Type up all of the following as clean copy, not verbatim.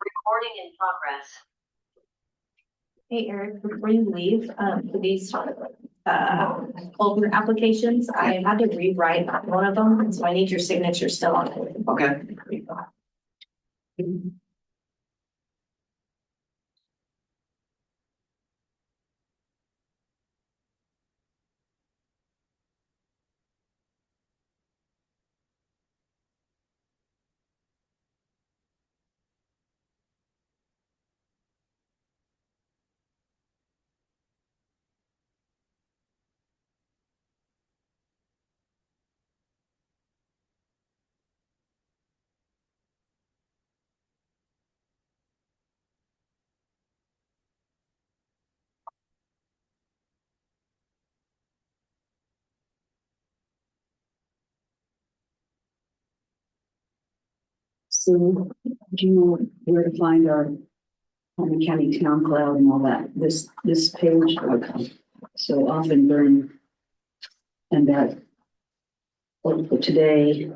Recording in progress. Hey Eric, before you leave, for these Culver applications, I had to rewrite one of them, so I need your signature still on it. Okay. So do you know where to find our Holman County Town Cloud and all that? This page, okay. So often during and that for today,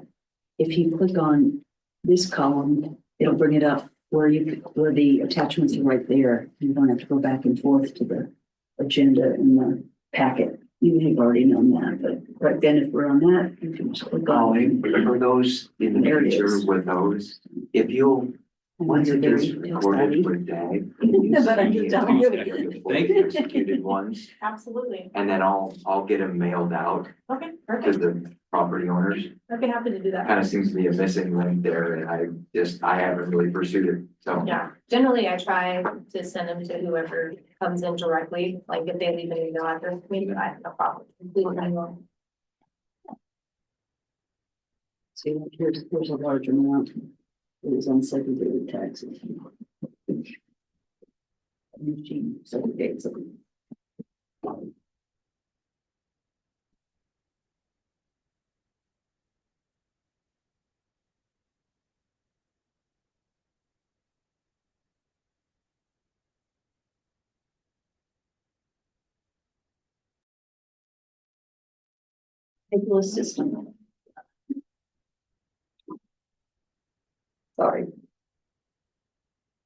if you click on this column, it'll bring it up where the attachments are right there. You don't have to go back and forth to the agenda in the packet. You may have already known that, but right then if we're on that, you can just click on it. For those in the There it future is. with those, if you'll, once it gets recorded with DAG. But I'm just telling you. Thank you. Executed ones, Absolutely. and then I'll get them mailed out Okay, to perfect. the property owners. I'd be happy to do that. Kind of seems to be a missing link there, and I haven't really pursued it, so. Yeah, generally I try to send them to whoever comes in directly, like if they leave an email address, for me, but I have no problem. See, like here's a large amount. It is unsegregated taxes. She segregates them. Paperless system. Sorry.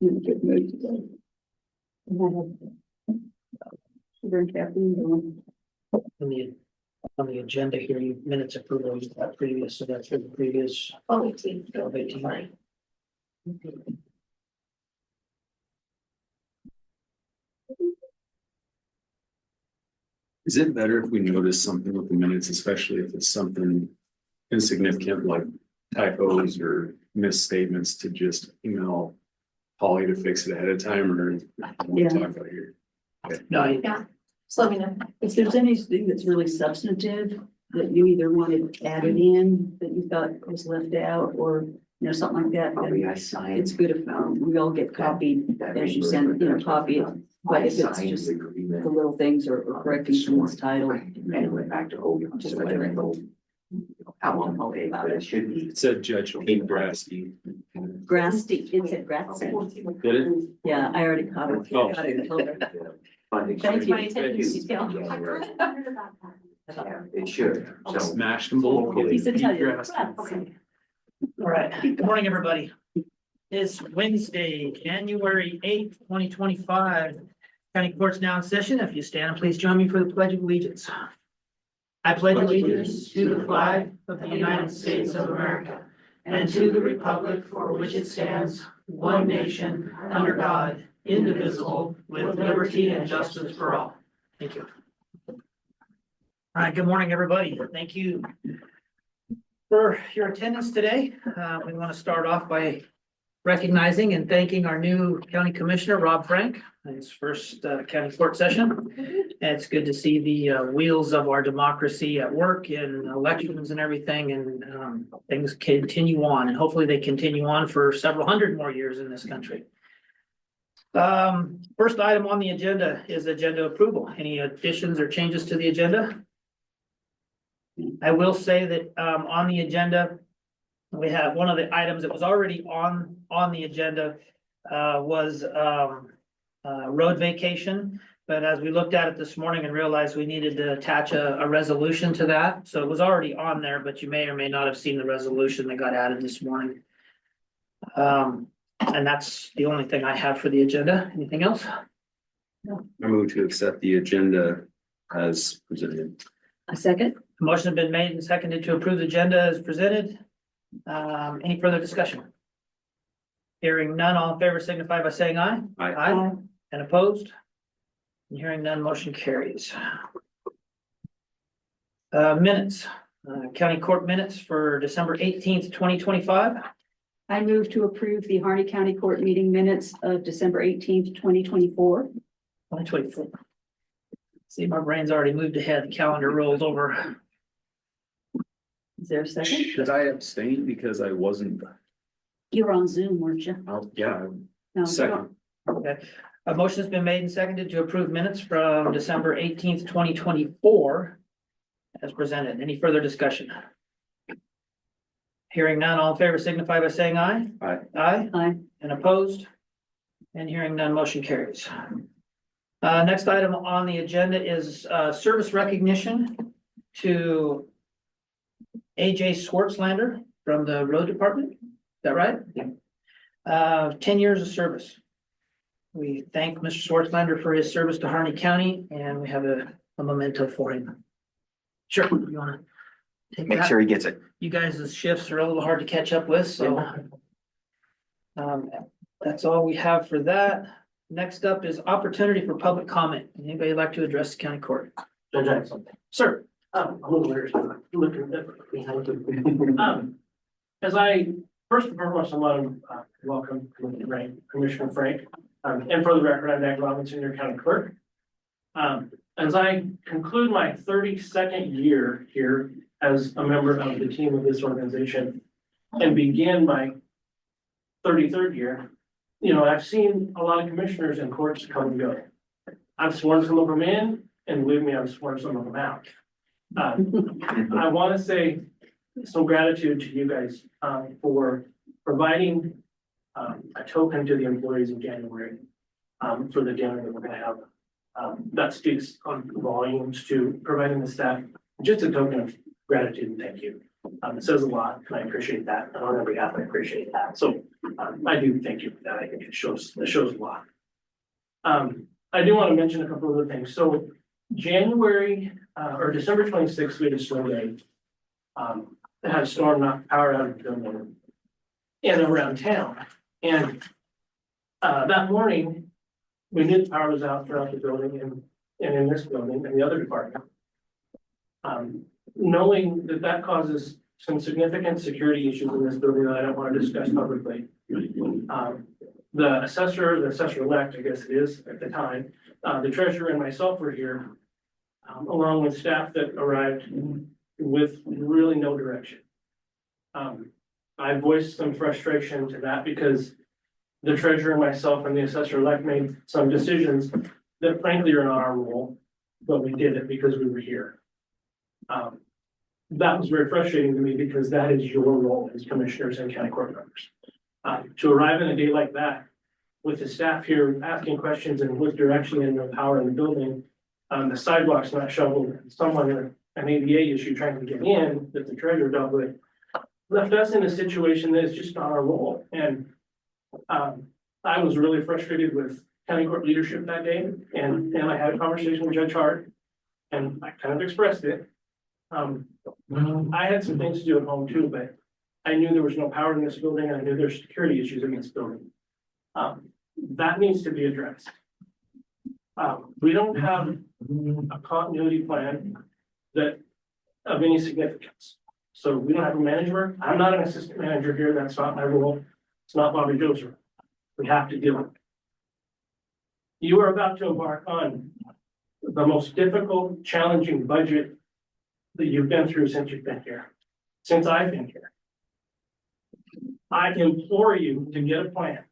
You get moved today. Sugar and caffeine. On the agenda here, you minutes approval, you got previous, so that's for the previous. Oh, 18. 18. Sorry. Is it better if we notice something with the minutes, especially if it's something insignificant like typos or misstatements, to just email Polly to fix it ahead of time, or what we Yeah. talk about here? No, Yeah, just let me know. If there's anything that's really substantive that you either wanted added in that you thought was left out, or something like that, Probably then I signed. it's good if we all get copied as you send, copy it. But if it's just the little things or correcting someone's title. And it went back to Hogan. Just So I don't know how long it'll take, but it should be. It said Judge Pete Grasky. Grasty, it said Grasty. Did it? Yeah, I already caught it. Oh. Got it. Told her. Funding. Thank you. My attention to detail. Yeah, it should, so. Smashed them both. He's Pete Italian. Grasky. Okay. all right, good morning, everybody. It's Wednesday, January 8th, 2025. County Court's now in session. If you stand, please join me for the Pledge of Allegiance. I pledge allegiance to the flag of the United States of America and to the republic for which it stands, one nation, under God, indivisible, with liberty and justice for all. Thank you. All right, good morning, everybody. Thank you for your attendance today. We want to start off by recognizing and thanking our new county commissioner, Rob Frank, his first county court session. And it's good to see the wheels of our democracy at work in elections and everything, and things continue on, and hopefully they continue on for several hundred more years in this country. First item on the agenda is agenda approval. Any additions or changes to the agenda? I will say that on the agenda, we have one of the items that was already on the agenda was road vacation. But as we looked at it this morning and realized we needed to attach a resolution to that. So it was already on there, but you may or may not have seen the resolution that got added this morning. And that's the only thing I have for the agenda. Anything else? I move to accept the agenda as presented. A second? Motion has been made and seconded to approve the agenda as presented. Any further discussion? Hearing none, all in favor signify by saying aye. Aye. And opposed? And hearing none, motion carries. Minutes, county court minutes for December 18th, 2025. I move to approve the Harney County Court meeting minutes of December 18th, 2024. 2024. See, my brain's already moved ahead. The calendar rolled over. Is there a second? Should I abstain because I wasn't, You were on Zoom, weren't you? yeah, No. second. Okay. A motion has been made and seconded to approve minutes from December 18th, 2024 as presented. Any further discussion? Hearing none, all in favor signify by saying aye. Aye. Aye. Aye. And opposed? And hearing none, motion carries. Next item on the agenda is, service recognition to AJ Swartzlander from the road department. Is that right? Yeah. 10 years of service. We thank Mr. Swartzlander for his service to Harney County, and we have a memento for him. Sure, you wanna take Make that? sure he gets it. You guys' shifts are a little hard to catch up with, so. That's all we have for that. Next up is opportunity for public comment. Anybody like to address the county court? Judge, I have something. Sir, I'm a little weird, looking behind you. As I, first and foremost, I want to welcome Commissioner Frank. And for the record, I'm Nick Robinson, your county clerk. As I conclude my 32nd year here as a member of the team of this organization and begin my 33rd year, you know, I've seen a lot of commissioners and courts come and go. I've sworn some of them in, and believe me, I've sworn some of them out. I want to say some gratitude to you guys for providing a token to the employees in January for the dinner that we're going to have. That speaks on volumes to providing the staff just a token of gratitude and thank you. It says a lot, and I appreciate that. And on their behalf, I appreciate that. So I do thank you for that. I think it shows a lot. I do want to mention a couple of other things. So January or December 26th, we had a snow day. It had a storm knock power out of the building and around town. And that morning, we knew the power was out throughout the building and in this building and the other department. Knowing that that causes some significant security issues in this building that I don't want to discuss publicly. The assessor-elect, I guess it is at the time, the treasurer and myself were here, along with staff that arrived with really no direction. I voiced some frustration to that because the treasurer, myself, and the assessor-elect made some decisions that frankly are not our role, but we did it because we were here. That was very frustrating to me because that is your role as commissioners and county court members. To arrive in a day like that, with the staff here asking questions and with direction and no power in the building, the sidewalks not shoveled, someone with an ADA issue trying to get in that the treasurer dealt with, left us in a situation that is just not our role. And I was really frustrated with county court leadership that day, and I had a conversation with Judge Hart, and I kind of expressed it. I had some things to do at home too, but I knew there was no power in this building, and I knew there's security issues in this building. That needs to be addressed. We don't have a continuity plan that of any significance. So we don't have a manager. I'm not an assistant manager here. That's not my role. It's not Bobby Joe's role. We have to deal with it. You are about to embark on the most difficult, challenging budget that you've been through since you've been here, since I've been here. I implore you to get a plan.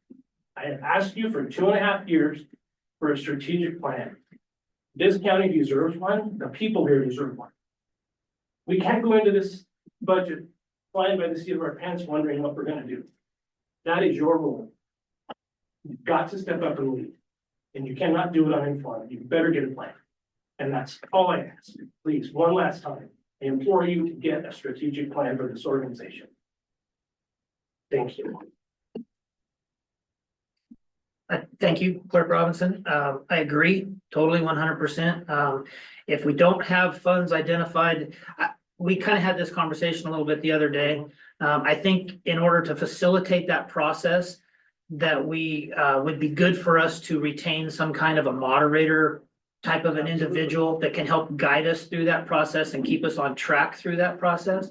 I have asked you for 2.5 years for a strategic plan. This county deserves one. The people here deserve one. We can't go into this budget flying by the seat of our pants wondering what we're going to do. That is your role. You've got to step up and lead. And you cannot do it uninformed. You better get a plan. And that's all I ask. Please, one last time, I implore you to get a strategic plan for this organization. Thank you. Thank you, Clerk Robinson. I agree totally 100%. If we don't have funds identified, we kind of had this conversation a little bit the other day. I think in order to facilitate that process, that we would be good for us to retain some kind of a moderator type of an individual that can help guide us through that process and keep us on track through that process.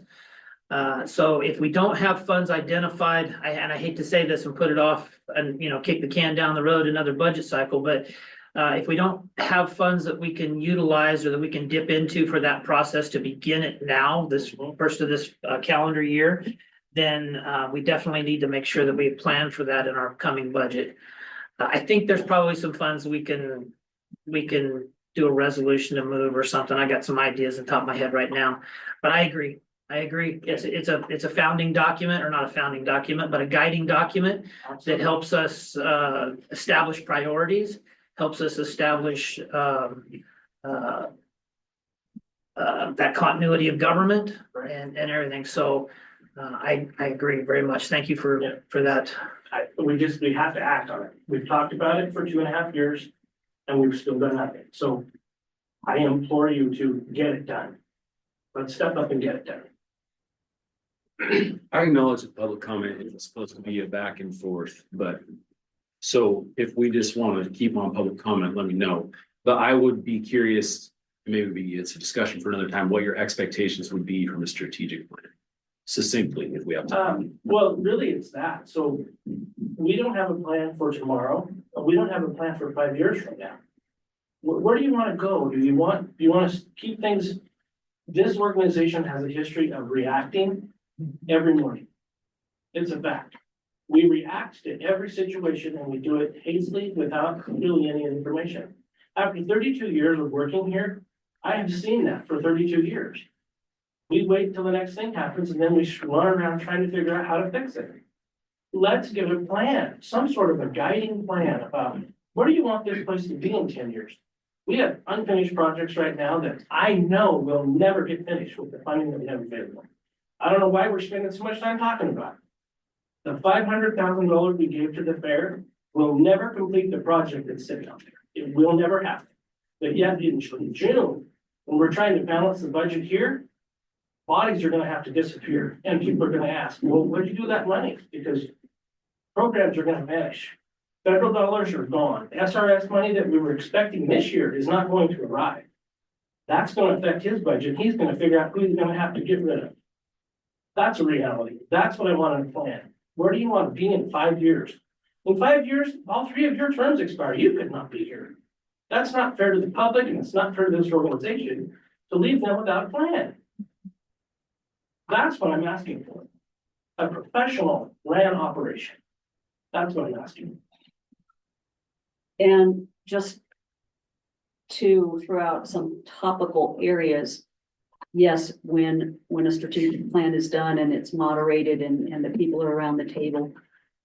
So if we don't have funds identified, and I hate to say this and put it off and, you know, kick the can down the road another budget cycle, but if we don't have funds that we can utilize or that we can dip into for that process to begin it now, this first of this calendar year, then we definitely need to make sure that we plan for that in our coming budget. I think there's probably some funds we can do a resolution to move or something. I got some ideas on top of my head right now, but I agree. It's a founding document, or not a founding document, but a guiding document that helps us establish priorities, helps us establish that continuity of government and everything. So I agree very much. Thank you for that. We have to act on it. We've talked about it for 2.5 years and we've still done nothing. So I implore you to get it done. Let's step up and get it done. I acknowledge that public comment is supposed to be a back and forth, but so if we just want to keep on public comment, let me know. But I would be curious, maybe it's a discussion for another time, what your expectations would be from a strategic plan. Succinctly, if we have time. Well, really, it's that. So we don't have a plan for tomorrow. We don't have a plan for 5 years from now. Where do you want to go? Do you want to keep things? This organization has a history of reacting every morning. It's a fact. We react to every situation and we do it hastily without really any information. After 32 years of working here, I have seen that for 32 years. We wait till the next thing happens and then we run around trying to figure out how to fix it. Let's give a plan, some sort of a guiding plan about where do you want this place to be in 10 years? We have unfinished projects right now that I know will never get finished with the funding that we have available. I don't know why we're spending so much time talking about it. The $500,000 we gave to the fair will never complete the project that's sitting out there. It will never happen. But yet in June, when we're trying to balance the budget here, bodies are gonna have to disappear and people are gonna ask, well, where'd you do that money? Because programs are gonna vanish. Federal dollars are gone. SRS money that we were expecting this year is not going to arrive. That's gonna affect his budget. He's gonna figure out who he's gonna have to get rid of. That's a reality. That's what I want to plan. Where do you want to be in 5 years? In 5 years, all 3 of your terms expire. You could not be here. That's not fair to the public and it's not fair to this organization to leave them without a plan. That's what I'm asking for. A professional land operation. That's what I'm asking. And just to throw out some topical areas. Yes, when a strategic plan is done and it's moderated and the people are around the table,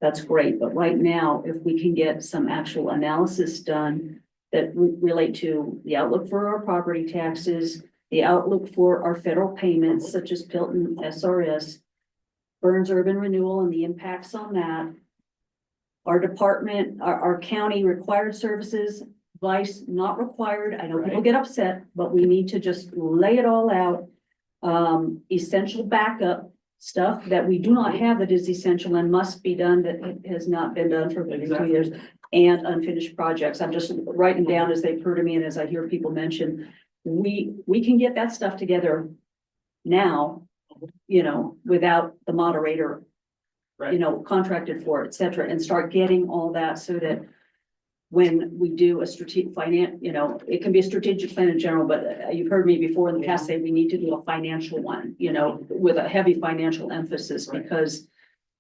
that's great. But right now, if we can get some actual analysis done that relate to the outlook for our property taxes, the outlook for our federal payments such as Pilton SRS, Burns Urban Renewal and the impacts on that, our department, our county required services, Vice not required. I know people get upset, but we need to just lay it all out. Essential backup stuff that we do not have that is essential and must be done that has not been done for 52 years, and unfinished projects. I'm just writing down as they occur to me and as I hear people mention, we can get that stuff together now, you know, without the moderator, you know, contracted for, et cetera, and start getting all that so that when we do a strategic finance, you know, it can be a strategic plan in general, but you've heard me before in the past say we need to do a financial one, you know, with a heavy financial emphasis because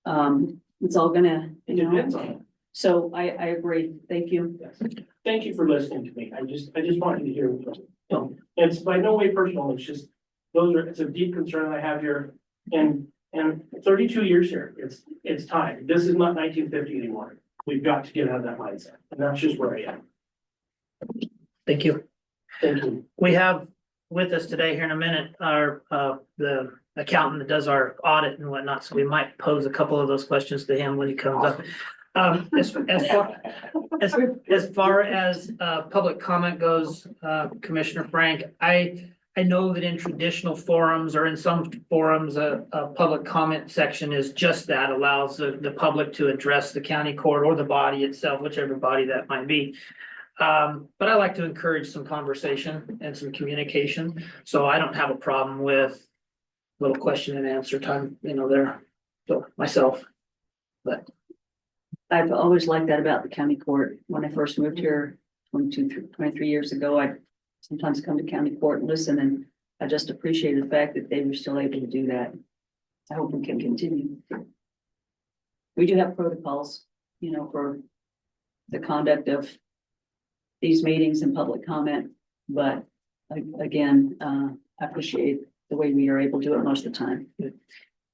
it's all gonna, you Depends on know. it. So I agree. Thank you. Yes. Thank you for listening to me. I just want you to hear me. It's by no way personal. It's just, it's a deep concern I have here. And 32 years here, it's time. This is not 1950 anymore. We've got to get out of that mindset. And that's just where I am. Thank you. Thank you. We have with us today here in a minute, the accountant that does our audit and whatnot. So we might pose a couple of those questions to him when he comes up. As far as public comment goes, Commissioner Frank, I know that in traditional forums or in some forums, a public comment section is just that, allows the public to address the county court or the body itself, whichever body that might be. But I like to encourage some conversation and some communication, so I don't have a problem with little question and answer time, there, so myself. But I've always liked that about the county court. When I first moved here 23 years ago, I sometimes come to county court and listen, and I just appreciated the fact that they were still able to do that. I hope we can continue. We do have protocols, for the conduct of these meetings and public comment, but again, I appreciate the way we are able to do it most of the time.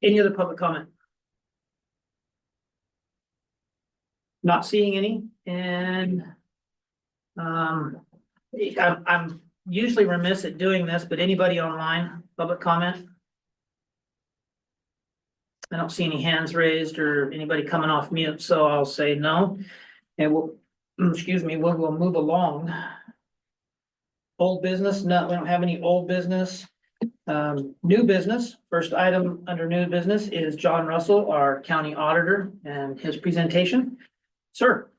any other public comment? Not seeing any, and I'm usually remiss at doing this, but anybody online, public comment? I don't see any hands raised or anybody coming off mute, so I'll say no. And we'll, excuse me, we'll move along. Old business, no, we don't have any old business. New business, first item under new business is John Russell, our county auditor, and his presentation. Sir.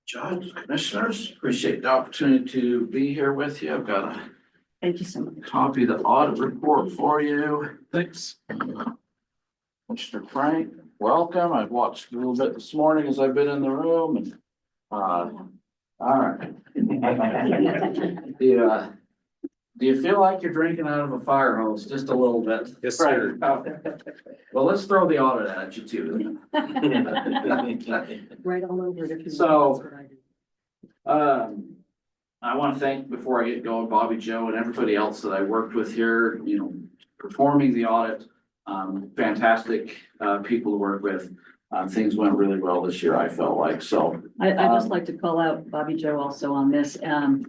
Judge, commissioners, appreciate the opportunity to be here with you. I've got a Thank you so much. copy of the audit report for you. Thanks. Mr. Frank, welcome. I've watched a little bit this morning as I've been in the room and, all right. Do you feel like you're drinking out of a fire hose just a little bit? Yes, sir. Well, let's throw the audit at you too. Right all over it if you. So- That's what I do. I want to thank, before I get going, Bobby Joe and everybody else that I worked with here, performing the audit. Fantastic, people to work with. Things went really well this year, I felt like, so. I just like to call out Bobby Joe also on this, and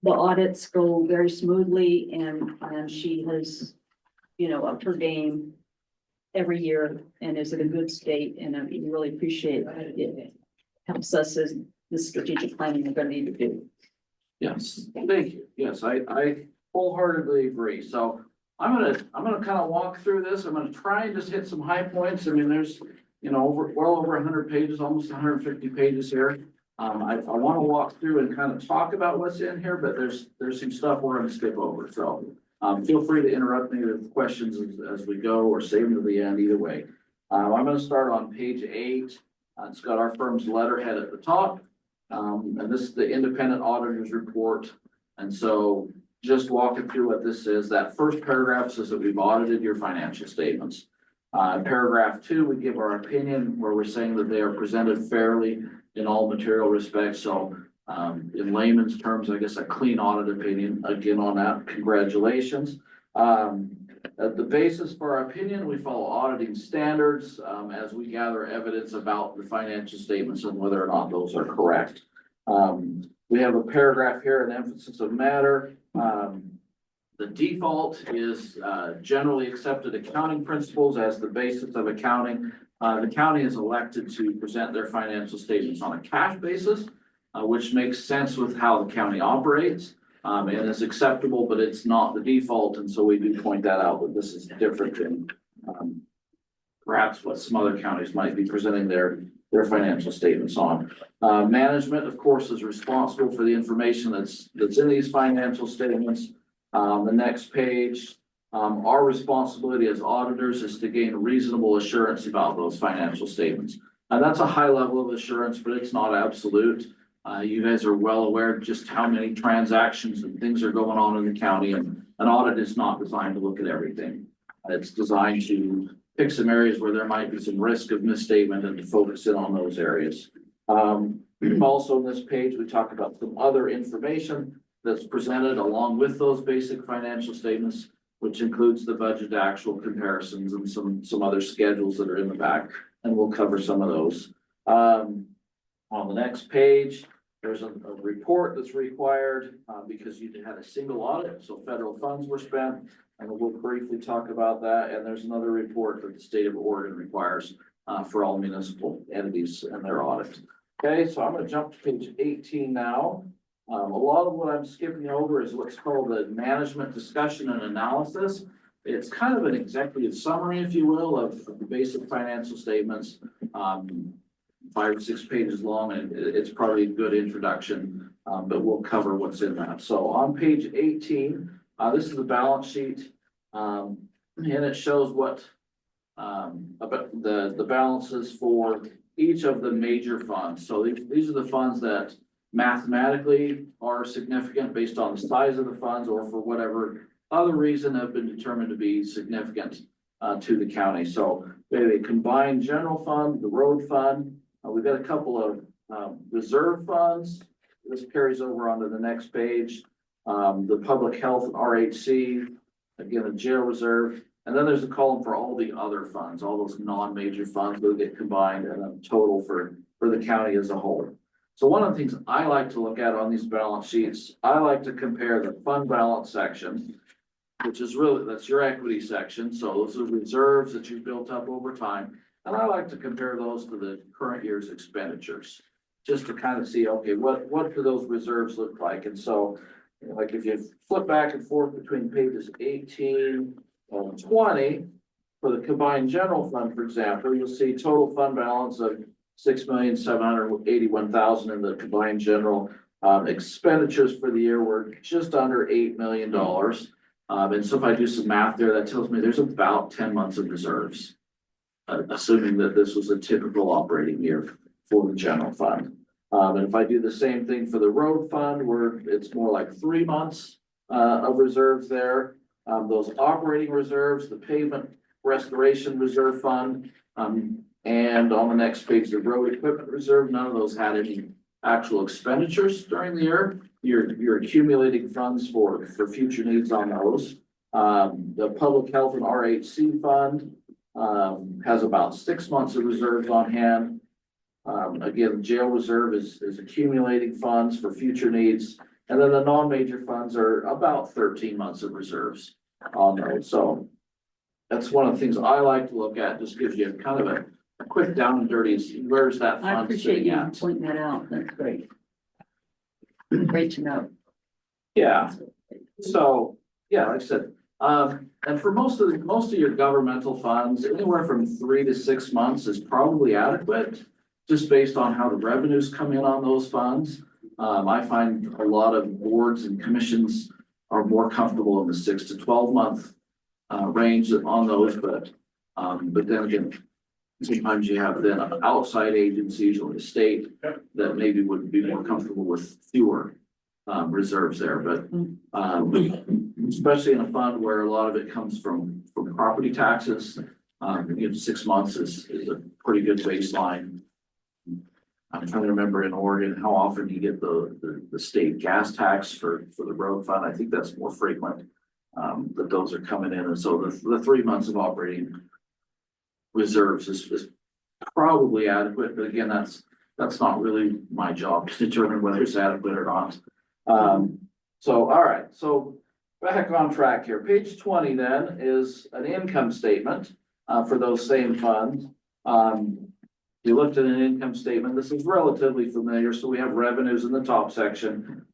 the audits go very smoothly and she has, upped her game every year and is in a good state, and I really appreciate it. Helps us as the strategic planning we're gonna need to do. Yes, thank you. Yes, I wholeheartedly agree. So I'm gonna kind of walk through this. I'm gonna try and just hit some high points. I mean, there's, well over 100 pages, almost 150 pages here. I want to walk through and kind of talk about what's in here, but there's some stuff we're gonna skip over. So feel free to interrupt me with questions as we go, or save them to the end, either way. I'm gonna start on page 8. It's got our firm's letterhead at the top. And this is the independent auditor's report. And so just walking through what this is, that first paragraph says that we've audited your financial statements. Paragraph 2, we give our opinion where we're saying that they are presented fairly in all material respects. So in layman's terms, I guess a clean audit opinion. Again, on that, congratulations. The basis for our opinion, we follow auditing standards as we gather evidence about the financial statements and whether or not those are correct. We have a paragraph here, an emphasis of matter. The default is generally accepted accounting principles as the basis of accounting. The county is elected to present their financial statements on a cash basis, which makes sense with how the county operates. And is acceptable, but it's not the default, and so we do point that out, that this is different than perhaps what some other counties might be presenting their financial statements on. Management, of course, is responsible for the information that's in these financial statements. The next page, our responsibility as auditors is to gain reasonable assurance about those financial statements. And that's a high level of assurance, but it's not absolute. You guys are well aware of just how many transactions and things are going on in the county, and an audit is not designed to look at everything. It's designed to pick some areas where there might be some risk of misstatement and to focus in on those areas. Also on this page, we talk about some other information that's presented along with those basic financial statements, which includes the budget to actual comparisons and some other schedules that are in the back, and we'll cover some of those. On the next page, There's a report that's required, because you had a single audit, so federal funds were spent. And we'll briefly talk about that. And there's another report that the state of Oregon requires, for all municipal entities and their audit. Okay, so I'm gonna jump to page 18 now. A lot of what I'm skipping over is what's called the management discussion and analysis. It's kind of an executive summary, if you will, of the basic financial statements. 5 or 6 pages long, and it's probably a good introduction, but we'll cover what's in that. So on page 18, this is the balance sheet. And it shows what, about the balances for each of the major funds. So these are the funds that mathematically are significant based on the size of the funds, or for whatever other reason have been determined to be significant to the county. So we have a combined general fund, the road fund. We've got a couple of reserve funds. This carries over onto the next page. The public health and RHC, again, a jail reserve. And then there's a column for all the other funds, all those non-major funds that get combined, and then total for the county as a whole. So one of the things I like to look at on these balance sheets, I like to compare the fund balance section, which is really, that's your equity section. So those are reserves that you've built up over time. And I like to compare those to the current year's expenditures, just to kind of see, okay, what do those reserves look like? And so, like if you flip back and forth between pages 18 and 20, for the combined general fund, for example, you'll see total fund balance of $6,781,000 in the combined general. Expenditures for the year were just under $8 million. And so if I do some math there, that tells me there's about 10 months of reserves, assuming that this was a typical operating year for the general fund. And if I do the same thing for the road fund, where it's more like 3 months of reserves there. Those operating reserves, the pavement restoration reserve fund, and on the next page, the road equipment reserve, none of those had any actual expenditures during the year. You're accumulating funds for future needs on those. The public health and RHC fund has about 6 months of reserves on hand. Again, jail reserve is accumulating funds for future needs. And then the non-major funds are about 13 months of reserves on those. So that's one of the things I like to look at, just gives you kind of a quick down and dirty, where's that I fund appreciate sitting you at? pointing that out. That's great. Great to know. Yeah, so, yeah, like I said, and for most of your governmental funds, anywhere from 3 to 6 months is probably adequate, just based on how the revenues come in on those funds. I find a lot of boards and commissions are more comfortable in the 6 to 12 month range on those, but then again, sometimes you have then outside agencies or the state that maybe would be more comfortable with fewer reserves there, but especially in a fund where a lot of it comes from property taxes, 6 months is a pretty good baseline. I'm trying to remember in Oregon, how often do you get the state gas tax for the road fund? I think that's more frequent, that those are coming in. And so the 3 months of operating reserves is probably adequate, but again, that's not really my job to determine whether it's adequate or not. So, all right, so back on track here. Page 20 then is an income statement for those same funds. We looked at an income statement. This is relatively familiar. So we have revenues in the top section,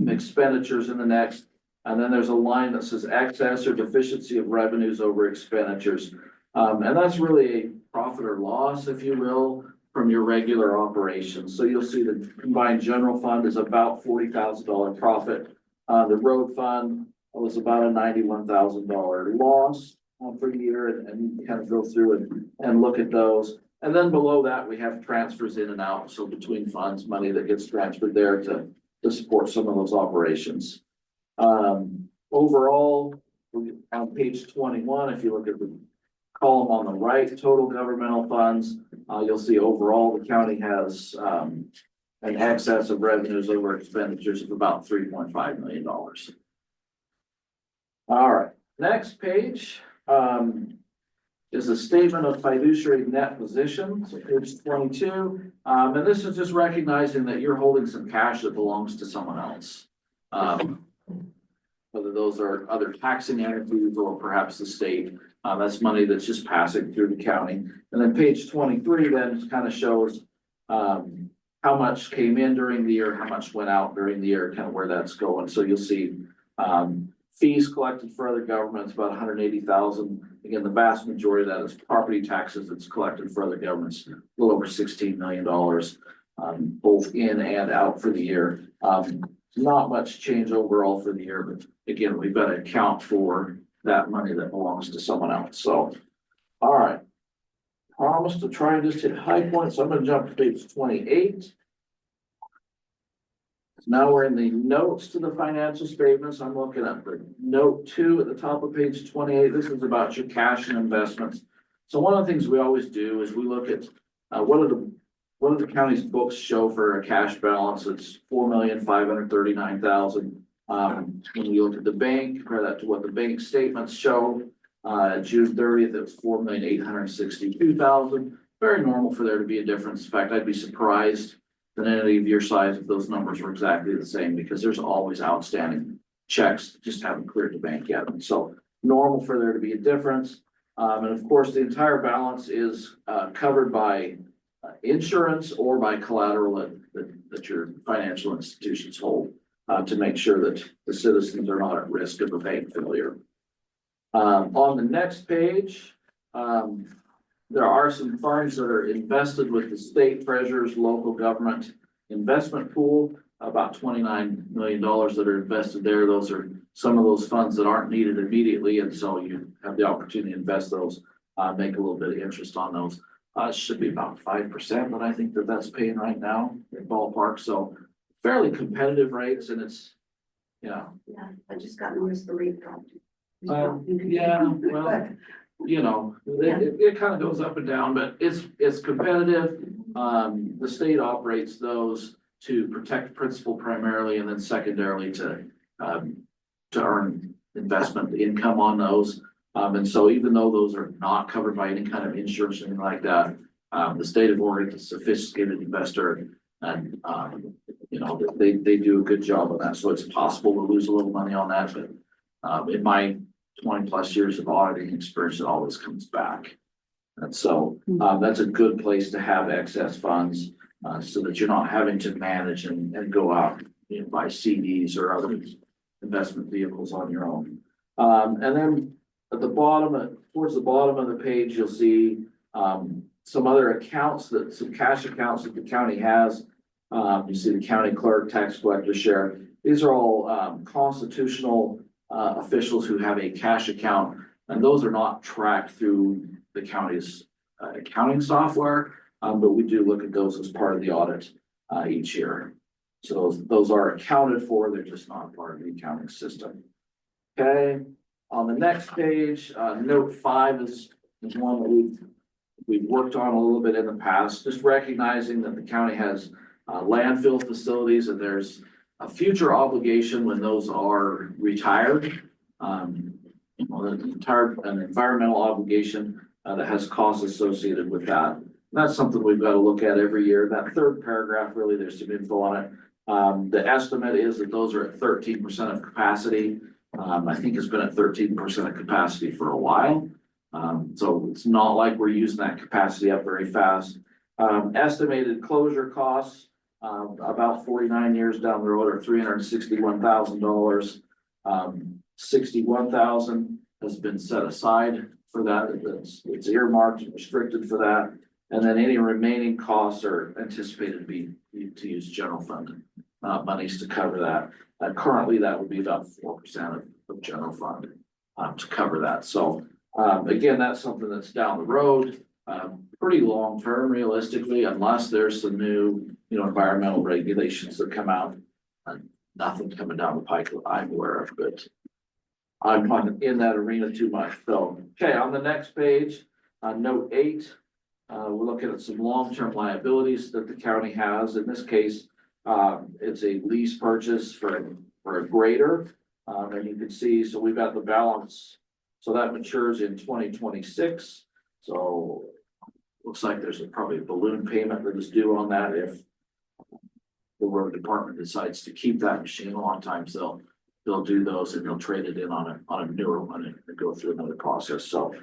expenditures in the next, and then there's a line that says excess or deficiency of revenues over expenditures. And that's really a profit or loss, if you will, from your regular operations. So you'll see the combined general fund is about $40,000 profit. The road fund was about a $91,000 loss for the year, and kind of go through and look at those. And then below that, we have transfers in and out. So between funds, money that gets transferred there to support some of those operations. Overall, on page 21, if you look at the column on the right, total governmental funds, you'll see overall the county has an excess of revenues over expenditures of about $3.5 million. All right, next page. is a statement of fiduciary net position, so page 22. And this is just recognizing that you're holding some cash that belongs to someone else. Whether those are other taxing entities or perhaps the state, that's money that's just passing through the county. And then page 23 then kind of shows, how much came in during the year, how much went out during the year, kind of where that's going. So you'll see, fees collected for other governments, about 180,000. Again, the vast majority of that is property taxes that's collected for other governments, a little over $16 million, both in and out for the year. Not much change overall for the year, but again, we've got to account for that money that belongs to someone else. So, all right. Promise to try and just hit high points. So I'm gonna jump to page 28. Now we're in the notes to the financial statements. I'm looking at the note 2 at the top of page 28. This is about your cash and investments. So one of the things we always do is we look at what do the county's books show for a cash balance? It's $4,539,000. When we look at the bank, compare that to what the bank statements show. June 30th, it was $4,862,000. Very normal for there to be a difference. In fact, I'd be surprised than any of your size if those numbers were exactly the same, because there's always outstanding checks that just haven't cleared the bank yet. And so normal for there to be a difference. And of course, the entire balance is covered by insurance or by collateral that your financial institutions hold to make sure that the citizens are not at risk of a bank failure. On the next page, there are some funds that are invested with the state treasurer's local government investment pool, about $29 million that are invested there. Those are some of those funds that aren't needed immediately, and so you have the opportunity to invest those, make a little bit of interest on those. It should be about 5%, but I think that's paying right now in ballpark. So fairly competitive rates, and it's, Yeah, I just got noticed the rate dropped. yeah, well, you know, it kind of goes up and down, but it's competitive. The state operates those to protect principal primarily, and then secondarily to earn investment income on those. And so even though those are not covered by any kind of insurance or anything like that, the state of Oregon is a sophisticated investor, and you know, they do a good job of that. So it's possible to lose a little money on that, but in my 20+ years of auditing experience, it always comes back. And so that's a good place to have excess funds, so that you're not having to manage and go out and buy CDs or other investment vehicles on your own. And then at the bottom, towards the bottom of the page, you'll see some other accounts, some cash accounts that the county has. You see the county clerk, tax collector, sheriff. These are all constitutional officials who have a cash account, and those are not tracked through the county's accounting software, but we do look at those as part of the audit each year. So those are accounted for, they're just not part of the accounting system. Okay, on the next page, note 5 is one that we've worked on a little bit in the past, just recognizing that the county has landfill facilities, and there's a future obligation when those are retired. An environmental obligation that has costs associated with that. And that's something we've got to look at every year. That third paragraph, really, there's some info on it. The estimate is that those are at 13% of capacity. I think it's been at 13% of capacity for a while. So it's not like we're using that capacity up very fast. Estimated closure costs, about 49 years down the road, are $361,000. $61,000 has been set aside for that. It's earmarked and restricted for that. And then any remaining costs are anticipated to be to use general fund monies to cover that. Currently, that would be about 4% of general fund to cover that. So again, that's something that's down the road, pretty long term, realistically, unless there's some new, environmental regulations that come out. Nothing coming down the pike that I'm aware of, but I'm not in that arena too much. So, okay, on the next page, note 8, we're looking at some long-term liabilities that the county has. In this case, it's a lease purchase for a grader. And you can see, so we've got the balance. So that matures in 2026. So looks like there's probably a balloon payment that is due on that if the road department decides to keep that machine. A lot of times they'll do those and they'll trade it in on a newer one and go through another process. So,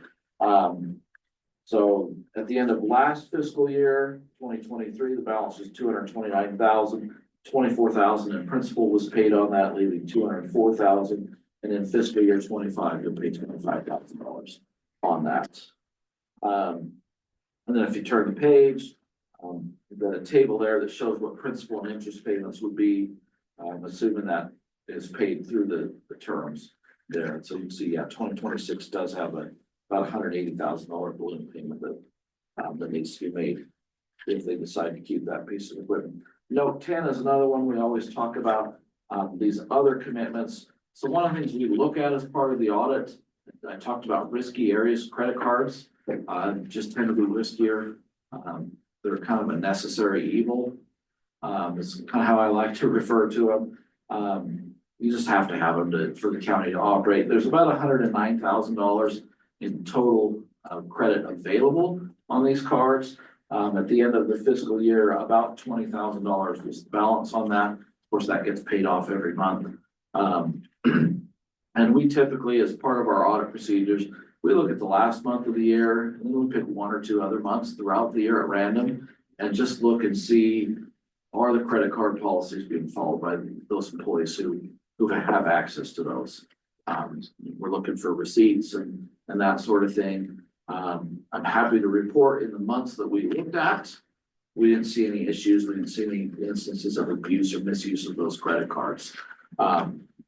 so at the end of last fiscal year, 2023, the balance was 229,000, 24,000 in principal was paid on that, leaving 204,000. And in fiscal year 25, you'll pay $25,000 on that. And then if you turn the page, you've got a table there that shows what principal and interest payments would be. Assuming that is paid through the terms there. So you can see, yeah, 2026 does have about $180,000 balloon payment that needs to be made if they decide to keep that piece of equipment. Note 10 is another one we always talk about, these other commitments. So one of the things we look at as part of the audit, I talked about risky areas, credit cards, just tend to be riskier. They're kind of a necessary evil. It's kind of how I like to refer to them. You just have to have them for the county to operate. There's about $109,000 in total credit available on these cards. At the end of the fiscal year, about $20,000 was the balance on that. Of course, that gets paid off every month. And we typically, as part of our audit procedures, we look at the last month of the year, and then we pick one or two other months throughout the year at random and just look and see, are the credit card policies being followed by those employees who have access to those? We're looking for receipts and that sort of thing. I'm happy to report in the months that we looked at, we didn't see any issues. We didn't see any instances of abuse or misuse of those credit cards.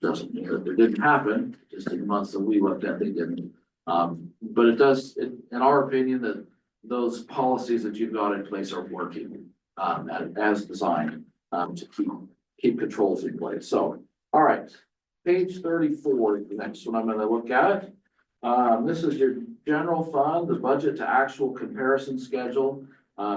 Doesn't mean that it didn't happen, just in the months that we looked at, they didn't. But it does, in our opinion, that those policies that you've got in place are working as designed to keep controls in place. So, all right, page 34 is the next one I'm going to look at. This is your general fund, the budget to actual comparison schedule.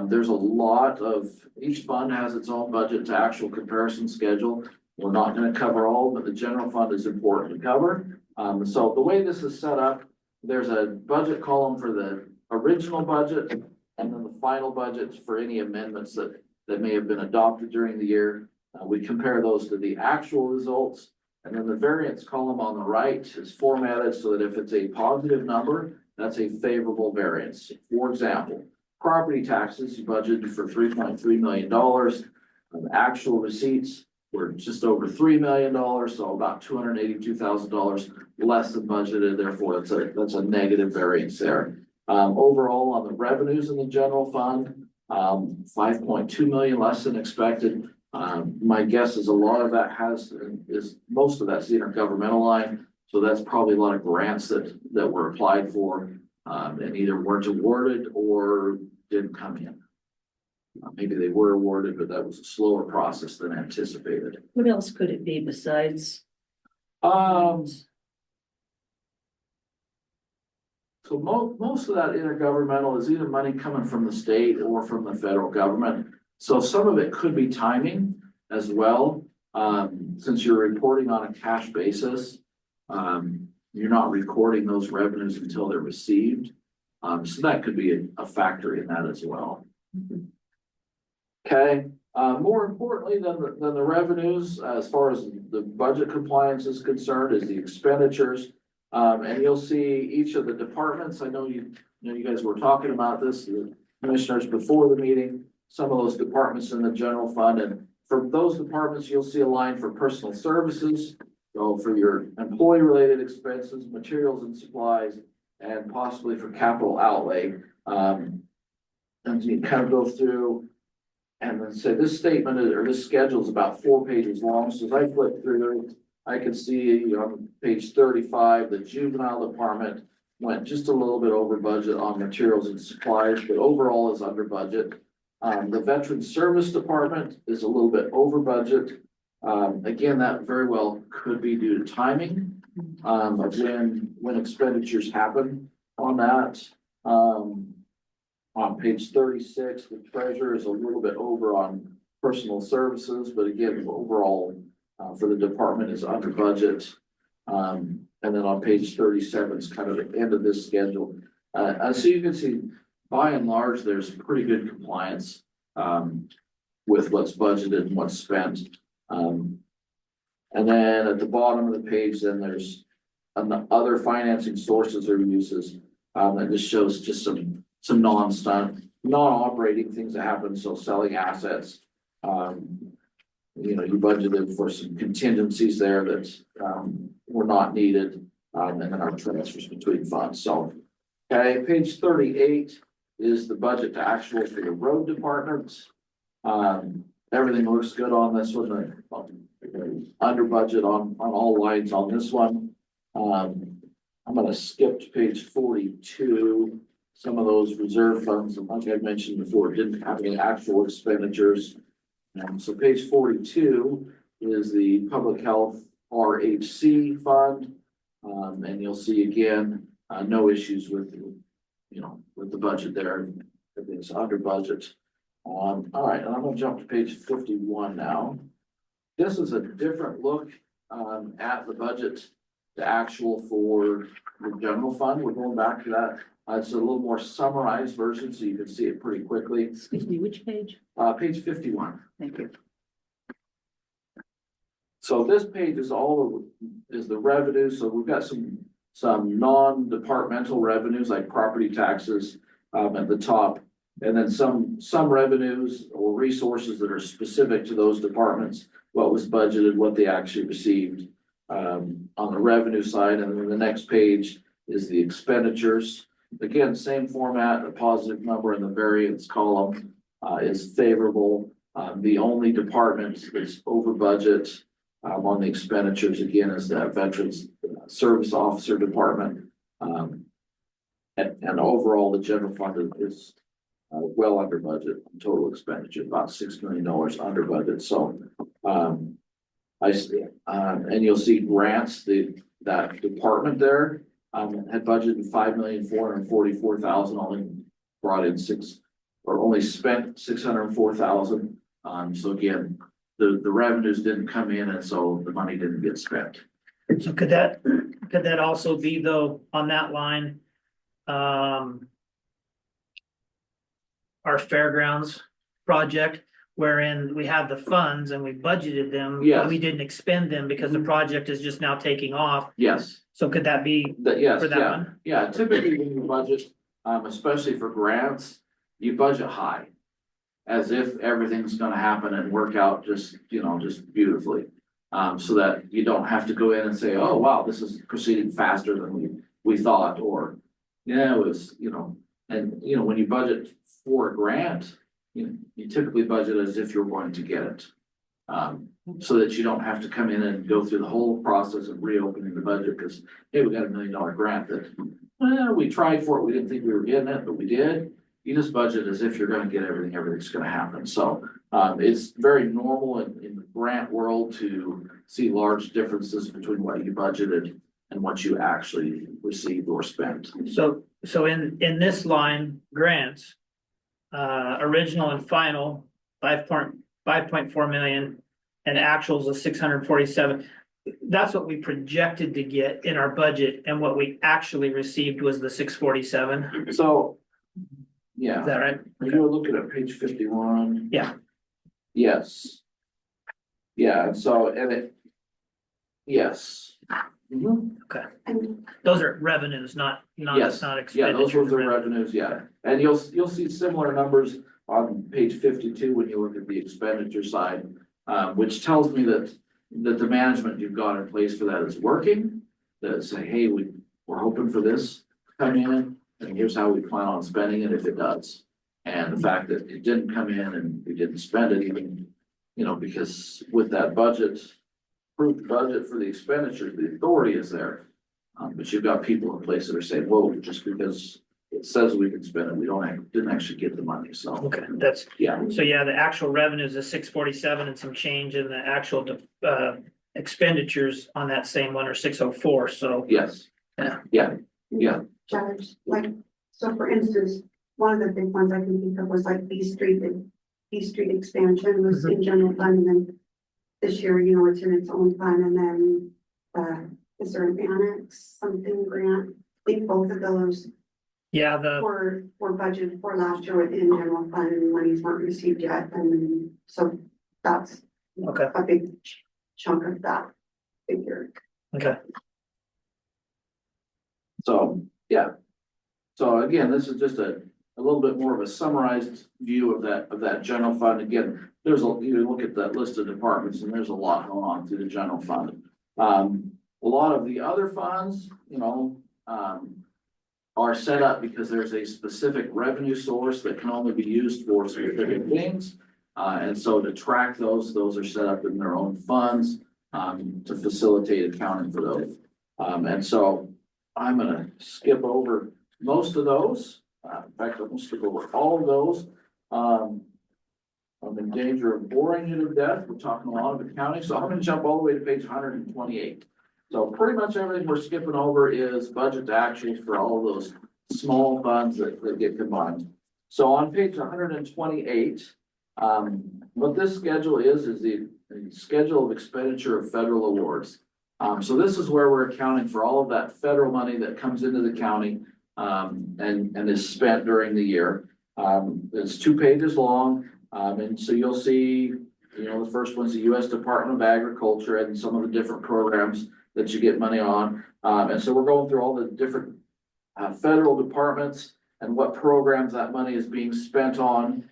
There's a lot of, each fund has its own budget to actual comparison schedule. We're not going to cover all, but the general fund is important to cover. So the way this is set up, there's a budget column for the original budget and then the final budgets for any amendments that may have been adopted during the year. We compare those to the actual results. And then the variance column on the right is formatted so that if it's a positive number, that's a favorable variance. For example, property taxes, you budgeted for $3.3 million. Actual receipts were just over $3 million, so about $282,000 less than budgeted. Therefore, that's a negative variance there. Overall, on the revenues in the general fund, 5.2 million less than expected. My guess is a lot of that most of that's the intergovernmental line. So that's probably a lot of grants that were applied for and either weren't awarded or didn't come in. Maybe they were awarded, but that was a slower process than anticipated. What else could it be besides? So most of that intergovernmental is either money coming from the state or from the federal government. So some of it could be timing as well. Since you're reporting on a cash basis, you're not recording those revenues until they're received. So that could be a factor in that as well. Okay, more importantly than the revenues, as far as the budget compliance is concerned, is the expenditures. And you'll see each of the departments. I know you guys were talking about this, the commissioners before the meeting, some of those departments in the general fund. And for those departments, you'll see a line for personal services. So for your employee related expenses, materials and supplies, and possibly for capital outlay. And you kind of go through and then say this statement or this schedule is about 4 pages long. So as I flip through, I can see on page 35, the juvenile department went just a little bit over budget on materials and supplies, but overall is under budget. The veteran service department is a little bit over budget. Again, that very well could be due to timing of when expenditures happen on that. On page 36, the treasurer is a little bit over on personal services, but again, overall for the department is under budget. And then on page 37 is kind of the end of this schedule. So you can see, by and large, there's pretty good compliance, with what's budgeted and what's spent. And then at the bottom of the page, then there's other financing sources or uses. And this shows just some non-operating things that happen, so selling assets. You know, you budgeted for some contingencies there that, were not needed, and then our transfers between funds, so. Okay, page 38 is the budget to actual for the road departments. Everything looks good on this one, under budget on all lines on this one. I'm gonna skip to page 42. Some of those reserve funds, like I mentioned before, didn't have any actual expenditures. So page 42 is the public health RHC fund. And you'll see again, no issues with, with the budget there. Everything's under budget. All right, and I'm gonna jump to page 51 now. This is a different look, at the budget, the actual for the general fund. We're going back to that. It's a little more summarized version, so you can see it pretty quickly. Excuse me, which page? Page 51. Thank you. So this page is is the revenue. So we've got some non-departmental revenues like property taxes, at the top. And then some revenues or resources that are specific to those departments, what was budgeted, what they actually received, on the revenue side. And then the next page is the expenditures. Again, same format, a positive number in the variance column, is favorable. The only department that's over budget, on the expenditures again is that Veterans Service Officer Department. And overall, the general fund is well under budget, total expenditure, about $6 million under budget, so. I see, and you'll see grants, that department there, had budgeted $5,444,000, only brought in only spent $604,000. So again, the revenues didn't come in, and so the money didn't get spent. So could that also be though, on that line? Our fairgrounds project, wherein we have the funds and we budgeted them. But Yes. we didn't expend them because the project is just now taking off. Yes, So could that be yes, for that yeah, one? yeah, typically when you budget, especially for grants, you budget high. As if everything's gonna happen and work out just beautifully. So that you don't have to go in and say, oh, wow, this is proceeding faster than we thought, or, yeah, it was, and, when you budget for a grant, you typically budget as if you're going to get it. So that you don't have to come in and go through the whole process of reopening the budget, because, hey, we got $1 million grant that, well, we tried for it, we didn't think we were getting it, but we did. You just budget as if you're gonna get everything's gonna happen, so, it's very normal in the grant world to see large differences between what you budgeted and what you actually received or spent. So in this line, grants, original and final, 5.4 million, and actuals of 647. That's what we projected to get in our budget, and what we actually received was the 647. So, Is yeah, that right? you're looking at page 51. Yeah. Yes. Yeah, yes. Mhm. And Those are revenues, not Yes, expenditures. yeah, those were the revenues, yeah, and you'll see similar numbers on page 52 when you look at the expenditure side. Which tells me that the management you've got in place for that is working. That say, hey, we're hoping for this to come in, and here's how we plan on spending it if it does. And the fact that it didn't come in and we didn't spend it even, because with that budget, approved budget for the expenditures, the authority is there. But you've got people in place that are saying, whoa, just because it says we can spend it, we didn't actually get the money, so, Okay, yeah. so yeah, the actual revenues is 647 and some change, and the actual expenditures on that same one are 604, so. Yes. Yeah. Yeah, judge, so for instance, one of the big ones I can think of was like B Street expansion was in general fund, and then this year, it's in its own fund, and then, is there an annex, something grant? I think both of those Yeah, were budgeted for last year within general fund and monies weren't received yet, and so that's Okay. a big chunk of that figure. okay, So, yeah. So again, this is just a little bit more of a summarized view of that general fund. Again, you look at that list of departments and there's a lot going on through the general fund. A lot of the other funds, are set up because there's a specific revenue source that can only be used for specific things. And so to track those are set up in their own funds, to facilitate accounting for those. And so I'm gonna skip over most of those. In fact, I'm gonna skip over all of those. I'm in danger of boring you to death. We're talking a lot of accounting, so I'm gonna jump all the way to page 128. So pretty much everything we're skipping over is budget to actuals for all of those small funds that get combined. So on page 128, what this schedule is the schedule of expenditure of federal awards. So this is where we're accounting for all of that federal money that comes into the county, and is spent during the year. It's 2 pages long, and so you'll see, the first one's the U.S. Department of Agriculture and some of the different programs that you get money on. And so we're going through all the different federal departments and what programs that money is being spent on.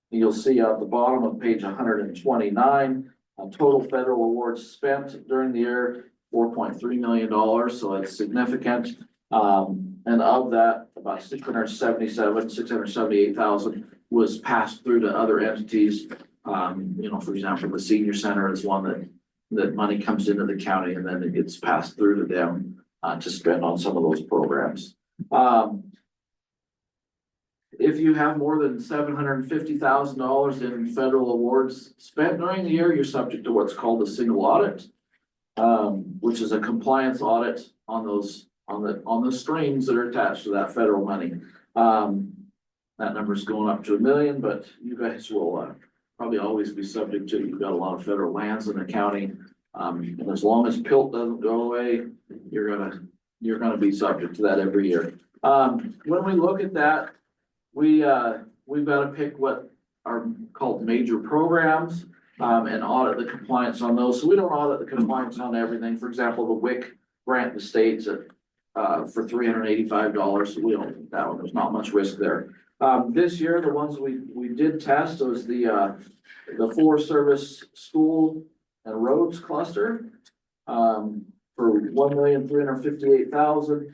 You'll see at the bottom of page 129, total federal awards spent during the year, $4.3 million, so it's significant. And of that, about 678,000 was passed through to other entities. For example, the senior center is one that money comes into the county and then it gets passed through to them to spend on some of those programs. If you have more than $750,000 in federal awards spent during the year, you're subject to what's called a single audit, which is a compliance audit on the strings that are attached to that federal money. That number's going up to $1 million, but you guys will probably always be subject to, you've got a lot of federal lands in the county. And as long as PILT doesn't go away, you're gonna be subject to that every year. When we look at that, we've got to pick what are called major programs, and audit the compliance on those. So we don't audit the compliance on everything. For example, the WIC grant the states for $385. So we don't, that one, there's not much risk there. This year, the ones we did test was the Forest Service School and Roads Cluster, for $1,358,000.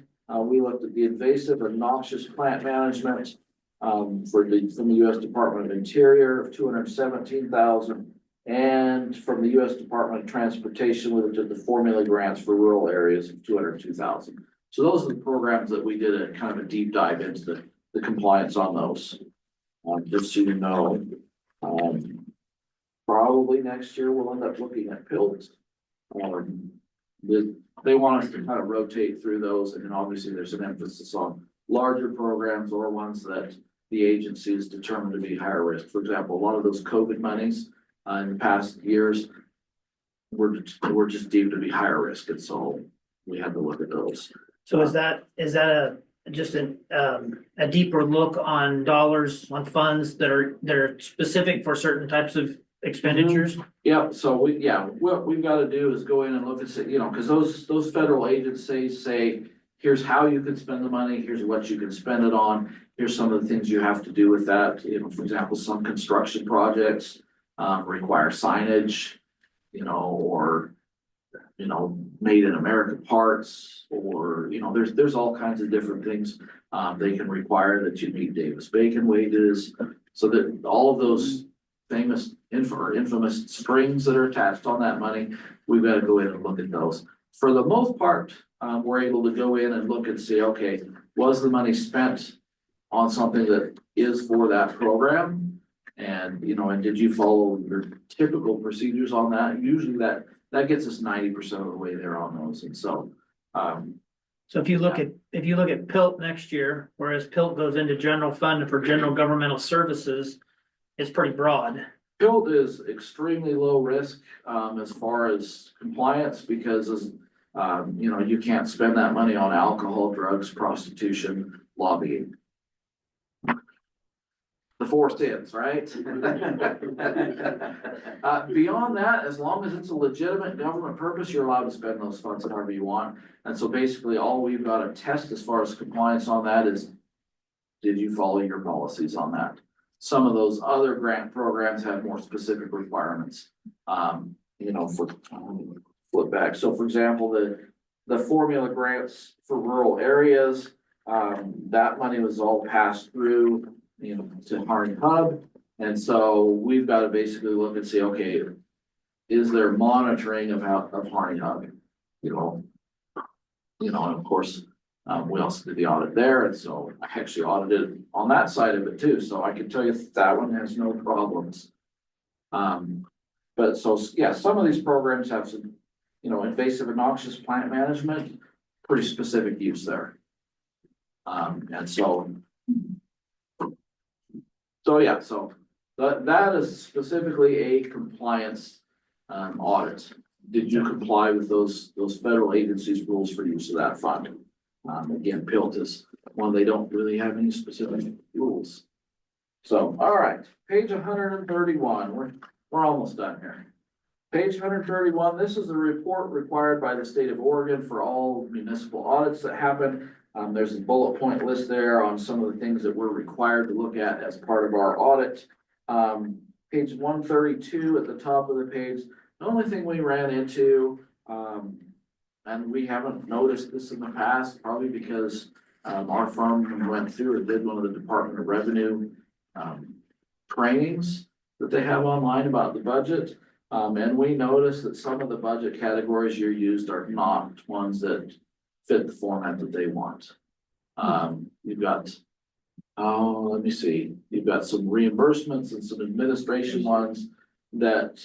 We looked at the invasive and noxious plant management, from the U.S. Department of Interior of $217,000. And from the U.S. Department of Transportation, we looked at the formula grants for rural areas of $202,000. So those are the programs that we did a kind of a deep dive into the compliance on those. Just so you know, probably next year we'll end up looking at PILT. They want us to kind of rotate through those, and then obviously there's an emphasis on larger programs or ones that the agency is determined to be higher risk. For example, a lot of those COVID monies in the past years were just deemed to be higher risk, and so we had to look at those. so is that just a deeper look on dollars, on funds that are specific for certain types of expenditures? Yeah, so what we've got to do is go in and look at, because those federal agencies say, here's how you can spend the money, here's what you can spend it on, here's some of the things you have to do with that. For example, some construction projects require signage, or made in America parts, or there's all kinds of different things. They can require that you meet Davis-Bacon wages, so that all of those famous infamous strings that are attached on that money, we've got to go in and look at those. For the most part, we're able to go in and look and see, okay, was the money spent on something that is for that program? And, and did you follow your typical procedures on that? Usually that gets us 90% of the way there on those. And so, So if you look at PILT next year, whereas PILT goes into general fund for general governmental services, it's pretty broad. PILT is extremely low risk as far as compliance, because You know, you can't spend that money on alcohol, drugs, prostitution, lobbying. The four sins, right? Beyond that, as long as it's a legitimate government purpose, you're allowed to spend those funds however you want. And so basically, all we've got to test as far as compliance on that is, did you follow your policies on that? Some of those other grant programs have more specific requirements, you know, for flip back. So for example, the formula grants for rural areas, that money was all passed through, you know, to Harney Hub. And so we've got to basically look and see, okay, is there monitoring of Harney Hub? And of course, we also did the audit there. And so I actually audited on that side of it too. So I can tell you that one has no problems. But so, yeah, some of these programs have some, invasive and noxious plant management, pretty specific use there. And so yeah, so that is specifically a compliance audit. Did you comply with those federal agencies' rules for use of that fund? Again, PILT is one, they don't really have any specific rules. So, all right, page 131, we're almost done here. Page 131, this is the report required by the state of Oregon for all municipal audits that happen. There's a bullet point list there on some of the things that we're required to look at as part of our audit. Page 132 at the top of the page, the only thing we ran into, and we haven't noticed this in the past, probably because our firm went through or did one of the Department of Revenue trainings that they have online about the budget. And we noticed that some of the budget categories you used are not ones that fit the format that they want. You've got, let me see, you've got some reimbursements and some administration ones that,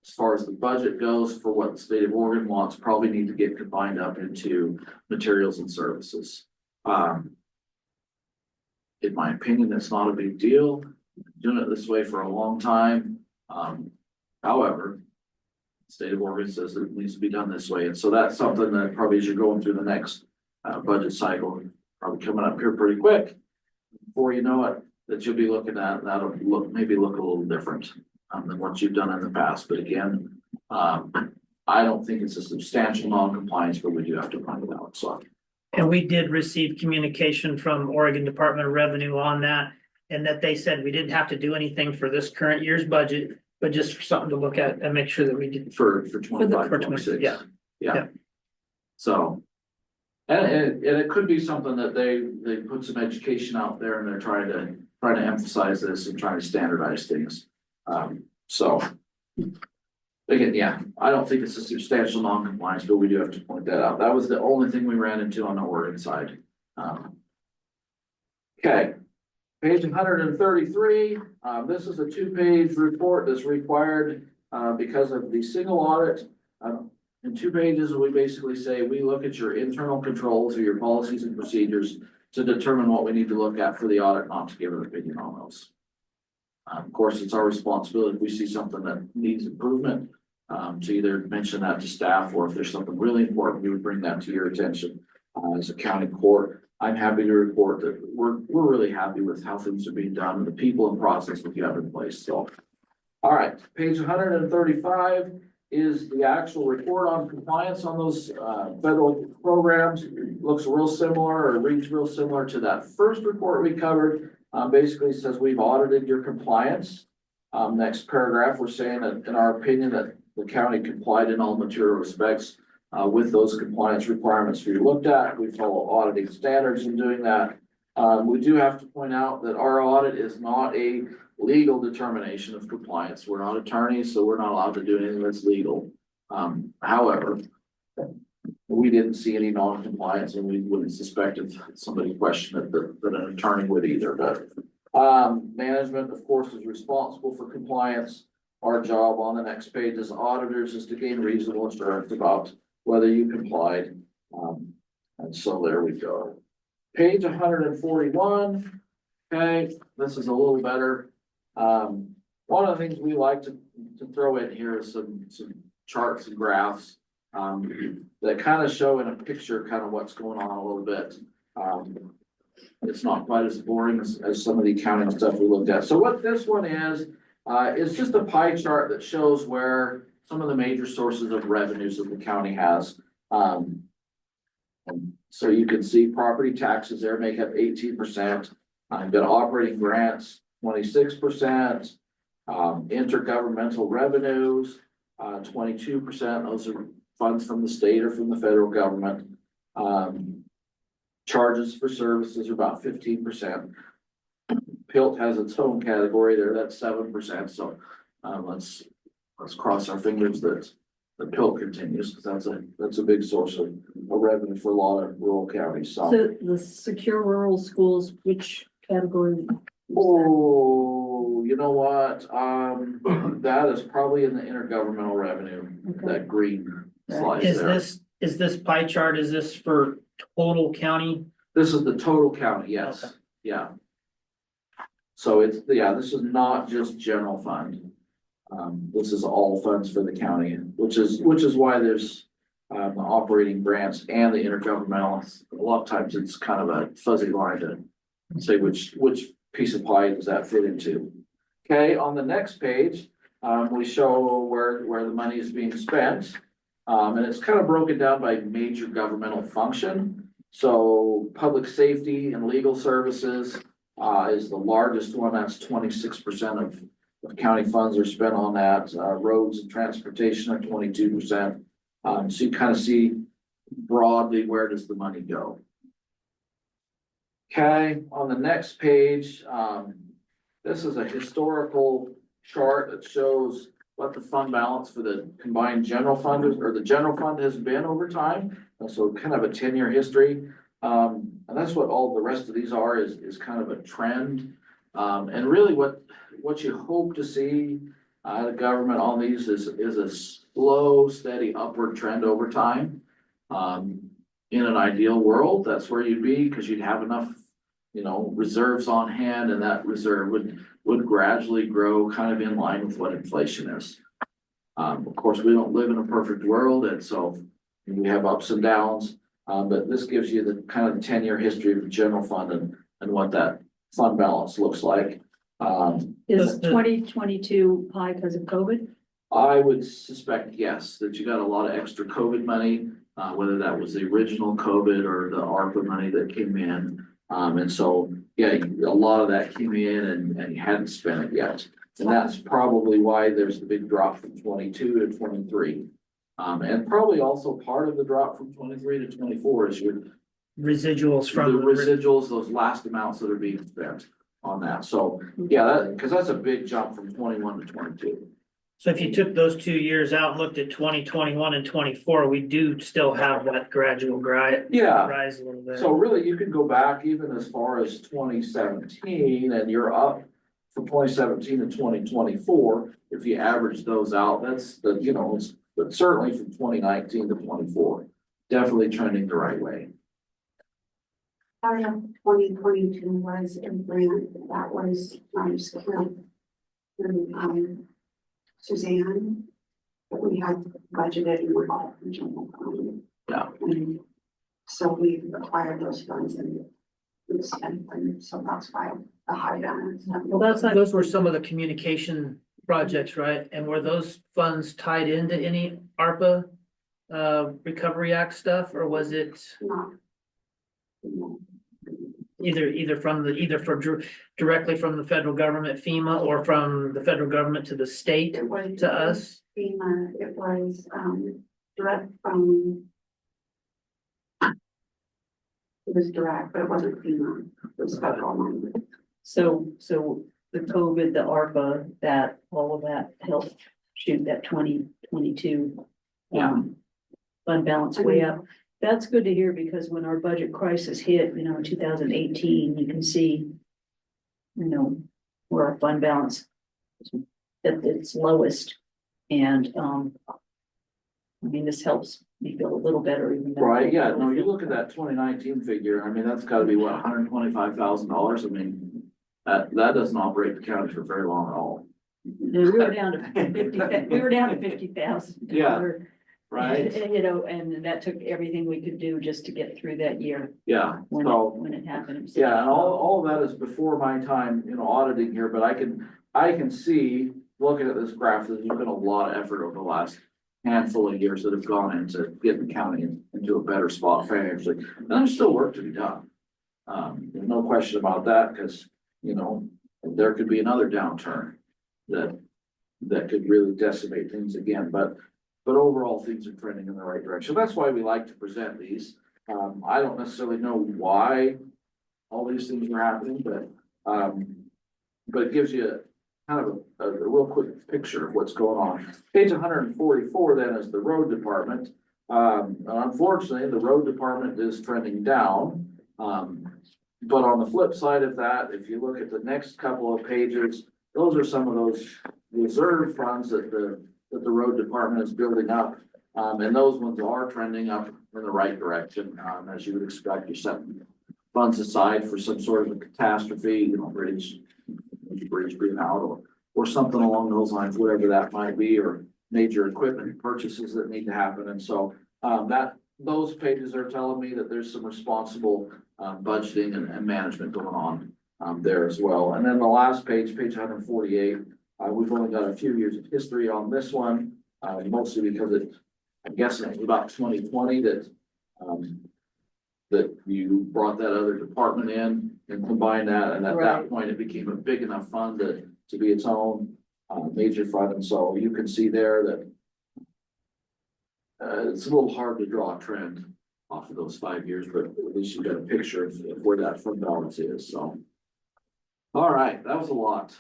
as far as the budget goes for what the state of Oregon wants, probably need to get combined up into materials and services. In my opinion, that's not a big deal. Doing it this way for a long time. However, the state of Oregon says it needs to be done this way. And so that's something that probably as you're going through the next budget cycle, probably coming up here pretty quick. Before you know it, that you'll be looking at, that'll maybe look a little different than what you've done in the past. But again, I don't think it's a substantial non-compliance, but we do have to find it out. So. And we did receive communication from Oregon Department of Revenue on that, and that they said we didn't have to do anything for this current year's budget, but just for something to look at and make sure that we did. For 25, 26. Yeah. So. And it could be something that they put some education out there and they're trying to emphasize this and trying to standardize things. So. Again, yeah, I don't think it's a substantial non-compliance, but we do have to point that out. That was the only thing we ran into on the Oregon side. Okay. Page 133, this is a 2-page report that's required because of the single audit. In 2 pages, we basically say we look at your internal controls or your policies and procedures to determine what we need to look at for the audit, not to give an opinion on those. Of course, it's our responsibility if we see something that needs improvement to either mention that to staff, or if there's something really important, we would bring that to your attention as a county court. I'm happy to report that we're really happy with how things are being done and the people and process that you have in place. So, all right, page 135 is the actual report on compliance on those federal programs. It looks real similar or reads real similar to that first report we covered. Basically says we've audited your compliance. Next paragraph, we're saying that in our opinion that the county complied in all material respects with those compliance requirements we looked at. We follow auditing standards in doing that. We do have to point out that our audit is not a legal determination of compliance. We're not attorneys, so we're not allowed to do anything that's legal. However, we didn't see any non-compliance, and we wouldn't suspect if somebody questioned it that an attorney would either. But management, of course, is responsible for compliance. Our job on the next page as auditors is to gain reasonable assurance about whether you complied. And so there we go. Page 141. Okay, this is a little better. One of the things we like to throw in here is some charts and graphs. that kind of show in a picture kind of what's going on a little bit. It's not quite as boring as some of the accounting stuff we looked at. So what this one is just a pie chart that shows where some of the major sources of revenues that the county has. So you can see property taxes there make up 18%. I've got operating grants, 26%. Intergovernmental revenues, 22%. Those are funds from the state or from the federal government. Charges for services are about 15%. PILT has its own category there, that's 7%. So let's cross our fingers that the PILT continues, because that's a big source of revenue for a lot of rural counties. So So the secure rural schools, which category? oh, you know what? That is probably in the intergovernmental revenue, Okay. that green slice Is there. is this pie chart, is this for total county? This is the total county, yes, Okay. yeah. So this is not just general fund. This is all funds for the county, which is why there's operating grants and the intergovernmental. A lot of times it's kind of a fuzzy line to say which piece of pie does that fit into. Okay, on the next page, we show where the money is being spent. And it's kind of broken down by major governmental function. So public safety and legal services is the largest one. That's 26% of county funds are spent on that. Roads and transportation are 22%. So you kind of see broadly, where does the money go? Okay, on the next page, this is a historical chart that shows what the fund balance for the combined general fund is, or the general fund has been over time. And so kind of a 10-year history. And that's what all the rest of these are, is kind of a trend. And really what you hope to see the government on these is a slow, steady upward trend over time. In an ideal world, that's where you'd be, because you'd have enough, reserves on hand, and that reserve would gradually grow kind of in line with what inflation is. Of course, we don't live in a perfect world, and so we have ups and downs. But this gives you the kind of 10-year history of the general fund and what that fund balance looks like. Is 2022 high because of COVID? I would suspect, yes, that you got a lot of extra COVID money, whether that was the original COVID or the ARPA money that came in. And so, yeah, a lot of that came in and you hadn't spent it yet. And that's probably why there's the big drop from 22 to 23. And probably also part of the drop from 23 to 24 is your Residuals from. the residuals, those last amounts that are being spent on that. So, yeah, because that's a big jump from 21 to 22. So if you took those 2 years out and looked at 2021 and 24, we do still have that gradual Yeah. rise a little bit. So really, you could go back even as far as 2017 and you're up from 2017 to 2024. If you average those out, that's but certainly from 2019 to 24, definitely trending the right way. Part of 2022 was a grant that was, Suzanne, that we had budgeted and we're all in general fund. Yeah. And so we acquired those funds and we spent them, so that's why the high balance. Well, that's not, Those were some of the communication projects, right? And were those funds tied into any ARPA Recovery Act stuff, or was it Not. either directly from the federal government, FEMA, or from the federal government to the state It was. to us? FEMA, it was, direct from. It was direct, but it wasn't FEMA, it was federal money. so the COVID, the ARPA, that, all of that helped shoot that 2022. Fund balance way up. That's good to hear, because when our budget crisis hit, in 2018, you can see, where our fund balance is at its lowest. And, this helps me feel a little better even though. Right, yeah, no, you look at that 2019 figure, that's gotta be what, $125,000, that doesn't operate the county for very long at all. We were down to 50,000. Yeah. right? You know, and that took everything we could do just to get through that year Yeah, when, so. when it happened. It was such Yeah, a- and all of that is before my time, auditing here, but I can see, looking at this graph, that there's been a lot of effort over the last handful of years that have gone into getting the county into a better spot financially, and there's still work to be done. There's no question about that, because, there could be another downturn that could really decimate things again, but overall, things are trending in the right direction. That's why we like to present these. I don't necessarily know why all these things are happening, but it gives you kind of a real quick picture of what's going on. Page 144 then is the road department. Unfortunately, the road department is trending down. But on the flip side of that, if you look at the next couple of pages, those are some of those reserve funds that the road department is building up. And those ones are trending up in the right direction. As you would expect, you're setting funds aside for some sort of a catastrophe, bridge being out or something along those lines, whatever that might be, or major equipment purchases that need to happen. And so, those pages are telling me that there's some responsible, budgeting and management going on, there as well. And then the last page 148, we've only got a few years of history on this one, mostly because I'm guessing it was about 2020 that you brought that other department in and combined that, and at that Right. point, it became a big enough fund to be its own, major fund. And so you can see there that it's a little hard to draw a trend off of those 5 years, but at least you got a picture of where that fund balance is, so. All right, that was a lot.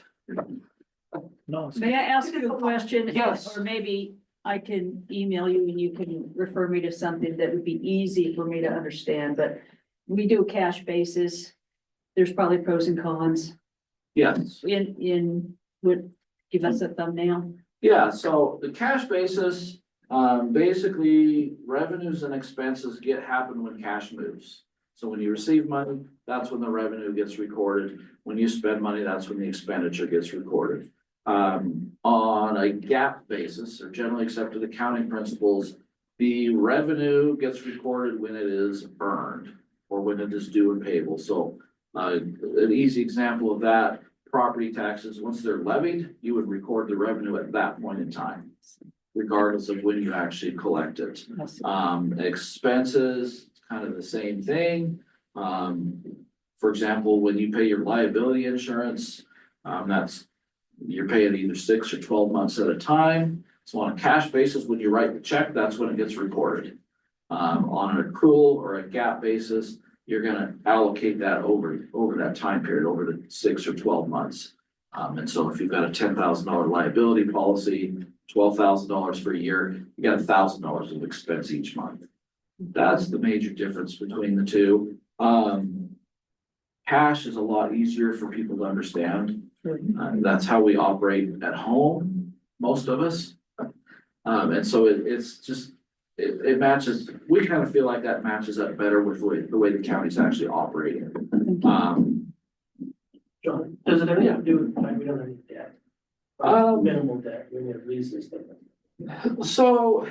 No, it's- May I ask you a question? Yes. Or maybe I can email you and you can refer me to something that would be easy for me to understand, but we do a cash basis. There's probably pros and cons Yes. would give us a thumbnail. Yeah, so the cash basis, basically revenues and expenses happen when cash moves. So when you receive money, that's when the revenue gets recorded. When you spend money, that's when the expenditure gets recorded. On a GAAP basis, or generally accepted accounting principles, the revenue gets recorded when it is earned or when it is due and payable. So, an easy example of that, property taxes, once they're levied, you would record the revenue at that point in time, regardless of when you actually collect it. Expenses, kind of the same thing. For example, when you pay your liability insurance, you're paying either 6 or 12 months at a time. So on a cash basis, when you write the check, that's when it gets recorded. On an accrual or a GAAP basis, you're gonna allocate that over that time period, over the 6 or 12 months. And so if you've got a $10,000 liability policy, $12,000 for a year, you got $1,000 of expense each month. That's the major difference between the two. Cash is a lot easier for people to understand. That's how we operate at home, most of us. And so it's just, it matches, we kind of feel like that matches up better with the way the county's actually operating. John, does it have anything to do with, like, we don't have any debt? Minimal debt, we have leases. So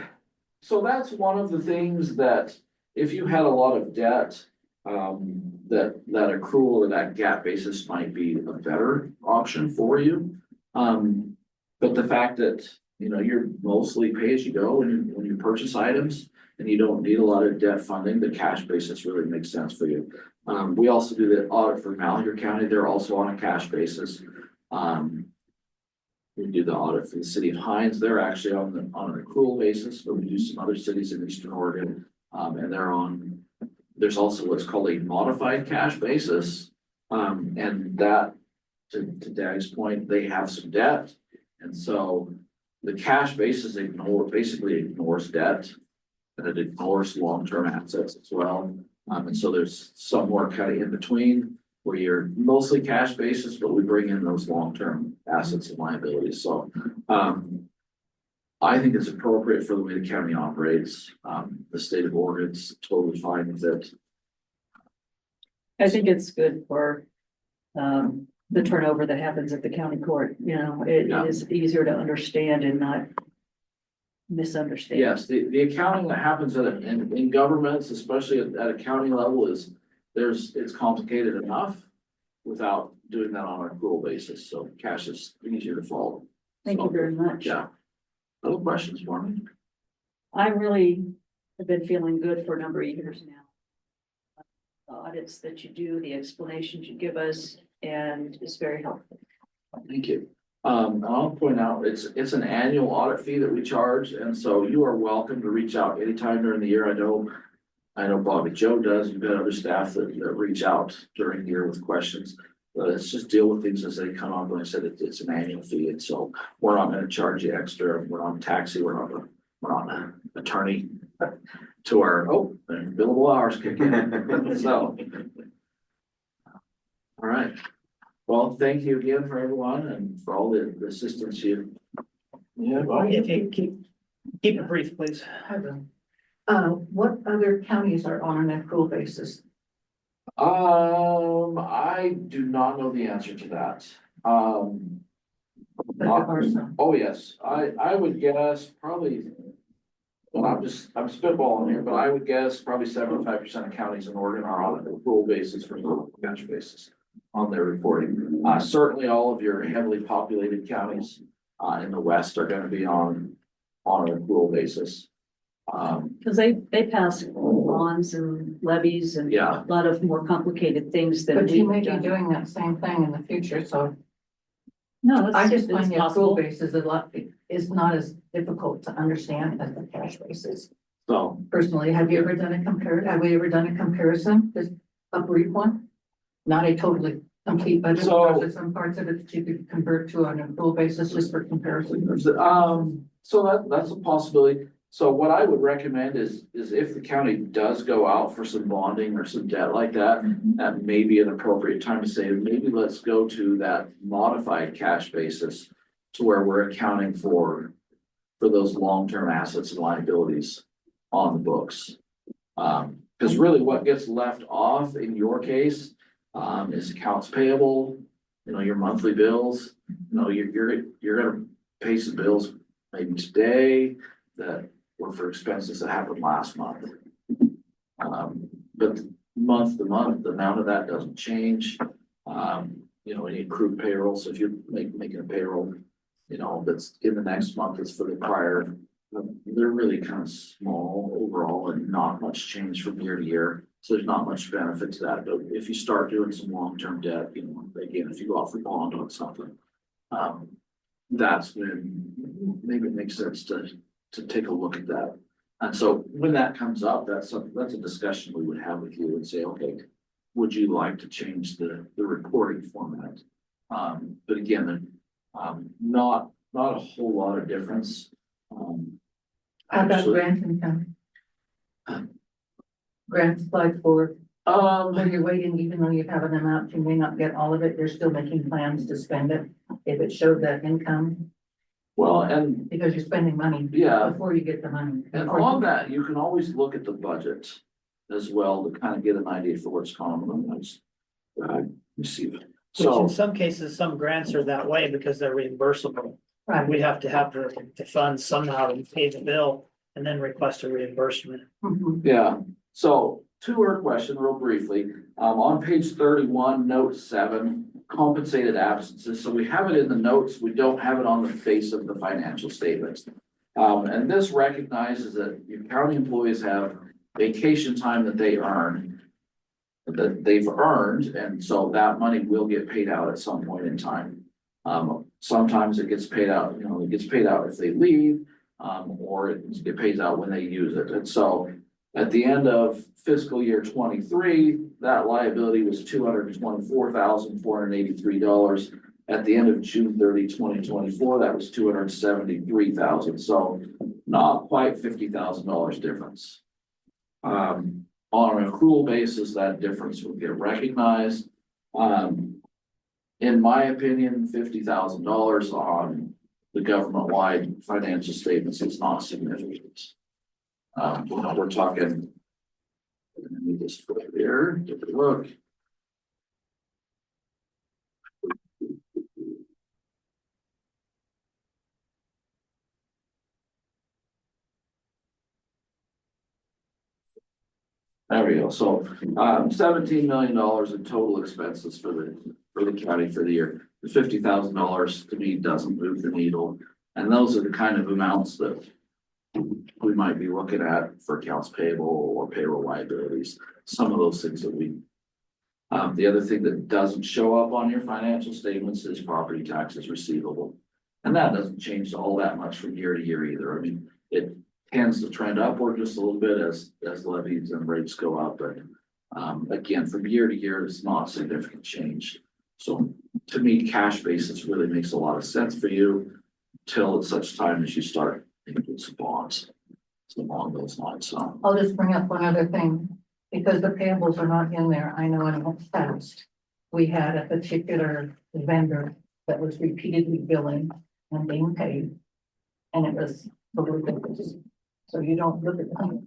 that's one of the things that if you had a lot of debt, that accrual or that GAAP basis might be a better option for you. But the fact that, you're mostly pay as you go when you purchase items and you don't need a lot of debt funding, the cash basis really makes sense for you. We also do the audit for Malheur County. They're also on a cash basis. We do the audit for the city of Hines. They're actually on an accrual basis, but we do some other cities in Eastern Oregon. And there's also what's called a modified cash basis. And that, to Dag's point, they have some debt. And so the cash basis basically ignores debt, and it ignores long-term assets as well. And so there's somewhere kind of in between where you're mostly cash basis, but we bring in those long-term assets and liabilities. So, I think it's appropriate for the way the county operates. The state of Oregon's totally fine with it. I think it's good for, the turnover that happens at the county court, it Yeah. is easier to understand and misunderstand. Yes, the accounting that happens in governments, especially at a county level it's complicated enough without doing that on an accrual basis, so cash is easier to follow. Thank you very much. Yeah. Other questions for me? I really have been feeling good for a number of years now. The audits that you do, the explanations you give us, and it's very helpful. Thank you. And I'll point out, it's an annual audit fee that we charge, and so you are welcome to reach out anytime during the year. I know Bobby Joe does, you've got other staff that reach out during the year with questions. But let's just deal with things as they come up. Like I said, it's an annual fee, and so we're not gonna charge you extra. We're not a taxi, we're not an attorney to our, and billable hours kick in, so. All right. Well, thank you again for everyone and for all the assistance you. Yeah. If you keep it brief, please. What other counties are on an accrual basis? I do not know the answer to that. There are some. Oh, yes, I would guess probably. Well, I'm spitballing here, but I would guess probably 75% of counties in Oregon are on an accrual basis for cash basis on their reporting. Certainly all of your heavily populated counties in the west are gonna be on an accrual basis. Because they pass bonds and levies and Yeah. a lot of more complicated things than But you may we've be done. doing that same thing in the future, so No, I just it's find the possible. accrual basis is not as difficult to understand as the cash basis. So, Personally, have we ever done a comparison, just a brief one? Not a totally complete budget, So- or there's some parts of it that you could convert to an accrual basis just for comparison. so that's a possibility. So what I would recommend is if the county does go out for some bonding or some debt like that, that may be an appropriate time to say, maybe let's go to that modified cash basis to where we're accounting for those long-term assets and liabilities on the books. Because really what gets left off in your case, is accounts payable, your monthly bills. You're gonna pay some bills maybe today that were for expenses that happened last month. But month to month, the amount of that doesn't change. Any accrued payroll, so if you're making a payroll, that's in the next month, it's for the prior. They're really kind of small overall and not much change from year to year, so there's not much benefit to that, but if you start doing some long-term debt, again, if you go off a bond on something. That's when maybe it makes sense to take a look at that. And so when that comes up, that's a discussion we would have with you and say, okay, would you like to change the reporting format? But again, not a whole lot of difference. How about Actually, grant income? Grants applied for, when you're waiting, even though you have an amount, you may not get all of it, you're still making plans to spend it. If it showed that income, well, and because you're spending money yeah, before you get the money. and on that, you can always look at the budget as well to kind of get an idea for what's coming on those. Receive. Which in So, some cases, some grants are that way because they're reimbursable. Right. We have to have the funds somehow to pay the bill and then request a reimbursement. Mhm. yeah, so to her question real briefly, on page 31, note 7, compensated absences. So we have it in the notes. We don't have it on the face of the financial statements. And this recognizes that your county employees have vacation time that they've earned, and so that money will get paid out at some point in time. Sometimes it gets paid out, if they leave, or it gets paid out when they use it. And so at the end of fiscal year 23, that liability was $224,483. At the end of June 30, 2024, that was $273,000. So not quite $50,000 difference. On an accrual basis, that difference will get recognized. In my opinion, $50,000 on the government-wide financial statements is not significant. We're talking. Let me just put it here, take a look. There we go. So, $17 million in total expenses for the county for the year. The $50,000 to me doesn't move the needle. And those are the kind of amounts that we might be looking at for accounts payable or payroll liabilities. Some of those things that we. The other thing that doesn't show up on your financial statements is property taxes receivable. And that doesn't change all that much from year to year either. I mean, it tends to trend upward just a little bit as levies and rates go up, but again, from year to year, it's not significant change. So to me, cash basis really makes a lot of sense for you till at such time as you start thinking some bonds. So along those lines, so. I'll just bring up one other thing, because the payables are not in there. I know in the past, we had a particular vendor that was repeatedly billing and being paid. And it was totally ridiculous. So you don't look at the.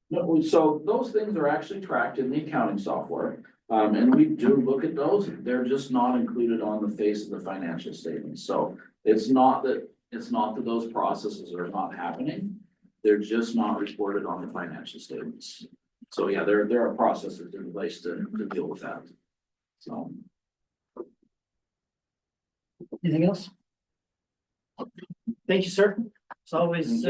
No, so those things are actually tracked in the accounting software. And we do look at those. They're just not included on the face of the financial statements. So it's not that those processes are not happening. They're just not reported on the financial statements. So yeah, there are processes in place to deal with that. So. Anything else? Thank you, sir. It's always,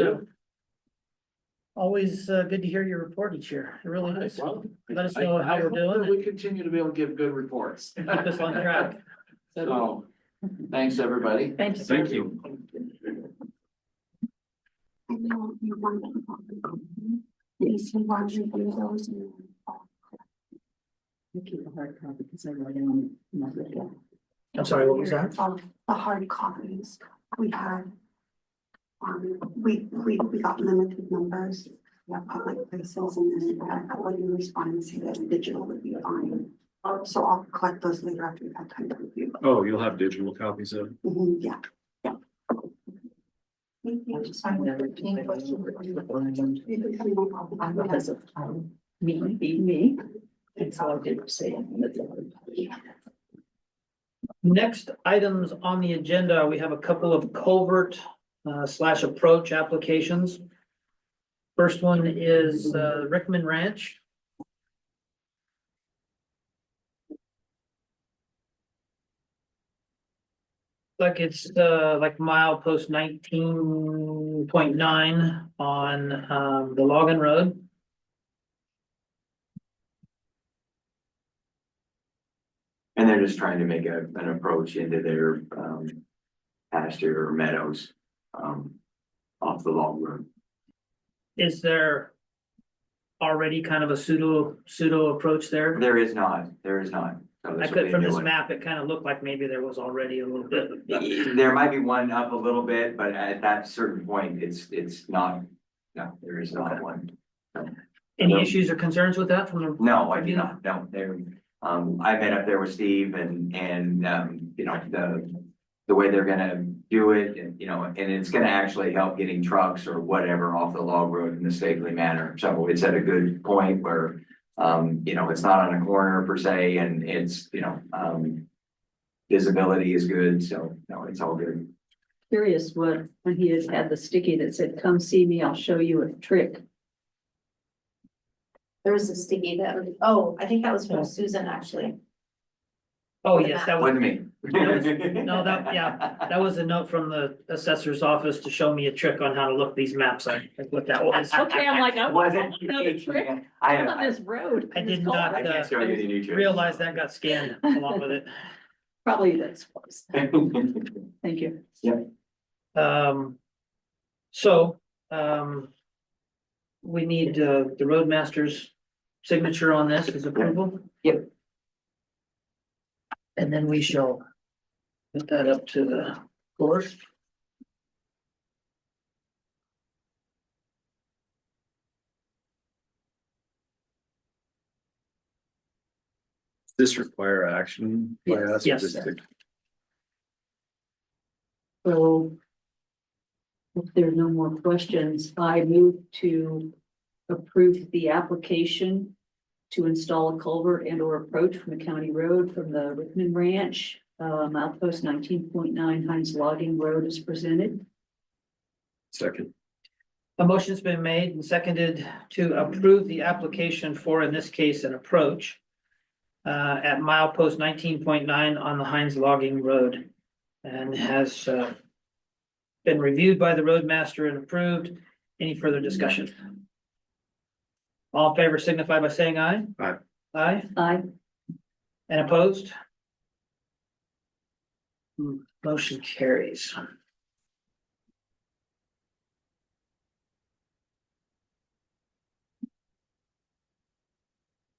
good to hear your report each year. It really is. Well, Let us know how I we're hope doing. that we continue to be able to give good reports. Keep us on track. So, thanks, everybody. Thank you. Thank you. I keep a hard copy because I write down another day. I'm sorry, what was that? The hard copies we had. We got limited numbers, public places, and then when you respond and say that digital would be fine. So I'll collect those later after we've had time to review. Oh, you'll have digital copies of it? Yeah. I just find that any questions because of me being me. And so I didn't say it. Next items on the agenda, we have a couple of culvert / approach applications. First one is Rickman Ranch. Like it's like milepost 19.9 on the Logan Road. And they're just trying to make an approach into their pasture or meadows off the log road. Is there already kind of a pseudo approach there? There is not. So I this will could, be a from new this one. map, it kind of looked like maybe there was already a little bit. There might be one up a little bit, but at that certain point, it's not, no, there is not one. Any No. issues or concerns with that from the? No, I do not, no, there, I met up there with Steve and, you know, the way they're gonna do it, and, you know, and it's gonna actually help getting trucks or whatever off the log road in a stately manner. So it's at a good point where, you know, it's not on a corner per se, and it's, you know, visibility is good, so, no, it's all good. Curious what, when he has had the sticky that said, come see me, I'll show you a trick. There was a sticky that, I think that was from Susan, actually. Oh, yes, that was, Wasn't me. no, that was a note from the assessor's office to show me a trick on how to look these maps. That's what that was. Okay, I'm like, I Was want it? another trick I on this road. I did not, I can't show you any new tricks. realize that got scanned along with it. Probably that's close. Thank you. We need the roadmaster's signature on this as approval. Yep. And then we shall put that up to the court. Does this require action by us? or Yes. just a- So if there are no more questions, I move to approve the application to install a culvert and or approach from the county road from the Rickman Ranch, milepost 19.9 Heinz Logging Road is presented. Second. A motion's been made and seconded to approve the application for, in this case, an approach at milepost 19.9 on the Heinz Logging Road, and has been reviewed by the roadmaster and approved. Any further discussion? All in favor signify by saying aye. Aye. Aye, I, and opposed? Motion carries.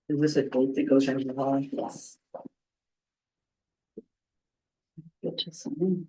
Is this a date that goes into the law? yes. Get to something.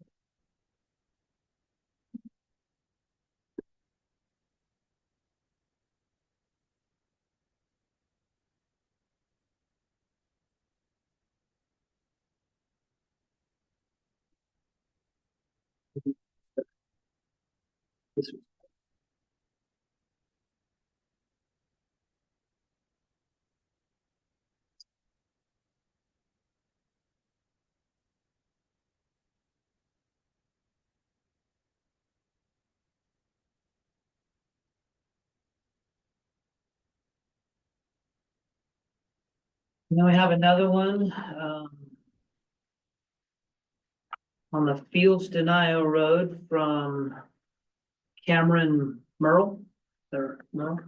Then we have another one, on the Fields Denial Road from Cameron Merle, or Merle?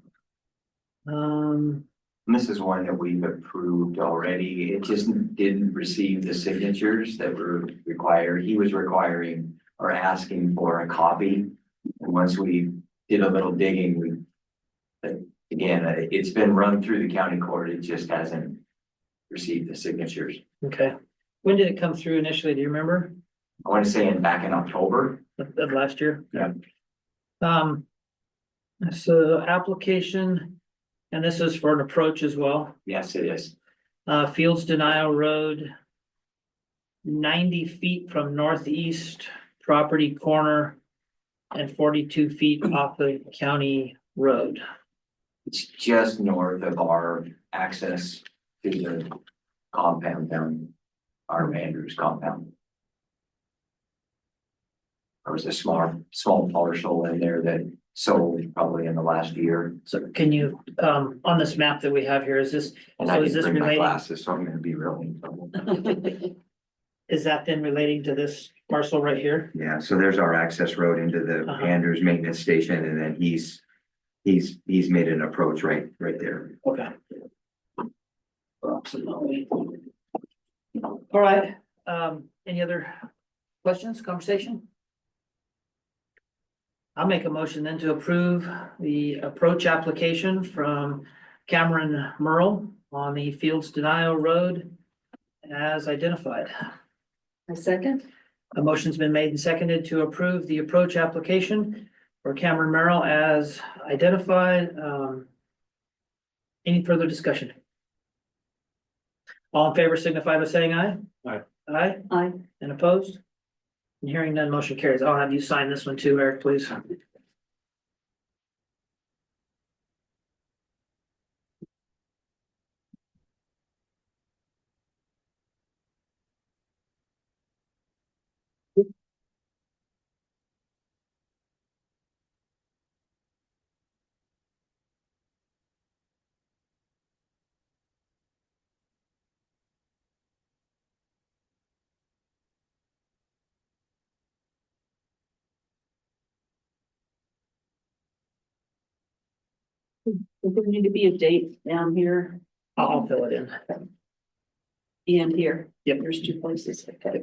This is one that we've approved already. It just didn't receive the signatures that were required. He was requiring or asking for a copy. And once we did a little digging, but again, it's been run through the county court. It just hasn't received the signatures. Okay, when did it come through initially? Do you remember? I want to say back in October. Of last year? Yeah. So application, and this is for an approach as well. Yes, it is. Fields Denial Road. 90 feet from northeast property corner and 42 feet off the county road. It's just north of our access to the compound down, our Andrews compound. There was a small parcel in there that sold probably in the last year. So can you, on this map that we have here, is this, And so I is didn't this bring my relating, glasses, so I'm gonna be really in trouble. is that then relating to this parcel right here? Yeah, so there's our access road into the Uh-huh. Andrews Maintenance Station, and then he's made an approach right there. Okay. Approximately. All right, any other questions, conversation? I'll make a motion then to approve the approach application from Cameron Merle on the Fields Denial Road as identified. A second? A motion's been made and seconded to approve the approach application for Cameron Merrill as identified. Any further discussion? All in favor signify by saying aye. Aye. Aye, I, and opposed? And hearing none, motion carries. I'll have you sign this one too, Eric, please. does there need to be a date down here I'll fill it in. and here? Yep. There's two places. Okay.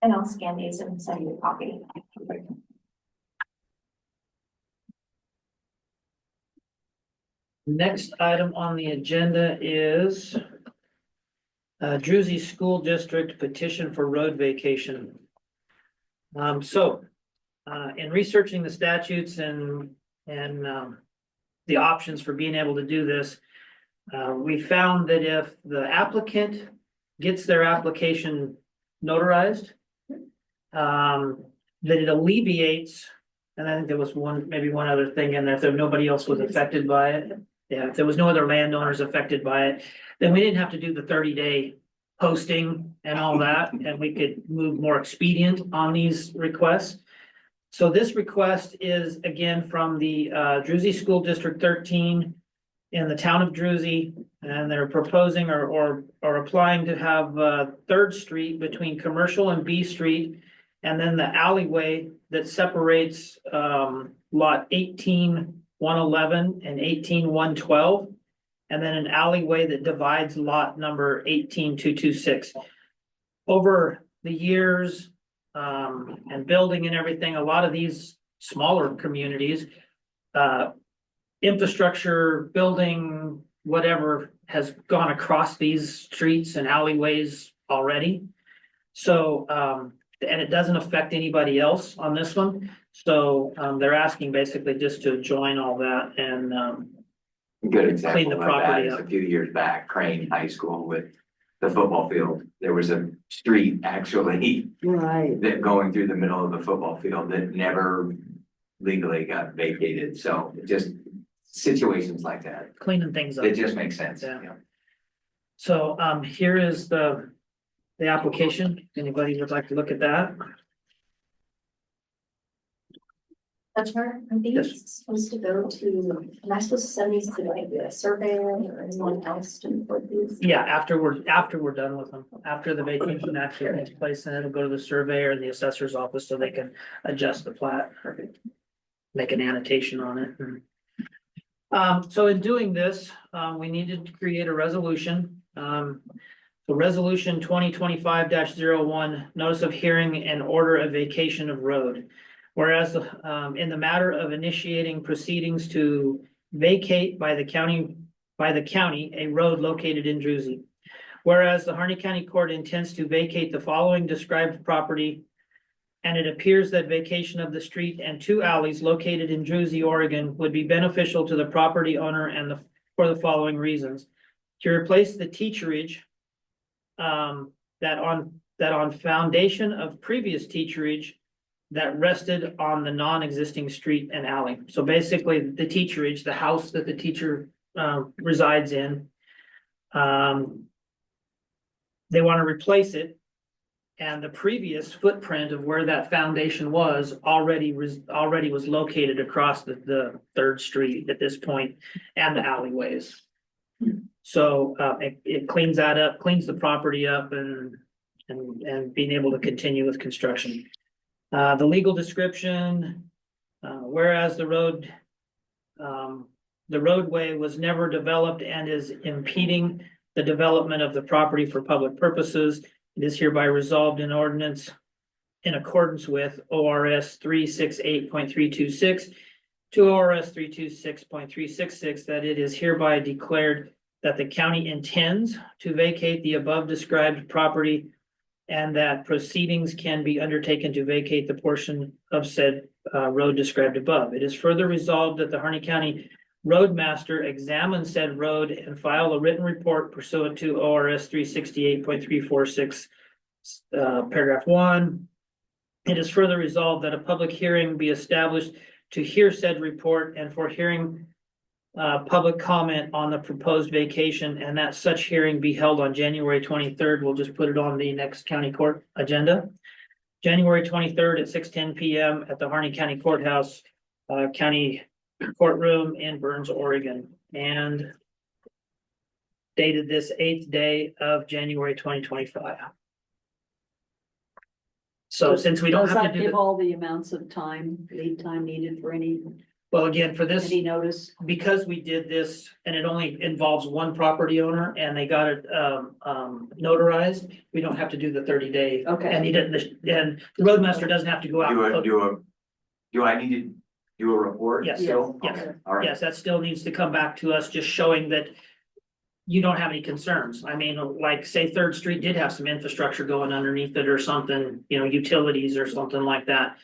And I'll scan these and send you a copy. Next item on the agenda is Druzy School District petition for road vacation. In researching the statutes and the options for being able to do this, we found that if the applicant gets their application notarized, that it alleviates, and I think there was maybe one other thing in there, if there nobody else was affected by it. Yeah, if there was no other landowners affected by it, then we didn't have to do the 30-day posting and all that, and we could move more expedient on these requests. So this request is again from the Druzy School District 13 in the town of Druzy, and they're proposing or applying to have 3rd Street between Commercial and B Street, and then the alleyway that separates lot 18-111 and 18-112, and then an alleyway that divides lot number 18-226. Over the years and building and everything, a lot of these smaller communities, infrastructure, building, whatever, has gone across these streets and alleyways already. So, and it doesn't affect anybody else on this one. So, they're asking basically just to join all that and, Good Clean example the of that property is up. a few years back, Crane High School with the football field. There was a street actually Right. that going through the middle of the football field that never legally got vacated. So just situations like that, cleaning things up. it just makes sense. Yeah. Yeah. So, here is the application. Anybody would like to look at that? Are these supposed to go to, am I supposed to send these to like a surveyor or anyone else to report these? Yeah, after we're done with them, after the vacation actually takes place, and it'll go to the surveyor and the assessor's office so they can adjust the plat. Or make an annotation on it. So in doing this, we needed to create a resolution. So resolution 2025-01, notice of hearing and order of vacation of road. Whereas in the matter of initiating proceedings to vacate by the county a road located in Druzy. Whereas the Harney County Court intends to vacate the following described property, and it appears that vacation of the street and 2 alleys located in Druzy, Oregon would be beneficial to the property owner and for the following reasons. To replace the teacherage that on foundation of previous teacherage that rested on the non-existing street and alley. So basically the teacherage, the house that the teacher resides in, they want to replace it. And the previous footprint of where that foundation was already was located across the 3rd Street at this point and the alleyways. So it cleans that up, cleans the property up and being able to continue with construction. The legal description, whereas the roadway was never developed and is impeding the development of the property for public purposes, it is hereby resolved in ordinance in accordance with ORS 368.326 to ORS 326.366 that it is hereby declared that the county intends to vacate the above described property and that proceedings can be undertaken to vacate the portion of said road described above. It is further resolved that the Harney County Roadmaster examine said road and file a written report pursuant to ORS 368.346, paragraph 1. It is further resolved that a public hearing be established to hear said report and for hearing public comment on the proposed vacation, and that such hearing be held on January 23rd. We'll just put it on the next county court agenda. January 23rd at 6:10 p.m. at the Harney County Courthouse, County Courtroom in Burns, Oregon, and dated this 8th day of January 2025. So since we don't Does have that to do give the, all the amounts of time, lead time needed for any again, for this, notice? because we did this and it only involves one property owner and they got it notarized, we don't have to do the 30-day. Okay. And he didn't, and the roadmaster doesn't have to go out. Do I need to do a report Yes. still? Yes. Okay, all right. Yes, that still needs to come back to us, just showing that you don't have any concerns. I mean, like, say 3rd Street did have some infrastructure going underneath it or something, utilities or something like that.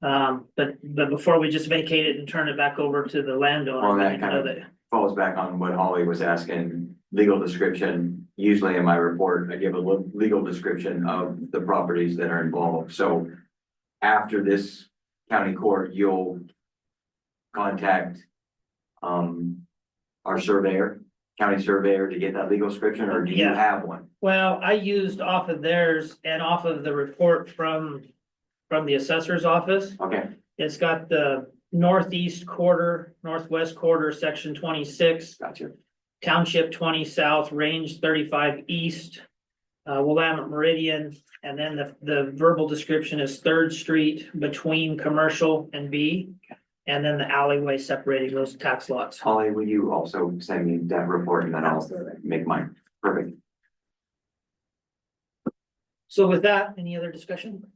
But before we just vacate it and turn it back over to the landowner. Well, we that need to kind know of that- falls back on what Holly was asking, legal description. Usually in my report, I give a legal description of the properties that are involved. So after this county court, you'll contact our surveyor, county surveyor to get that legal description, or do you Yeah. have one? Well, I used off of theirs and off of the report from the assessor's office. Okay, It's got the northeast quarter, northwest quarter, section 26, gotcha. township 20 south, range 35 east, Willamette Meridian, and then the verbal description is 3rd Street between commercial and B, and then the alleyway separating those tax lots. Holly, will you also send me that report and then I'll make mine? Perfect. So with that, any other discussion?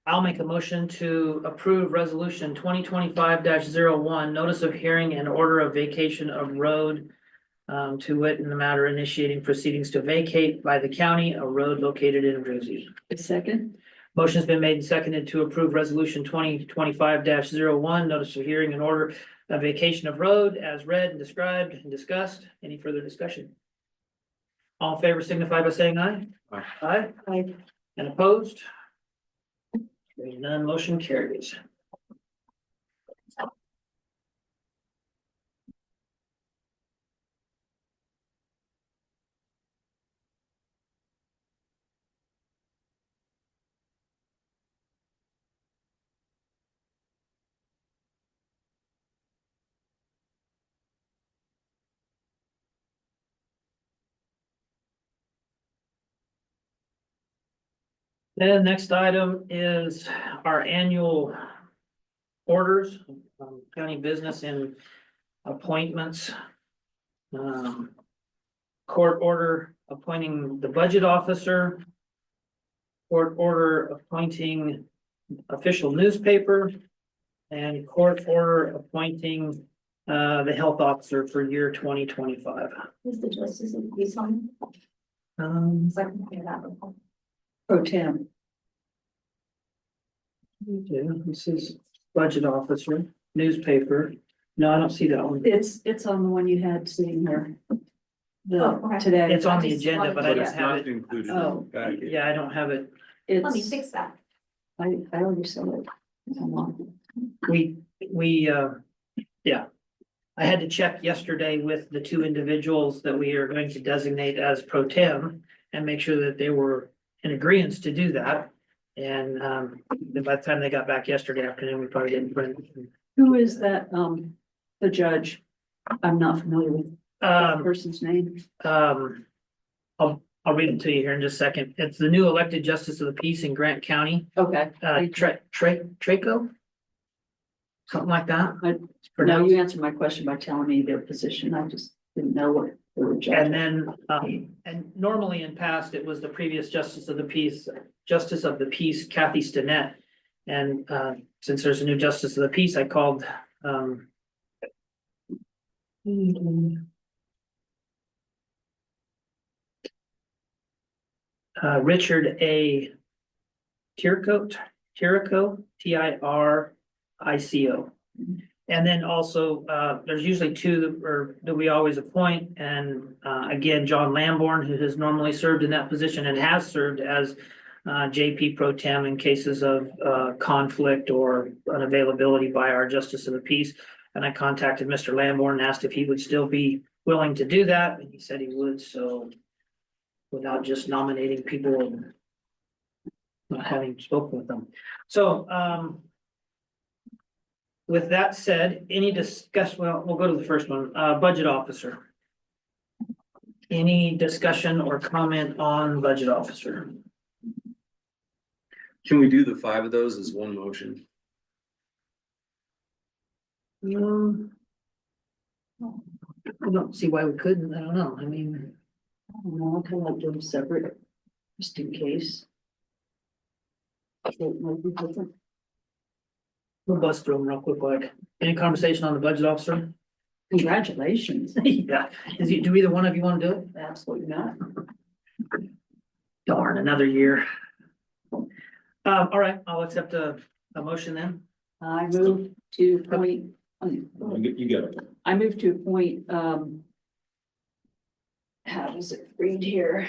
I'll make a motion to approve resolution 2025-01, notice of hearing and order of vacation of road. To wit, in the matter initiating proceedings to vacate by the county a road located in Abruzzi. A second? Motion's been made and seconded to approve resolution 2025-01, notice of hearing and order of vacation of road as read and described and discussed. Any further discussion? All in favor signify by saying aye. Aye. Aye. Aye. And opposed? Hearing none, motion carries. The next item is our annual orders, county business and appointments. Court order appointing the budget officer. Court order appointing official newspaper. And court order appointing the health officer for year 2025. Is the justice of the peace on? Second, hear that before. Pro tem. Yeah, this is budget officer, newspaper. No, I don't see that one. It's on the one you had sitting here. Oh, okay. Today. It's on the agenda, but I But don't it's have not it. included in Oh. the package. Yeah, I don't have it. Let me It's, fix that. I already saw it. It's on. We, yeah. I had to check yesterday with the two individuals that we are going to designate as pro tem and make sure that they were in agreement to do that. And, then by the time they got back yesterday afternoon, we probably didn't print. Who is that, the judge? I'm not familiar with that person's name. I'll read it to you here in just a second. It's the new elected justice of the peace in Grant County, Okay. Traco? Something like that. It's No, pronounced. you answered my question by telling me their position. I just didn't know what they were And judging. then, and normally in past, it was the previous justice of the peace, Kathy Stinnett. And, since there's a new justice of the peace, I called, Richard A. Tirico, Tirico. And then also, there's usually two that we always appoint, and, again, John Lamborn, who has normally served in that position and has served as JP pro tem in cases of, conflict or unavailability by our justice of the peace. And I contacted Mr. Lamborn and asked if he would still be willing to do that, and he said he would, so without just nominating people and not having spoken with them. So, with that said, any discussion, well, we'll go to the first one, budget officer. Any discussion or comment on budget officer? Can we do the 5 of those as one motion? I don't see why we couldn't, I don't know, I mean, No, I kind of like them separate, just in case. It might be different. we'll bust through them real quick, like, any conversation on the budget officer? Congratulations. Yeah, do either one of you want to do it? Absolutely not. Darn, another year. All right, I'll accept a motion then. I move to appoint, You got it. I move to appoint, how does it read here?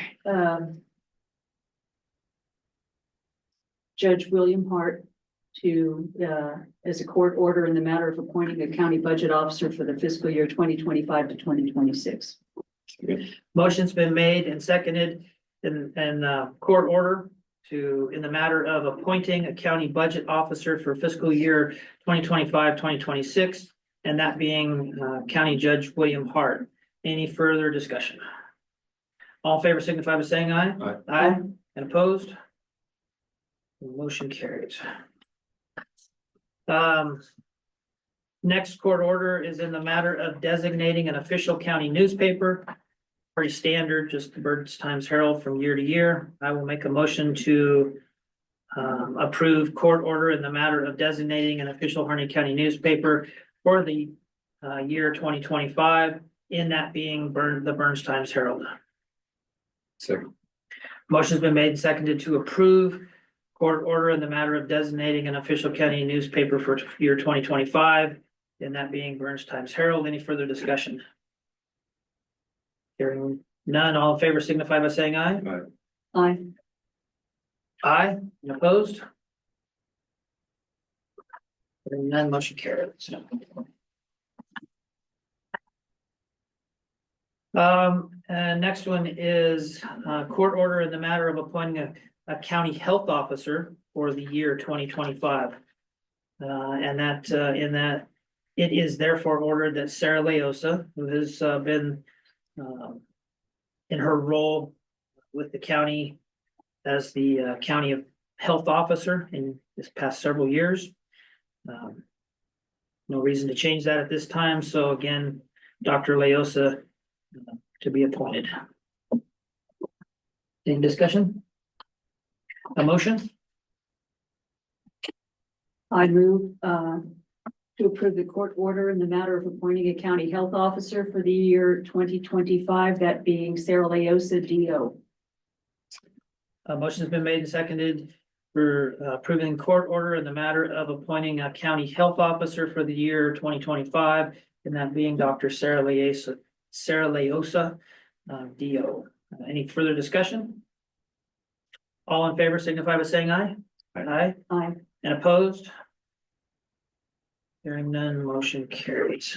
Judge William Hart to, as a court order in the matter of appointing a county budget officer for the fiscal year 2025 to 2026. Motion's been made and seconded in court order to, in the matter of appointing a county budget officer for fiscal year 2025-2026, and that being County Judge William Hart. Any further discussion? All in favor signify by saying aye. Aye. Aye. And opposed? Motion carries. Next court order is in the matter of designating an official county newspaper. Pretty standard, just the Burns Times Herald from year to year. I will make a motion to approve court order in the matter of designating an official Harney County newspaper for the year 2025, in that being the Burns Times Herald. Second. Motion's been made and seconded to approve court order in the matter of designating an official county newspaper for year 2025, and that being Burns Times Herald. Any further discussion? Hearing none, all in favor signify by saying aye. Aye. Aye, and opposed? Hearing none, motion carries. And next one is court order in the matter of appointing a county health officer for the year 2025. And that in that it is therefore ordered that Sarah Leosa, who has been in her role with the county as the county health officer in this past several years. No reason to change that at this time. So again, Dr. Leosa to be appointed. Any discussion? A motion? I move to approve the court order in the matter of appointing a county health officer for the year 2025, that being Sarah Leosa, DO. A motion has been made and seconded for approving court order in the matter of appointing a county health officer for the year 2025, and that being Dr. Sarah Leosa, DO. Any further discussion? All in favor signify by saying aye. Aye. Aye. And opposed? Hearing none, motion carries.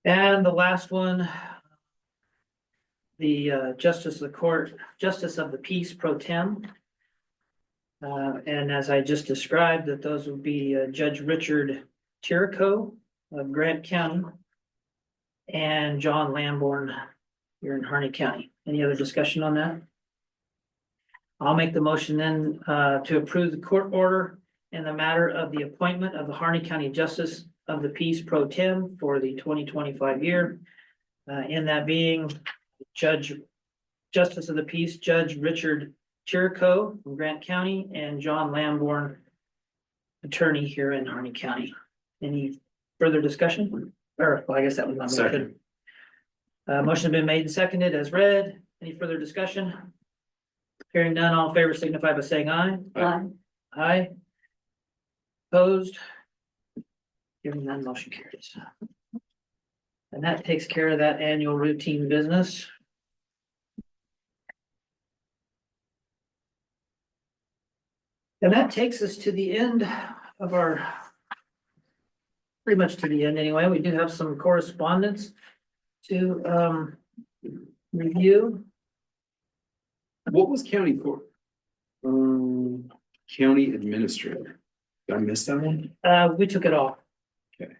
And the last one, the Justice of the Court, Justice of the Peace Pro Tem. And as I just described, that those would be Judge Richard Tirico of Grant County and John Lamborn here in Harney County. Any other discussion on that? I'll make the motion then to approve the court order in the matter of the appointment of the Harney County Justice of the Peace Pro Tem for the 2025 year. In that being Justice of the Peace, Judge Richard Tirico from Grant County and John Lamborn, attorney here in Harney County. Any further discussion? Or, well, I guess that was my motion. Second. Motion has been made and seconded as read. Any further discussion? Hearing none, all in favor signify by saying aye. Aye. Aye. Opposed? Hearing none, motion carries. And that takes care of that annual routine business. And that takes us to the end of our, pretty much to the end anyway. We do have some correspondence to review. What was county court? County administrator. Did I miss that one? We took it off. Okay.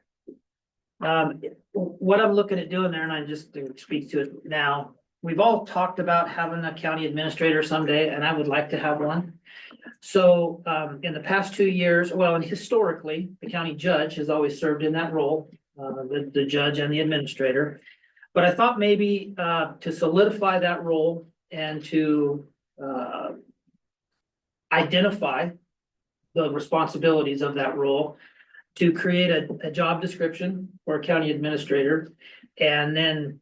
What I'm looking at doing there, and I just to speak to it now, we've all talked about having a county administrator someday, and I would like to have one. So, in the past 2 years, well, and historically, the county judge has always served in that role, the judge and the administrator. But I thought maybe, to solidify that role and to, identify the responsibilities of that role, to create a job description for a county administrator. And then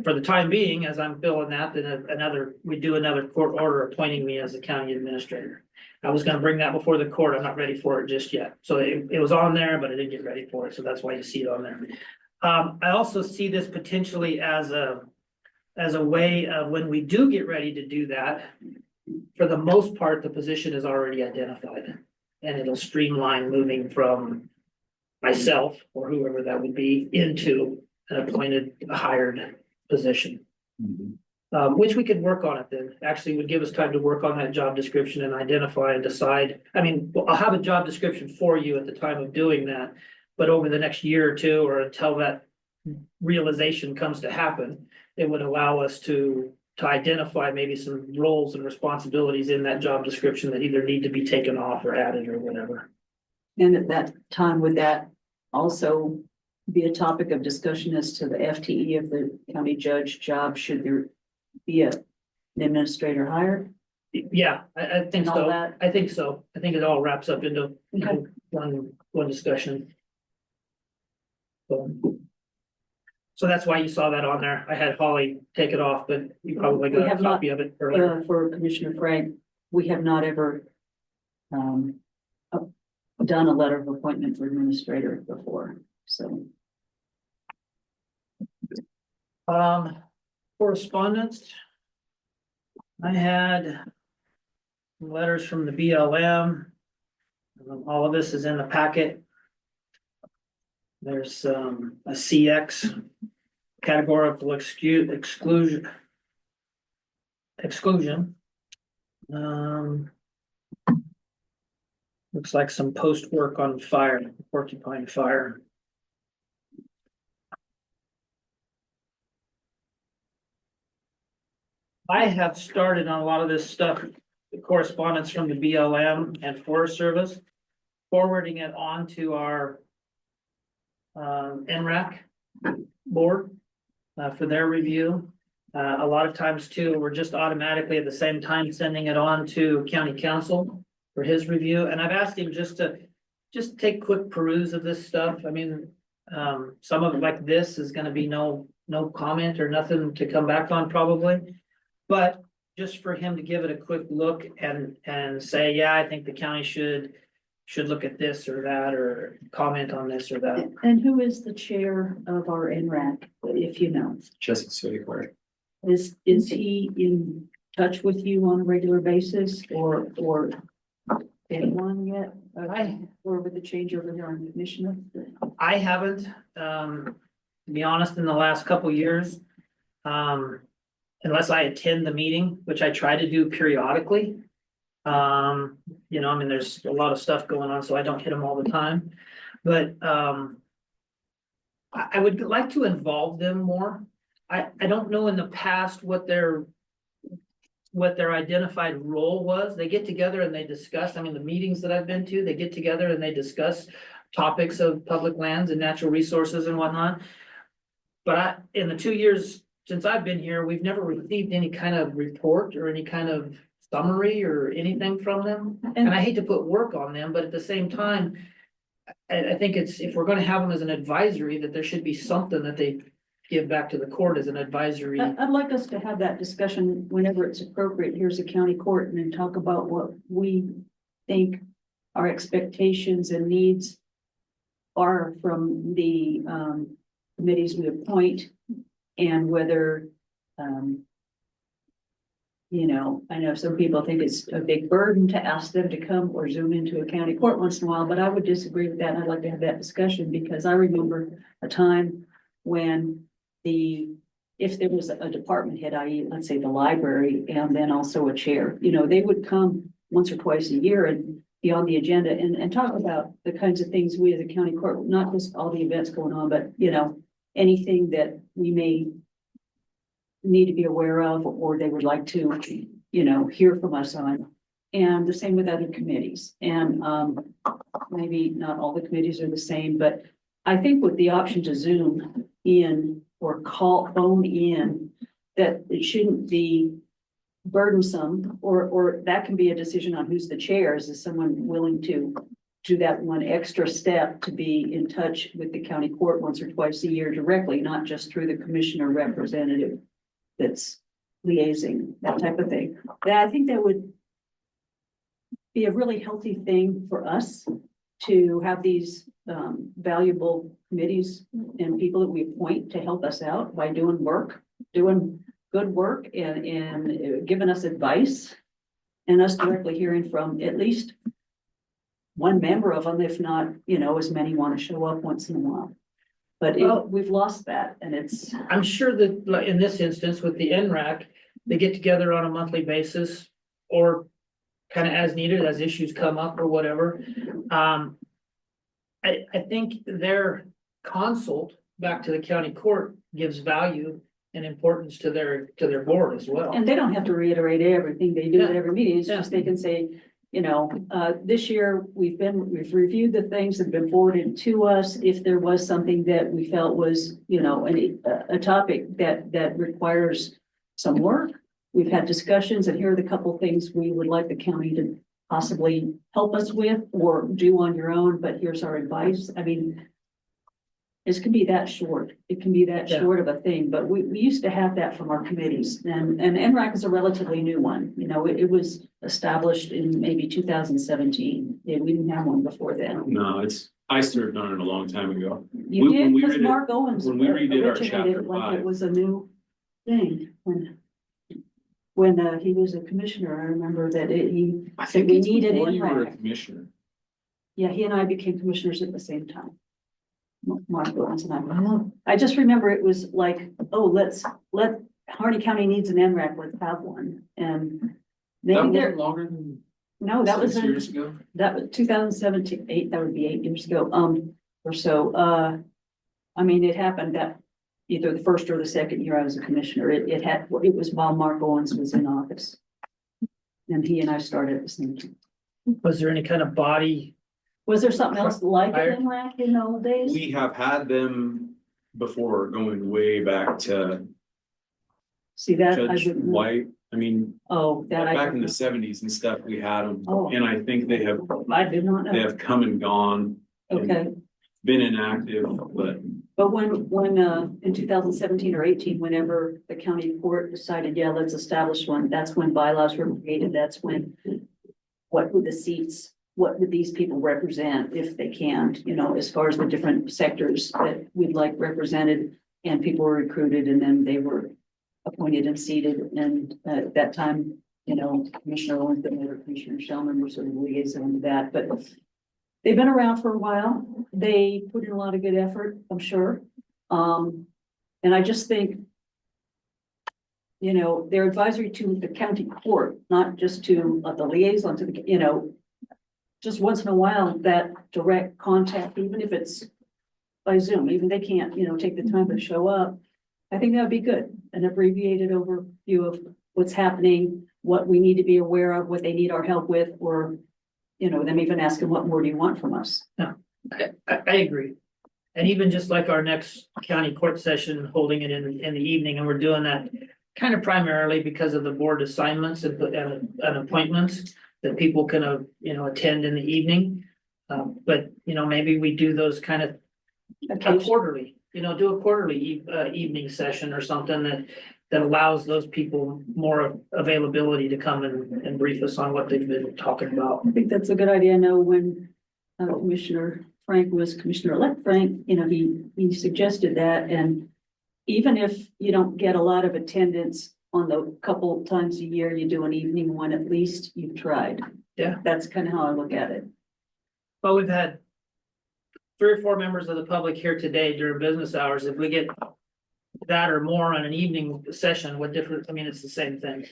for the time being, as I'm filling that, then we do another court order appointing me as a county administrator. I was gonna bring that before the court. I'm not ready for it just yet. So it was on there, but I didn't get ready for it. So that's why you see it on there. I also see this potentially as a way of when we do get ready to do that, for the most part, the position is already identified. And it'll streamline moving from myself or whoever that would be into an appointed, hired position. Which we could work on it then. Actually would give us time to work on that job description and identify and decide. I mean, I'll have a job description for you at the time of doing that. But over the next year or two, or until that realization comes to happen, it would allow us to identify maybe some roles and responsibilities in that job description that either need to be taken off or added or whatever. And at that time, would that also be a topic of discussion as to the FTE of the county judge job? Should there be an administrator hired? Yeah, I think And all so. that? I think so. I think it all wraps up into Okay. one discussion. So that's why you saw that on there. I had Holly take it off, but you probably We got a have not, copy of it earlier. For Commissioner Frank, we have not ever done a letter of appointment for administrator before, so. Correspondence. I had letters from the BLM. All of this is in the packet. There's a CX categorical exclusion. Looks like some post work on fire, Porcupine Fire. I have started on a lot of this stuff, the correspondence from the BLM and Forest Service, forwarding it on to our NRAC board for their review. A lot of times too, we're just automatically at the same time sending it on to county council for his review. And I've asked him just to take quick peruse of this stuff. I mean, some of it like this is gonna be no comment or nothing to come back on probably. But just for him to give it a quick look and say, yeah, I think the county should look at this or that, or comment on this or that. And who is the chair of our NRAC, if you know? Jessica City Clerk. Is he in touch with you on a regular basis or anyone yet? Or with the change over there on commissioner? I haven't, to be honest, in the last couple years. Unless I attend the meeting, which I try to do periodically. I mean, there's a lot of stuff going on, so I don't hit them all the time. But I would like to involve them more. I don't know in the past what their identified role was. They get together and they discuss, I mean, the meetings that I've been to, they get together and they discuss topics of public lands and natural resources and whatnot. But in the 2 years since I've been here, we've never received any kind of report or any kind of summary or anything from them. And I hate to put work on them, but at the same time, I think if we're gonna have them as an advisory, that there should be something that they give back to the court as an advisory. I'd like us to have that discussion whenever it's appropriate. Here's a county court and then talk about what we think our expectations and needs are from the committees we appoint. And whether, I know some people think it's a big burden to ask them to come or zoom into a county court once in a while, but I would disagree with that. And I'd like to have that discussion because I remember a time when if there was a department head, i.e. let's say the library, and then also a chair, they would come once or twice a year and be on the agenda and talk about the kinds of things we as a county court, not just all the events going on, but, anything that we may need to be aware of, or they would like to, hear from us on. And the same with other committees. And maybe not all the committees are the same, but I think with the option to Zoom in or phone in, that it shouldn't be burdensome, or that can be a decision on who's the chair. Is someone willing to do that one extra step to be in touch with the county court once or twice a year directly, not just through the commissioner representative that's liaising, that type of thing. I think that would be a really healthy thing for us to have these valuable committees and people that we appoint to help us out by doing good work and giving us advice. And us directly hearing from at least one member of them, if not, as many want to show up once in a while. But Well- we've lost that and it's, I'm sure that like in this instance with the NRAC, they get together on a monthly basis or kind of as needed as issues come up or whatever. I think their consult back to the county court gives value and importance to their board as well. and they don't have to reiterate everything they do at Yeah. every meeting. It's Yeah. just they can say, this year we've reviewed the things that have been forwarded to us. If there was something that we felt was, a topic that requires some work. We've had discussions and here are the couple things we would like the county to possibly help us with or do on your own, but here's our advice. I mean, this can be that short. It can be that Yeah. short of a thing, but we used to have that from our committees and NRAC is a relatively new one. It was established in maybe 2017. Yeah, we didn't have one before then. No, I served on it a long time ago. You When did, we because redid- Mark Owens when we redid our originated chapter it like it 5. was a new thing when he was a commissioner. I remember that he I said think we it's needed before you were a NRAC. commissioner. Yeah, he and I became commissioners at the same time. Mark Owens and I just remember it was like, oh, let Harney County needs an NRAC, let's have one. And That maybe wasn't there, longer than no, that was 6 in, years ago. that was 2017, that would be 8 years ago, or so. I mean, it happened that either the first or the second year I was a commissioner. It was while Mark Owens was in office. And he and I started at the same time. Was there any kind of body? Was there something else like Prior- an NRAC in the old days? We have had them before, going way back to See that, I Judge wouldn't know. White. I mean, Oh, that I back don't in the know. '70s and stuff, we had them. Oh. And I think they have I did not know. come and gone, Okay, been inactive, but but when, in 2017 or 18, whenever the county court decided, yeah, let's establish one, that's when bylaws were created, that's when. What would the seats, what would these people represent if they can, as far as the different sectors that we'd like represented. And people were recruited and then they were appointed and seated, and at that time, Commissioner Owens, Commissioner Shellman were sort of liaison to that, but. They've been around for a while. They put in a lot of good effort, I'm sure. And I just think. They're advisory to the county court, not just to the liaison to the, just once in a while, that direct contact, even if it's by Zoom, even they can't, take the time to show up. I think that would be good, an abbreviated overview of what's happening, what we need to be aware of, what they need our help with, or, them even asking, what more do you want from us? I agree. And even just like our next county court session, holding it in the evening, and we're doing that kind of primarily because of the board assignments and appointments that people can, attend in the evening. But, maybe we do those kind of quarterly, do a quarterly evening session or something that allows those people more availability to come and brief us on what they've been talking about. I think that's a good idea. I know when Commissioner Frank was Commissioner-elect Frank, he suggested that, and even if you don't get a lot of attendance on the couple times a year, you do an evening one, at least you've tried. Yeah. That's kind of how I look at it. Well, we've had 3 or 4 members of the public here today during business hours. If we get that or more on an evening session, what difference? I mean, it's the same thing.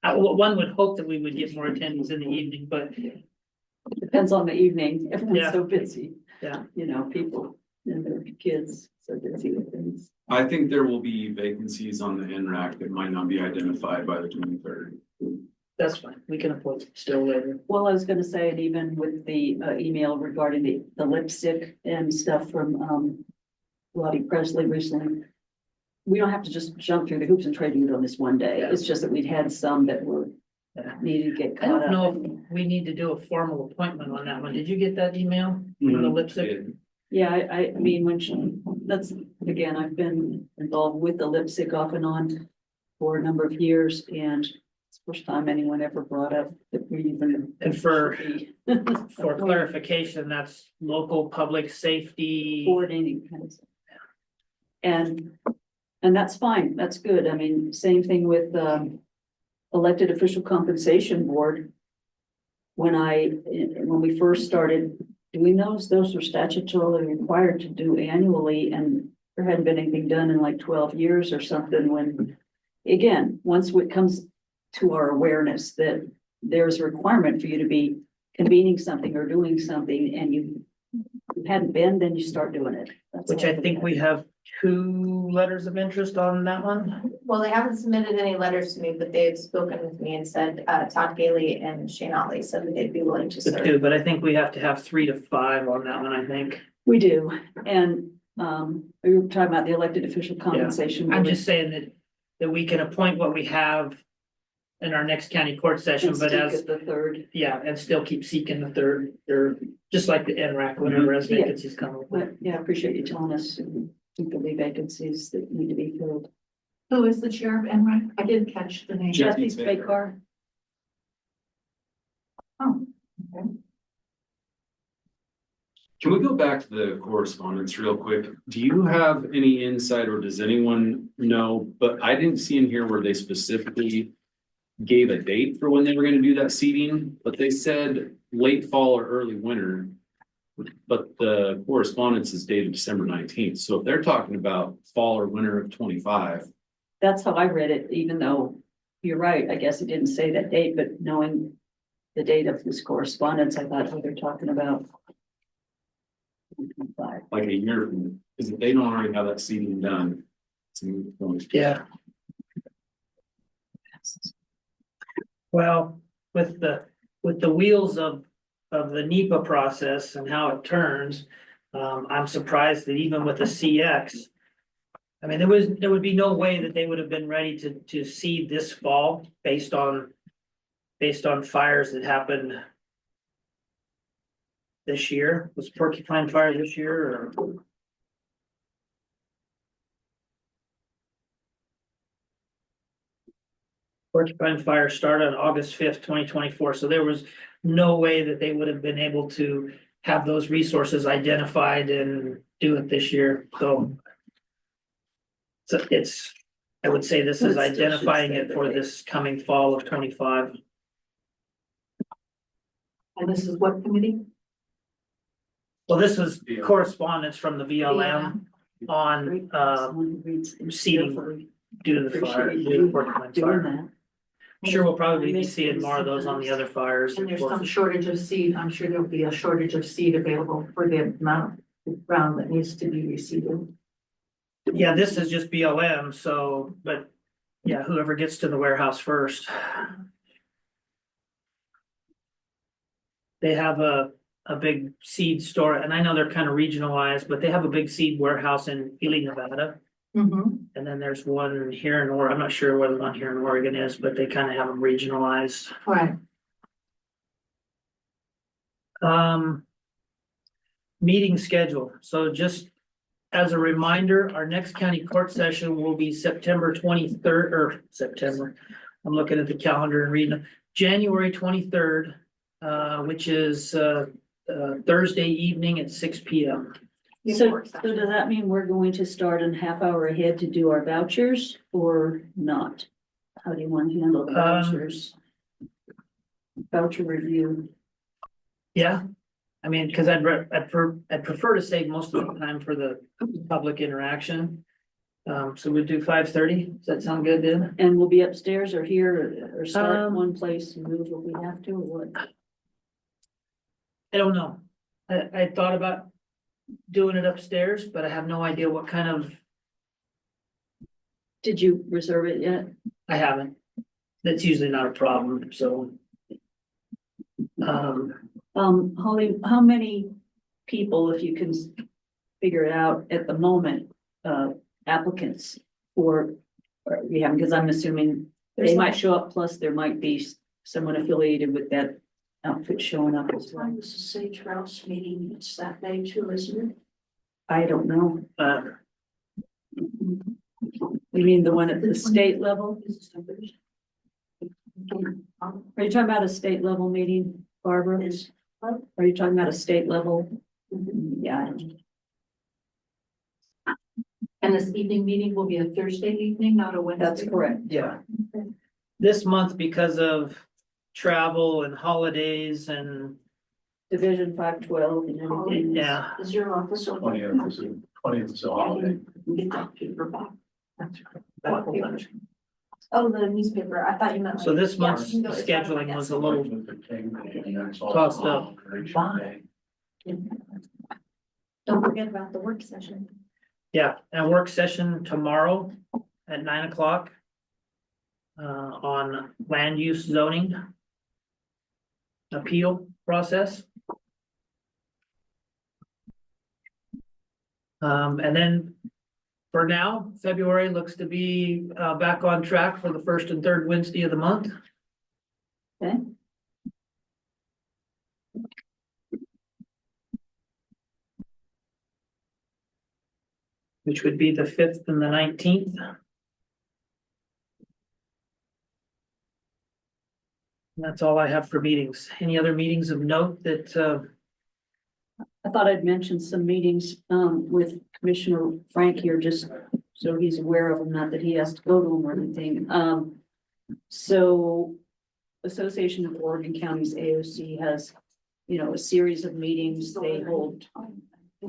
One would hope that we would get more attendance in the evening, but Depends on the evening. Everyone's Yeah. so busy. Yeah. People and their kids so busy with things. I think there will be vacancies on the NRAC that might not be identified by the 23rd. that's fine. We can appoint still later. Well, I was gonna say, and even with the email regarding the lipstick and stuff from Lottie Presley recently. We don't have to just jump through the hoops and try to do it on this one day. Yeah. It's just that we'd had some that were Yeah. needed to get I caught don't know up. if we need to do a formal appointment on that one. Did you get that email? On the lipstick? Yeah, I mean, that's, again, I've been involved with the lipstick off and on for a number of years, and it's the first time anyone ever brought up that we even. And for For clarification, that's local public safety. Coordinating kind of stuff. And that's fine, that's good. I mean, same thing with, elected official compensation board. When we first started doing those were statutorily required to do annually, and there hadn't been anything done in like 12 years or something. When, again, once it comes to our awareness that there's a requirement for you to be convening something or doing something, and you hadn't been, then you start doing it. That's Which all I think we have 2 letters of interest on that one. Well, they haven't submitted any letters to me, but they've spoken with me and said, Todd Gailey and Shane Otley said that they'd be willing to The serve. 2, but I think we have to have 3 to 5 on that one, I think. We do, and, we were talking about the elected official compensation. I'm board. just saying that we can appoint what we have in our next county court session, And but stick as, at the third. yeah, and still keep seeking the 3rd, or just like the NRAC, whenever as Yeah. vacancies come up. But yeah, I appreciate you telling us there'll be vacancies that need to be filled. Who is the chair of NREC? I didn't catch the name. Jesse Jesse Spakar. Oh, okay. Can we go back to the correspondence real quick? Do you have any insight, or does anyone know? But I didn't see in here where they specifically gave a date for when they were gonna do that seeding, but they said late fall or early winter. But the correspondence is dated December 19th, so if they're talking about fall or winter of 25. That's how I read it, even though you're right, I guess it didn't say that date, but knowing the date of this correspondence, I thought, oh, they're talking about 2025. Like a year from, because if they don't already have that seeding done. It's a moot point. Yeah, well, with the wheels of the NEPA process and how it turns, I'm surprised that even with the CX. I mean, there would be no way that they would have been ready to seed this fall based on fires that happened this year. Was Porcupine Fire this year or? Porcupine Fire started on August 5th, 2024, so there was no way that they would have been able to have those resources identified and do it this year, so. So I would say this is Well, it still should identifying say it the for date. this coming fall of 25. And this is what committee? Well, this was correspondence from the BLM on, Someone who reads things seeding carefully. due to the fire, Appreciate due to you Porcupine doing Fire. that. I'm sure we'll probably be Makes seeing sense more of those on the other fires. And there's some shortage of seed. I'm sure there'll be a shortage of seed available for the amount of ground that needs to be reseeded. Yeah, this is just BLM, so, but yeah, whoever gets to the warehouse first. They have a big seed store, and I know they're kind of regionalized, but they have a big seed warehouse in Ely, Nevada. Mm-hmm. And then there's one here in Oregon. I'm not sure where the one here in Oregon is, but they kind of have them regionalized. Right. Meeting schedule. So just as a reminder, our next county court session will be September 23rd, or September. I'm looking at the calendar and reading, January 23rd, which is Thursday evening at 6 p.m. So does that mean we're going to start a half hour ahead to do our vouchers or not? How do you want to handle the vouchers? Voucher review. Yeah, I mean, because I'd prefer to save most of the time for the public interaction. So we'd do 5:30. Does that sound good then? And we'll be upstairs or here or start one Um, place and move what we have to or what? I don't know. I thought about doing it upstairs, but I have no idea what kind of, Did you reserve it yet? I haven't. That's usually not a problem, so. Holly, how many people, if you can figure it out at the moment, applicants or we have, because I'm assuming they might show up, plus there might be someone affiliated with that outfit showing up as well. This is Sage Rouse meeting, it's that day too, isn't it? I don't know. You mean the one at the state level? Are you talking about a state level meeting, Barbara? Are you talking about a state level? Yeah, And this evening meeting will be a Thursday evening, not a Wednesday? that's correct. Yeah. This month, because of travel and holidays and, Division 512 and everything. yeah. Is your office open? 20th is a holiday. Get that paper back. What paper? Oh, the newspaper, I thought you meant. So this Yeah, month's we can go as far as scheduling that. was a little tossed up. Don't forget about the work session. Yeah, and work session tomorrow at 9 o'clock. On land use zoning. Appeal process. And then. For now, February looks to be back on track for the first and third Wednesday of the month. Okay. Which would be the 5th and the 19th. That's all I have for meetings. Any other meetings of note that, I thought I'd mention some meetings with Commissioner Frank here, just so he's aware of them, not that he has to go to them or anything. So Association of Oregon Counties, AOC, has, you know, a series of meetings they hold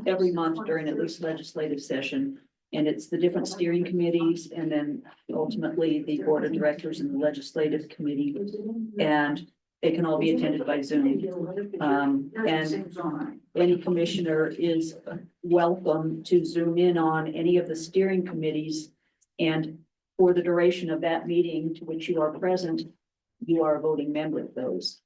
every month during at least legislative session. And it's the different steering committees and then ultimately the board of directors and the legislative committee. And they can all be attended by Zoom. And any commissioner is welcome to zoom in on any of the steering committees. And for the duration of that meeting to which you are present, you are a voting member of those.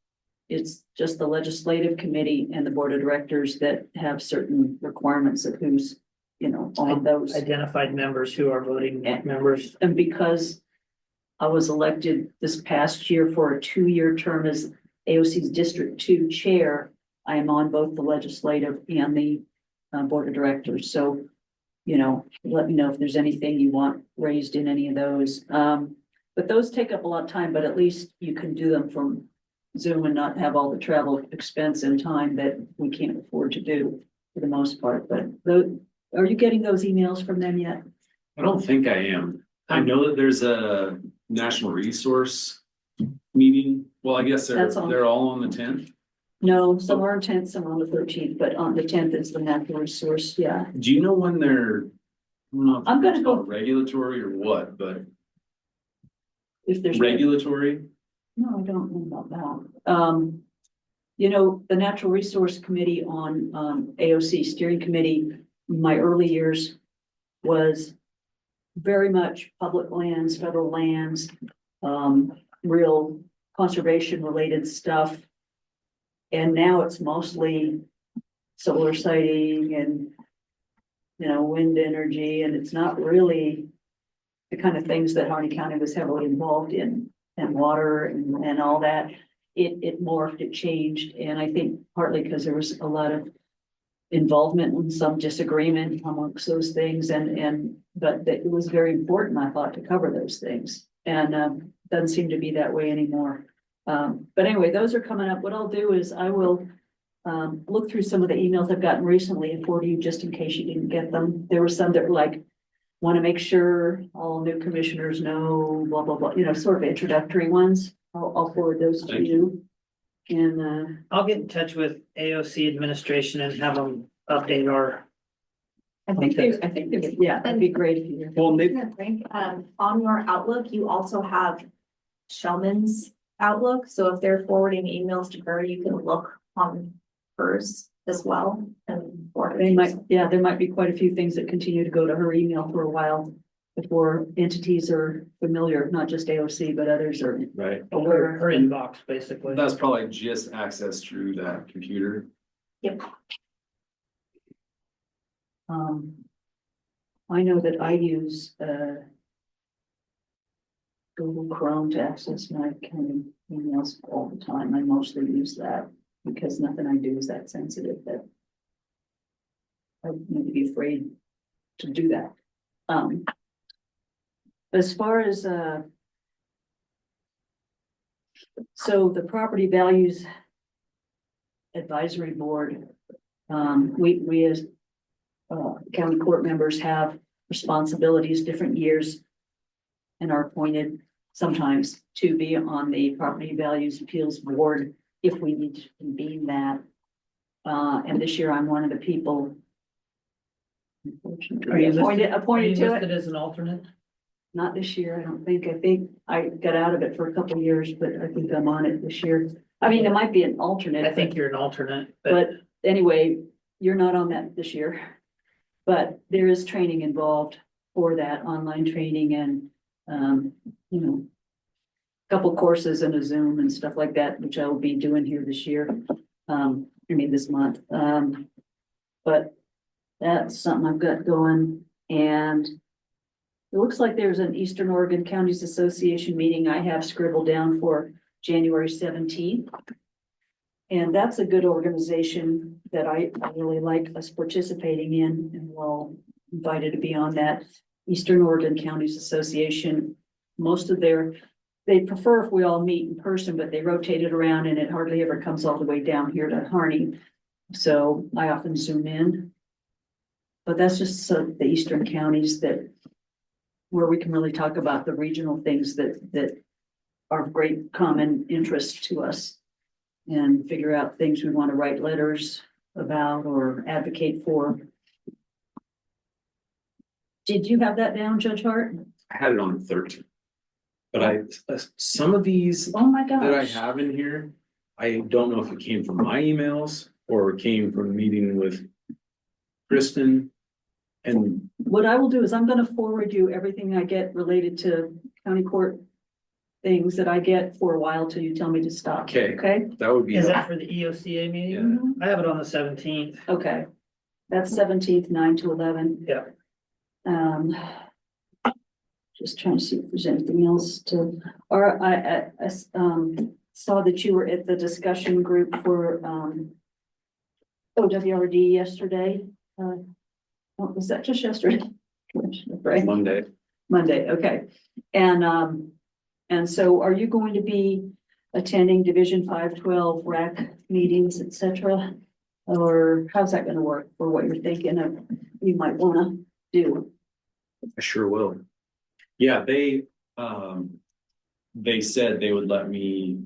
It's just the legislative committee and the board of directors that have certain requirements of who's, you know, on those. identified members who are voting Yeah. members. And because I was elected this past year for a 2-year term as AOC's District 2 Chair, I am on both the legislative and the board of directors. So, you know, let me know if there's anything you want raised in any of those. But those take up a lot of time, but at least you can do them from Zoom and not have all the travel expense and time that we can't afford to do for the most part. But are you getting those emails from them yet? I don't think I am. I know that there's a national resource meeting. Well, I guess That's on. they're all on the 10th. No, some are on 10th, some on the 13th, but on the 10th is the natural resource, yeah. Do you know when they're? I don't know if I'm gonna it's go- called regulatory or what, but If there's. regulatory. No, I don't know about that. You know, the Natural Resource Committee on AOC Steering Committee, my early years was very much public lands, federal lands, real conservation related stuff. And now it's mostly solar siting and, you know, wind energy, and it's not really the kind of things that Harney County was heavily involved in, and water and all that. It morphed, it changed, and I think partly because there was a lot of involvement and some disagreement amongst those things, but that it was very important, I thought, to cover those things, and doesn't seem to be that way anymore. But anyway, those are coming up. What I'll do is I will look through some of the emails I've gotten recently and forward you just in case you didn't get them. There were some that were like, want to make sure all new commissioners know, blah, blah, blah, you know, sort of introductory ones. I'll forward those to Thank you. And I'll get in touch with AOC administration and have them update our, I think they would, yeah, that'd be great if you. Well, they, Frank, on your Outlook, you also have Shellman's Outlook, so if they're forwarding emails to her, you can look on hers as well and forward. They might, yeah, there might be quite a few things that continue to go to her email for a while before entities are familiar, not just AOC, but others are right. aware. her inbox, basically. That's probably just access through that computer. Yep. I know that I use Google Chrome to access my county emails all the time. I mostly use that because nothing I do is that sensitive that I would be afraid to do that. As far as so the property values advisory board. We as county court members have responsibilities different years and are appointed sometimes to be on the property values appeals board if we need to convene that. And this year I'm one of the people Are you listed- appointed to it. Listed as an alternate? Not this year, I don't think. I think I got out of it for a couple of years, but I think I'm on it this year. I mean, it might be an alternate. I think you're an alternate, But anyway, you're not on that this year. But there is training involved for that, online training and, you know, couple courses and a Zoom and stuff like that, which I will be doing here this year. This month. But that's something I've got going, and it looks like there's an Eastern Oregon Counties Association meeting I have scribbled down for January 17th. And that's a good organization that I really like us participating in, and we're all invited to be on that. Eastern Oregon Counties Association, they prefer if we all meet in person, but they rotate it around and it hardly ever comes all the way down here to Harney. So I often zoom in. But that's just so the eastern counties where we can really talk about the regional things that are of great common interest to us. And figure out things we want to write letters about or advocate for. Did you have that down, Judge Hart? I had it on the 13th. But some of these Oh, my that I gosh. have in here, I don't know if it came from my emails or it came from meeting with Kristen. And What I will do is I'm gonna forward you everything I get related to county court things that I get for a while till you tell me to stop. Okay. Okay, that would be, is that for the EOCA meeting? I have it on the 17th. okay. That's 17th, 9 to 11. Yeah. Just trying to see if there's anything else or I saw that you were at the discussion group for, OWRD yesterday. Was that just yesterday? Right, Monday. Monday, okay. And so are you going to be attending Division 512 RAC meetings, et cetera? Or how's that gonna work for what you're thinking of, you might wanna do? I sure will. Yeah, they said they would let me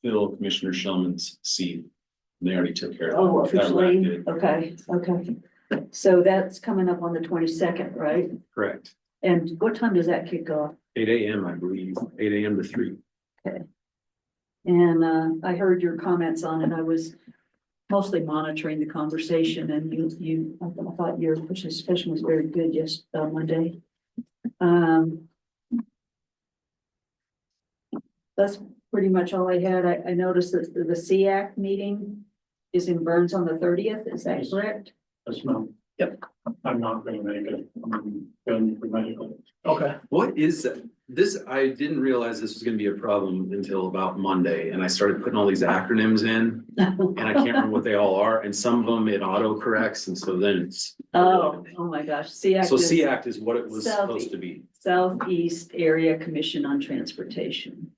fill Commissioner Shellman's seat. They already took care of Oh, that. That officially, RAC did. okay. So that's coming up on the 22nd, right? Correct. And what time does that kick off? 8 a.m. I believe, 8 a.m. to 3. And I heard your comments on it. I was mostly monitoring the conversation, and I thought your participation was very good Monday. That's pretty much all I had. I noticed that the SEAC meeting is in Burns on the 30th. Is that Yes. correct? That's no. Yep. I'm not gonna make it. I'm going for medical. Okay. What is that? This, I didn't realize this was gonna be a problem until about Monday, and I started putting all these acronyms in, and I can't remember what they all are, and some of them it auto corrects, and so then it's. Oh my gosh, SEAC So is SEACT is what it was supposed to be. Southeast Area Commission on Transportation.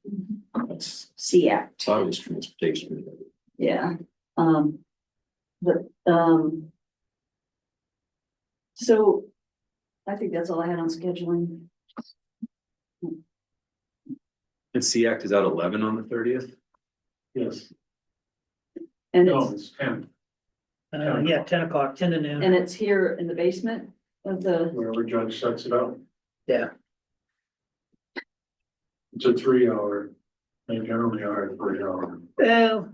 That's, SEAC. thought it was transportation. Yeah, so I think that's all I had on scheduling. And SEACT is at 11 on the 30th? Yes. And No, it's, it's 10, Yeah, 10 o'clock, 10 to noon. and it's here in the basement of the, wherever judge sets it up. Yeah. It's a 3-hour. They generally are a 3-hour. Well,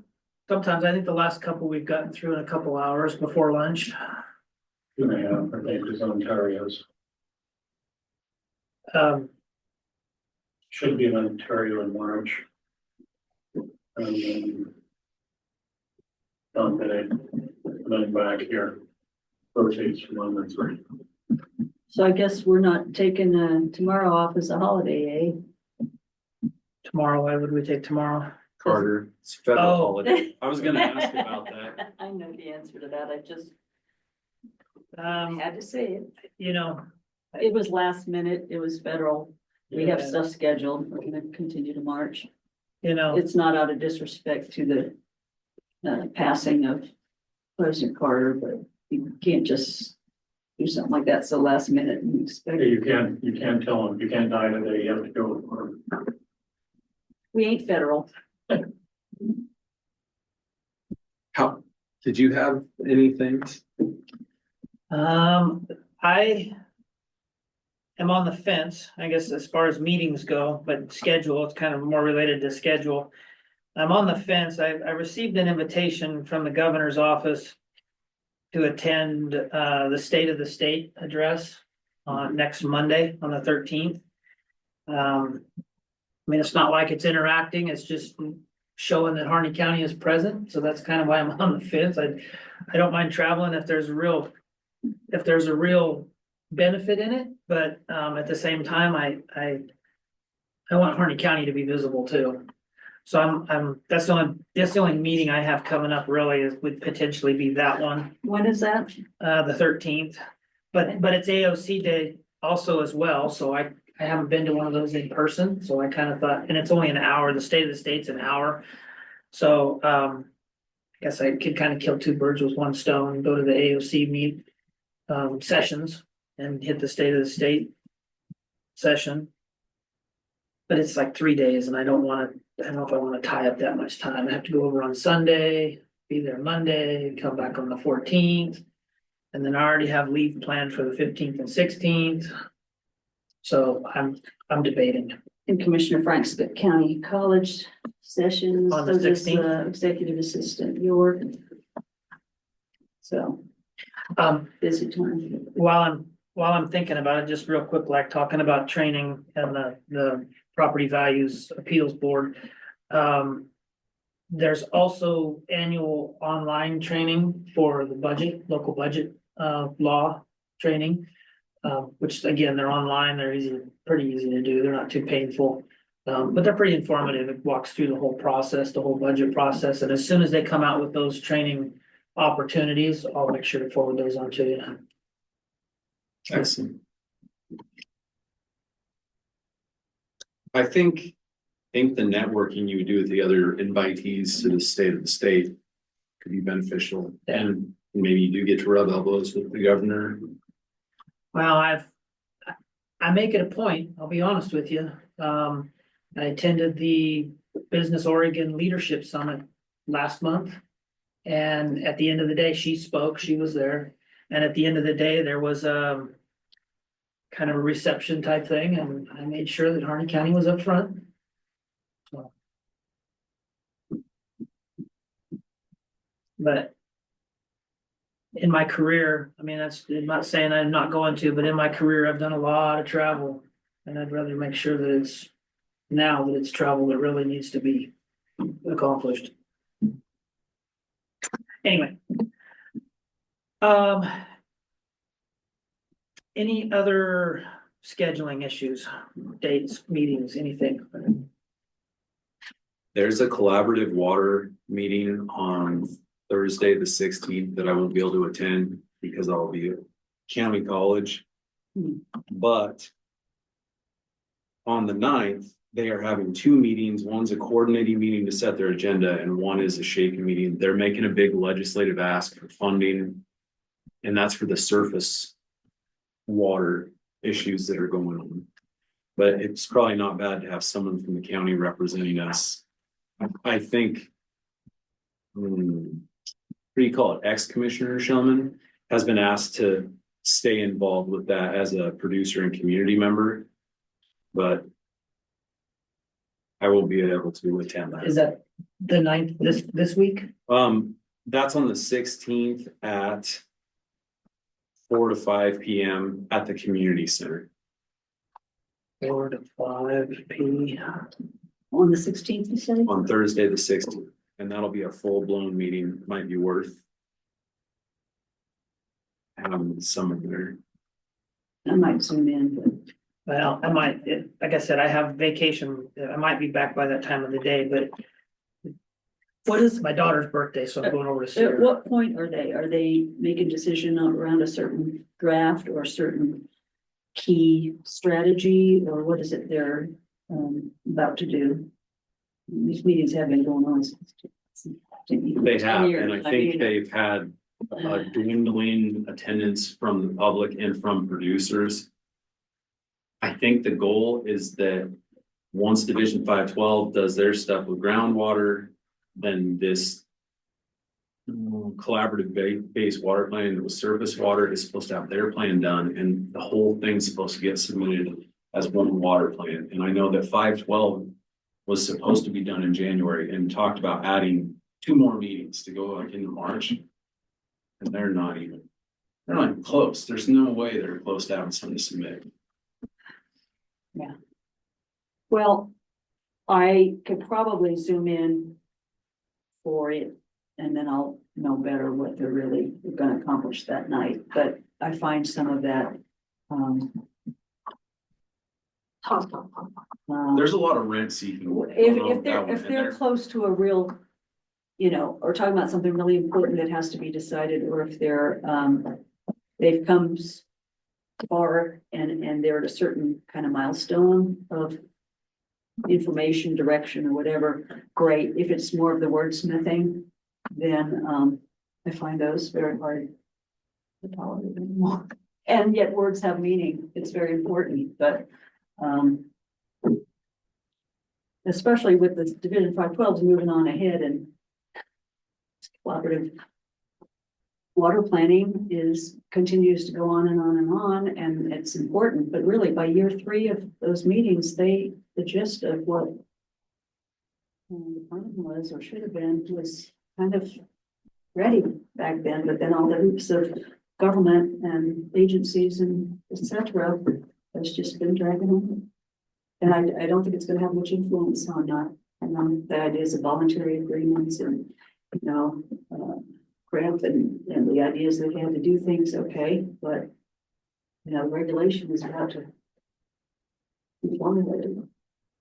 sometimes I think the last couple we've gotten through in a couple hours before lunch. 2.5, I think, is Ontario's. Should be in Ontario in March. And then back here. Rotates from 1 to 3. so I guess we're not taking tomorrow off as a holiday, Tomorrow, why would we take tomorrow? Carter, it's federal Oh. holiday. I was eh? gonna ask about that. I know the answer to that. I just Um, had to say it. you know, It was last minute. It was federal. We have Yeah. stuff scheduled. We're gonna continue to march. you know, It's not out of disrespect to the passing of President Carter, but you can't just do something like that so last minute and expect. You can't tell them, you can't die today, you have to go. We ain't federal. How, did you have anything? I am on the fence, I guess, as far as meetings go, but schedule, it's kind of more related to schedule. I'm on the fence. I received an invitation from the governor's office to attend, the State of the State address on next Monday, on the 13th. I mean, it's not like it's interacting, it's just showing that Harney County is present, so that's kind of why I'm on the fence. I don't mind traveling if there's a real benefit in it, but at the same time, I want Harney County to be visible too. So that's the only meeting I have coming up really would potentially be that one, When is that? the 13th. But it's AOC Day also as well, so I haven't been to one of those in person, so I kind of thought, and it's only an hour, the State of the State's an hour. So I guess I could kind of kill two birds with one stone, go to the AOC sessions and hit the State of the State session. But it's like 3 days and I don't know if I want to tie up that much time. I have to go over on Sunday, be there Monday, come back on the 14th. And then I already have leave planned for the 15th and 16th. So I'm debating. In Commissioner Frank's County College sessions. On the so does, 16th? Executive Assistant York. So busy time. While I'm thinking about it, just real quick, like talking about training and the Property Values Appeals Board. There's also annual online training for the local budget law training. Which again, they're online, they're pretty easy to do, they're not too painful. But they're pretty informative, it walks through the whole process, the whole budget process, and as soon as they come out with those training opportunities, I'll make sure to forward those on to you. Excellent. I think the networking you would do with the other invitees to the State of the State could be beneficial, and maybe you do get to rub elbows with the governor. Well, I make it a point, I'll be honest with you. I attended the Business Oregon Leadership Summit last month. And at the end of the day, she spoke, she was there. And at the end of the day, there was kind of a reception type thing, and I made sure that Harney County was up front. So. But in my career, I mean, I'm not saying I'm not going to, but in my career, I've done a lot of travel. And I'd rather make sure that it's travel that really needs to be accomplished. Anyway. Any other scheduling issues, dates, meetings, anything? There's a collaborative water meeting on Thursday, the 16th, that I won't be able to attend because I'll be at County College. But on the 9th, they are having two meetings. One's a coordinating meeting to set their agenda, and one is a shaking meeting. They're making a big legislative ask for funding, and that's for the surface water issues that are going on. But it's probably not bad to have someone from the county representing us. I think, what do you call it? Ex-Commissioner Shellman has been asked to stay involved with that as a producer and community member, but I will be able to attend that. Is that the 9th this week? That's on the 16th at 4 to 5 p.m. at the community center. 4 to 5 p.m. On the 16th, you said? On Thursday, the 16th, and that'll be a full-blown meeting. Might be worth having someone there. I might zoom in, but. Well, I might, like I said, I have vacation. I might be back by that time of the day, but what is my daughter's birthday? So I'm going over to see At her. what point are they? Are they making a decision around a certain draft or a certain key strategy, or what is it they're about to do? These meetings have been going on since They have, and I think they've had a dwindling attendance from the public and from producers. I think the goal is that once Division 512 does their stuff with groundwater, then this collaborative base water plan with surface water is supposed to have their plan done, and the whole thing's supposed to get submitted as one water plan. And I know that 512 was supposed to be done in January and talked about adding 2 more meetings to go like into March. And they're not even close. There's no way they're close to having something to submit. Well, I could probably zoom in for it, and then I'll know better what they're really gonna accomplish that night, but I find some of that. There's a lot of rent seeking. If they're close to a real, or talking about something really important that has to be decided, or if they're, they've come far and they're at a certain kind of milestone of information, direction, or whatever, great. If it's more of the wordsmithing, then, I find those very hard to tolerate anymore. And yet words have meaning. It's very important, but, especially with this Division 512 moving on ahead, and collaborative water planning continues to go on and on and on, and it's important, but really by year 3 of those meetings, the gist of what the plan was or should have been was kind of ready back then, but then all the hoops of government and agencies and et cetera has just been dragging on. And I don't think it's gonna have much influence on that. And the ideas of voluntary agreements and, grant and the ideas that they had to do things, okay, but, regulation is about to be formulated.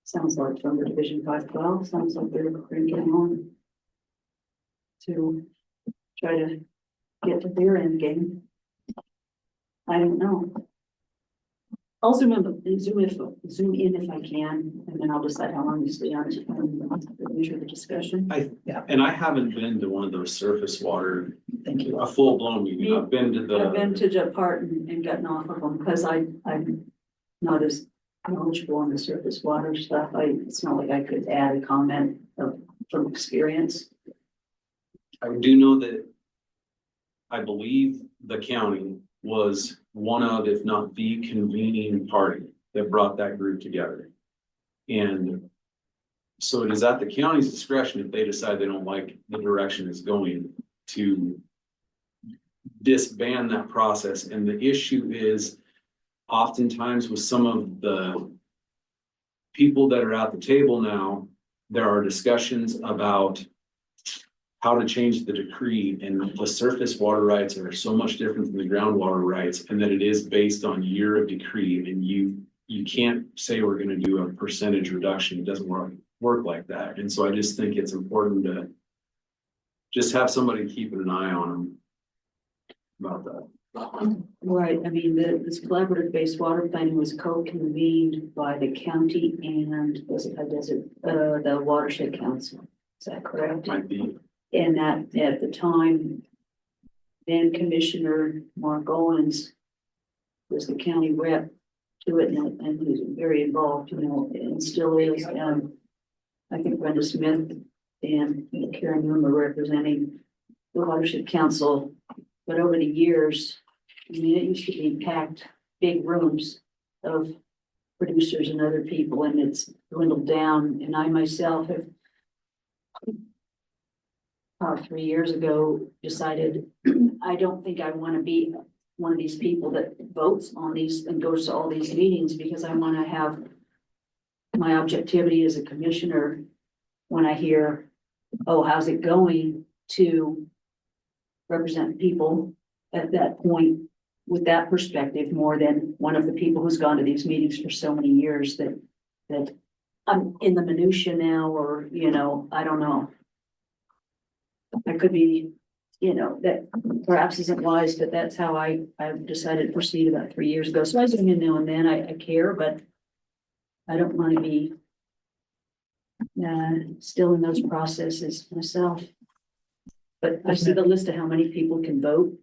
Sounds like from the Division 512, sounds like they're getting on to try to get to their end game. I don't know. I'll zoom in if I can, and then I'll decide how long to stay on to measure the discussion. I haven't been to one of those surface water, Thank you. a full blown meeting. I've been to I've been to depart and gotten off of them because I'm not as knowledgeable on the surface water stuff. It's not like I could add a comment from experience. I do know that I believe the county was one of, if not the convening party that brought that group together. And so it is at the county's discretion if they decide they don't like the direction it's going to disband that process. And the issue is oftentimes with some of the people that are at the table now, there are discussions about how to change the decree, and the surface water rights are so much different from the groundwater rights, and that it is based on year of decree, and you can't say we're going to do a percentage reduction. It doesn't work like that. And so I just think it's important to just have somebody keeping an eye on them about that. Right, I mean, this collaborative based water planning was co-convened by the county and the watershed council. Is that correct? Might be. And that at the time, then Commissioner Mark Owens was the county rep to it, and he was very involved, and still is. I think Brenda Smith and Karen Moon were representing the watershed council, but over the years, I mean, it used to be packed big rooms of producers and other people, and it's dwindled down. And I myself have 3 years ago decided I don't think I want to be one of these people that votes on these and goes to all these meetings, because I want to have my objectivity as a commissioner when I hear, oh, how's it going, to represent people at that point with that perspective, more than one of the people who's gone to these meetings for so many years that I'm in the minutia now, or, I don't know. I could be, that perhaps isn't wise, but that's how I've decided to proceed about 3 years ago. So I zoom in now and then. I care, but I don't want to be still in those processes myself. But I see the list of how many people can vote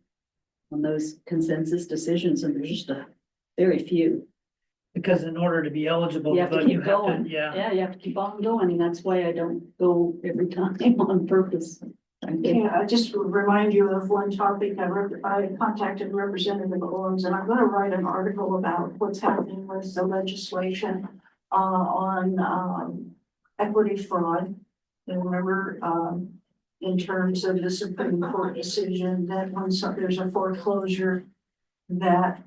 on those consensus decisions, and there's just a very few. Because in order to be eligible, You have to but you keep have to, going. yeah. Yeah, you have to keep on going, and that's why I don't go every time on purpose. Yeah, I just remind you of one topic. I contacted Representative Owens, and I'm gonna write an article about what's happening with the legislation on equity fraud. And remember, in terms of the Supreme Court decision, that when there's a foreclosure, that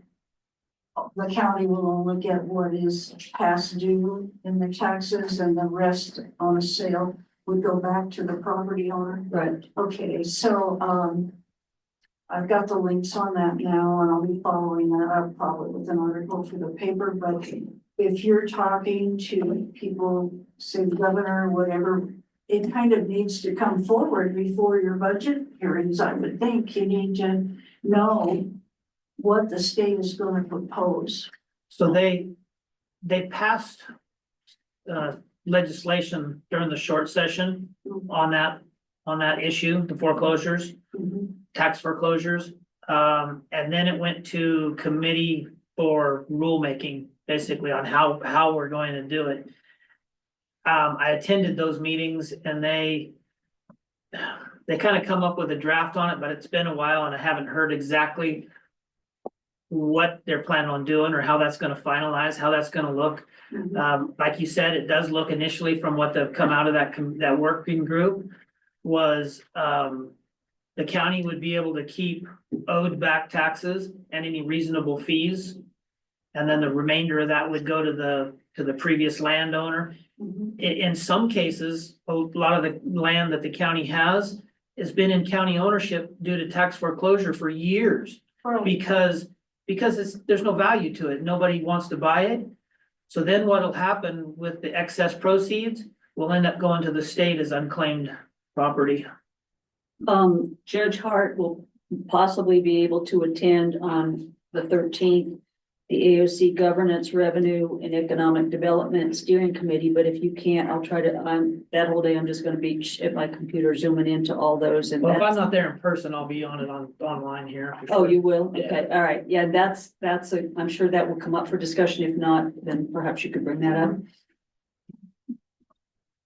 the county will only get what is past due in the taxes, and the rest on a sale would go back to the property owner. Right. Okay, so, I've got the links on that now, and I'll be following that up probably with an article for the paper, but if you're talking to people, say the governor, whatever, it kind of needs to come forward before your budget hearings, I would think. You need to know what the state is gonna propose. So they passed legislation during the short session on that issue, the foreclosures, Mhm. tax foreclosures. And then it went to committee for rulemaking, basically on how we're going to do it. I attended those meetings and they kind of come up with a draft on it, but it's been a while and I haven't heard exactly what they're planning on doing or how that's gonna finalize, how that's gonna look. Mhm. Like you said, it does look initially from what they've come out of that working group was, the county would be able to keep owed back taxes and any reasonable fees. And then the remainder of that would go to the previous landowner. Mhm. In some cases, a lot of the land that the county has been in county ownership due to tax foreclosure for years. Right. Because there's no value to it. Nobody wants to buy it. So then what'll happen with the excess proceeds will end up going to the state as unclaimed property. Judge Hart will possibly be able to attend on the 13th, the AOC Governance, Revenue and Economic Development Steering Committee, but if you can't, I'll try to, that whole day, I'm just gonna be at my computer zooming into all those and Well, if I'm that's. not there in person, I'll be on it online here. for Oh, sure. you will? Yeah. Okay, all right. Yeah, I'm sure that will come up for discussion. If not, then perhaps you could bring that up.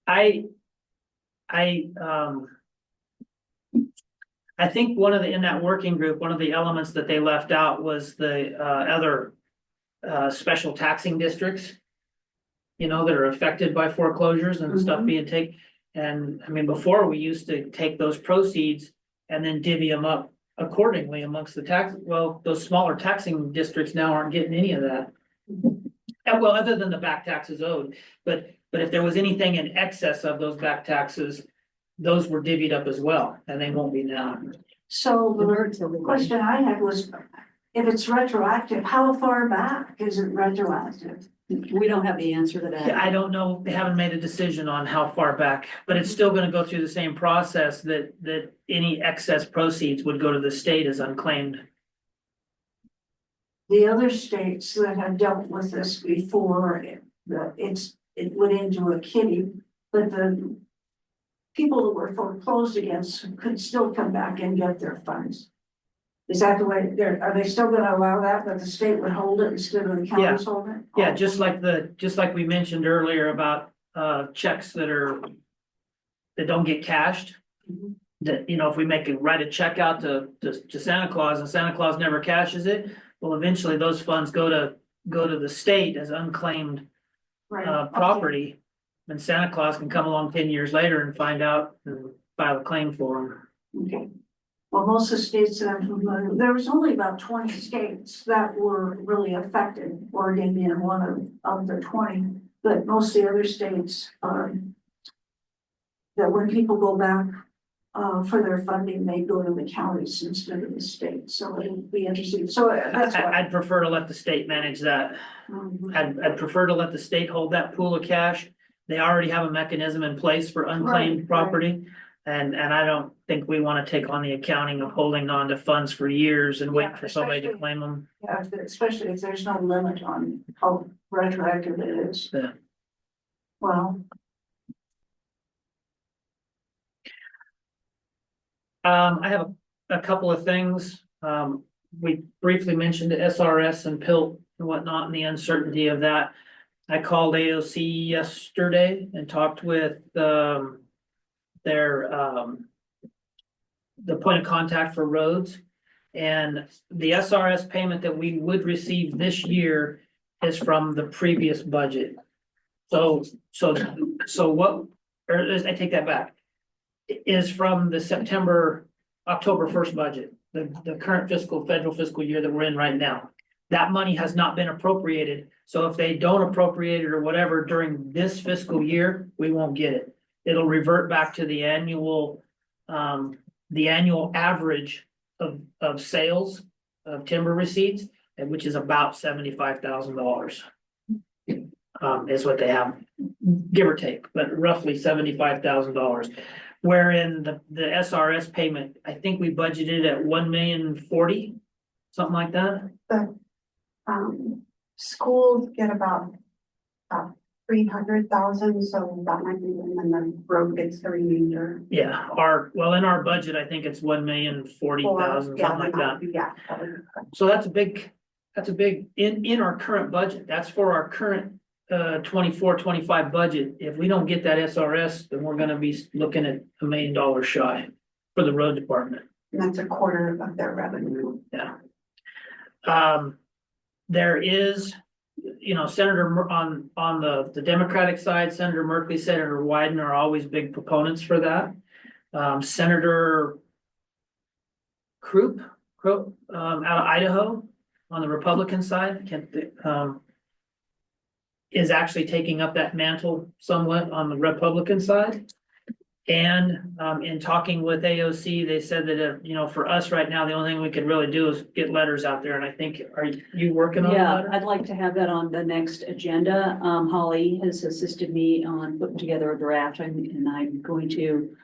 I think in that working group, one of the elements that they left out was the other special taxing districts. You know, that are affected by foreclosures and stuff being taken. And I mean, before we used to take those proceeds and then divvy them up accordingly amongst the those smaller taxing districts now aren't getting any of that. And well, other than the back taxes owed, but if there was anything in excess of those back taxes, those were divvied up as well, and they won't be now. So the question I had was, if it's retroactive, how far back is it retroactive? We don't have the answer to that. Yeah, I don't know, they haven't made a decision on how far back, but it's still gonna go through the same process that any excess proceeds would go to the state as unclaimed. The other states that have dealt with this before, it went into a kitty, but the people that were foreclosed against could still come back and get their funds. Is that the way, are they still gonna allow that, but the state would hold it instead of the counties holding it? Yeah, just like we mentioned earlier about checks that don't get cashed. Mhm. That, you know, if we write a check out to Santa Claus and Santa Claus never cashes it, well, eventually those funds go to the state as unclaimed Right. property. And Santa Claus can come along 10 years later and find out and file a claim for them. Okay. Well, most of the states that I'm familiar, there was only about 20 states that were really affected, Oregon being one of the 20. But most of the other states, that when people go back, for their funding, they go to the counties instead of the state. So it'll be interesting. So that's why. I'd prefer to let the state manage that. Mhm. I'd prefer to let the state hold that pool of cash. They already have a mechanism in place for unclaimed Right, property. And I don't think we want to take on the accounting of holding on to funds for years and wait Yeah, for somebody to especially- claim them. Yeah, especially if there's no limit on how retroactive it is. Yeah. Well, I have a couple of things. We briefly mentioned the SRS and PILT and whatnot and the uncertainty of that. I called AOC yesterday and talked with, their, the point of contact for roads. And the SRS payment that we would receive this year is from the previous budget. So what, or I take that back. Is from the October 1st budget, the current federal fiscal year that we're in right now. That money has not been appropriated, so if they don't appropriate it or whatever during this fiscal year, we won't get it. It'll revert back to the annual average of sales of timber receipts, and which is about $75,000. Is what they have, give or take, but roughly $75,000. Wherein the SRS payment, I think we budgeted at 1,040,000, something like that. Schools get about 300,000, so that might be when the road gets the remainder. Yeah, in our budget, I think it's 1,040,000, something like that. Yeah. So that's a big, in our current budget, that's for our current 24-25 budget. If we don't get that SRS, then we're gonna be looking at $1 million shy for the road department. And that's a quarter of their revenue. Yeah. There is, Senator on the Democratic side, Senator Merkley, Senator Wyden are always big proponents for that. Senator Krupp, out of Idaho on the Republican side, is actually taking up that mantle somewhat on the Republican side. And in talking with AOC, they said that, for us right now, the only thing we could really do is get letters out there. And I think, are you working on Yeah, that? I'd like to have that on the next agenda. Holly has assisted me on putting together a draft, and I'm going to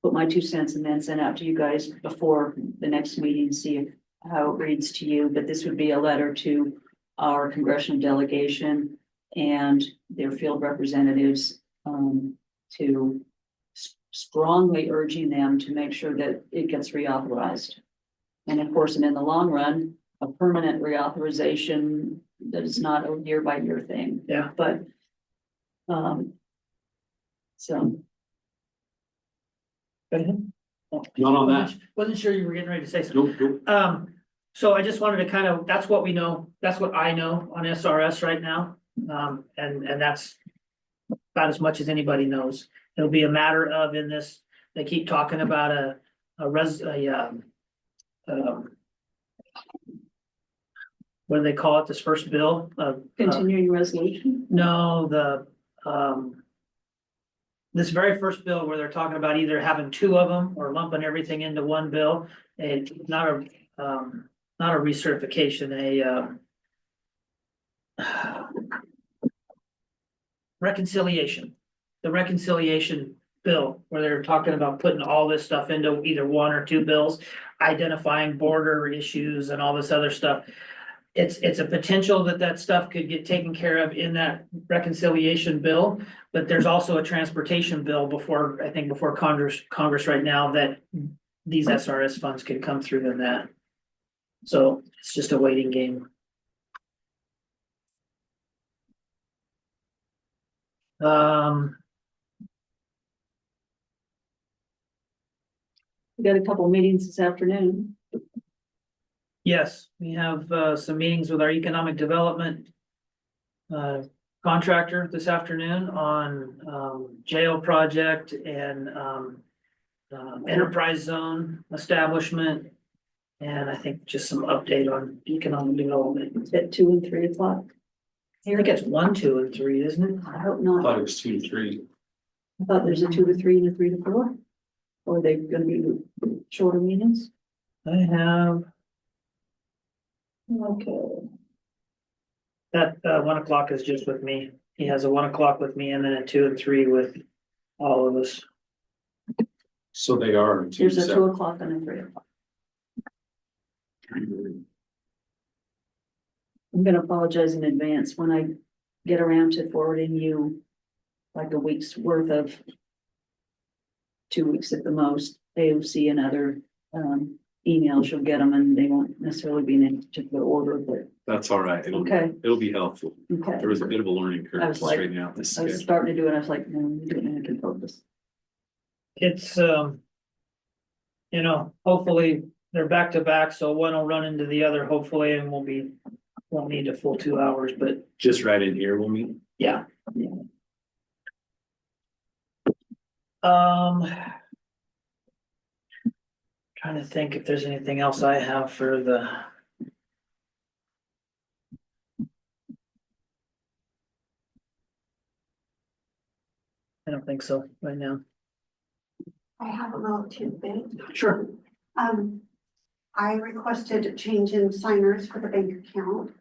put my 2 cents and then send out to you guys before the next meeting, see how it reads to you. But this would be a letter to our congressional delegation and their field representatives, to strongly urging them to make sure that it gets reauthorized. And of course, and in the long run, a permanent reauthorization that is not a year by year thing. Yeah. But, so. Go ahead. Not on that. Wasn't sure you were getting ready to say something. Nope. So I just wanted to that's what we know, that's what I know on SRS right now. And that's about as much as anybody knows. It'll be a matter of they keep talking about what do they call it, this first bill? Continuing resolution? No, this very first bill where they're talking about either having 2 of them or lumping everything into one bill. It's not a recertification, reconciliation. The reconciliation bill where they're talking about putting all this stuff into either 1 or 2 bills, identifying border issues and all this other stuff. It's a potential that stuff could get taken care of in that reconciliation bill, but there's also a transportation bill before Congress right now that these SRS funds could come through in that. So it's just a waiting game. We got a couple meetings this afternoon. Yes, we have some meetings with our economic development contractor this afternoon on jail project and enterprise zone establishment. And I think just some update on economic development. At 2 and 3 o'clock. I think it's 1, 2, and 3, isn't it? I hope I not. thought it was 2 to 3. I thought there's a 2 to 3 and a 3 to 4. Or are they gonna be shorter meetings? I have. Okay. That 1 o'clock is just with me. He has a 1 o'clock with me and then a 2 and 3 with all of us. So they are. 2 There's a 2 separate. o'clock and a 3 o'clock. I'm gonna apologize in advance when I get around to forwarding you like a week's worth of 2 weeks at the most. AOC and other, emails, you'll get them and they won't necessarily be in any particular order, but, That's all right. okay, It'll be helpful. okay. There was a bit of a learning I curve to was like- straighten out this I was schedule. starting to do it, I was like, no, I'm doing it, I can focus. It's, you know, hopefully they're back to back, so one will run into the other, hopefully, and won't need a full 2 hours, but Just right in here, we'll meet. yeah. Yeah. Trying to think if there's anything else I have for the. I don't think so right now. I have a little tidbit. Sure. I requested a change in signers for the bank account.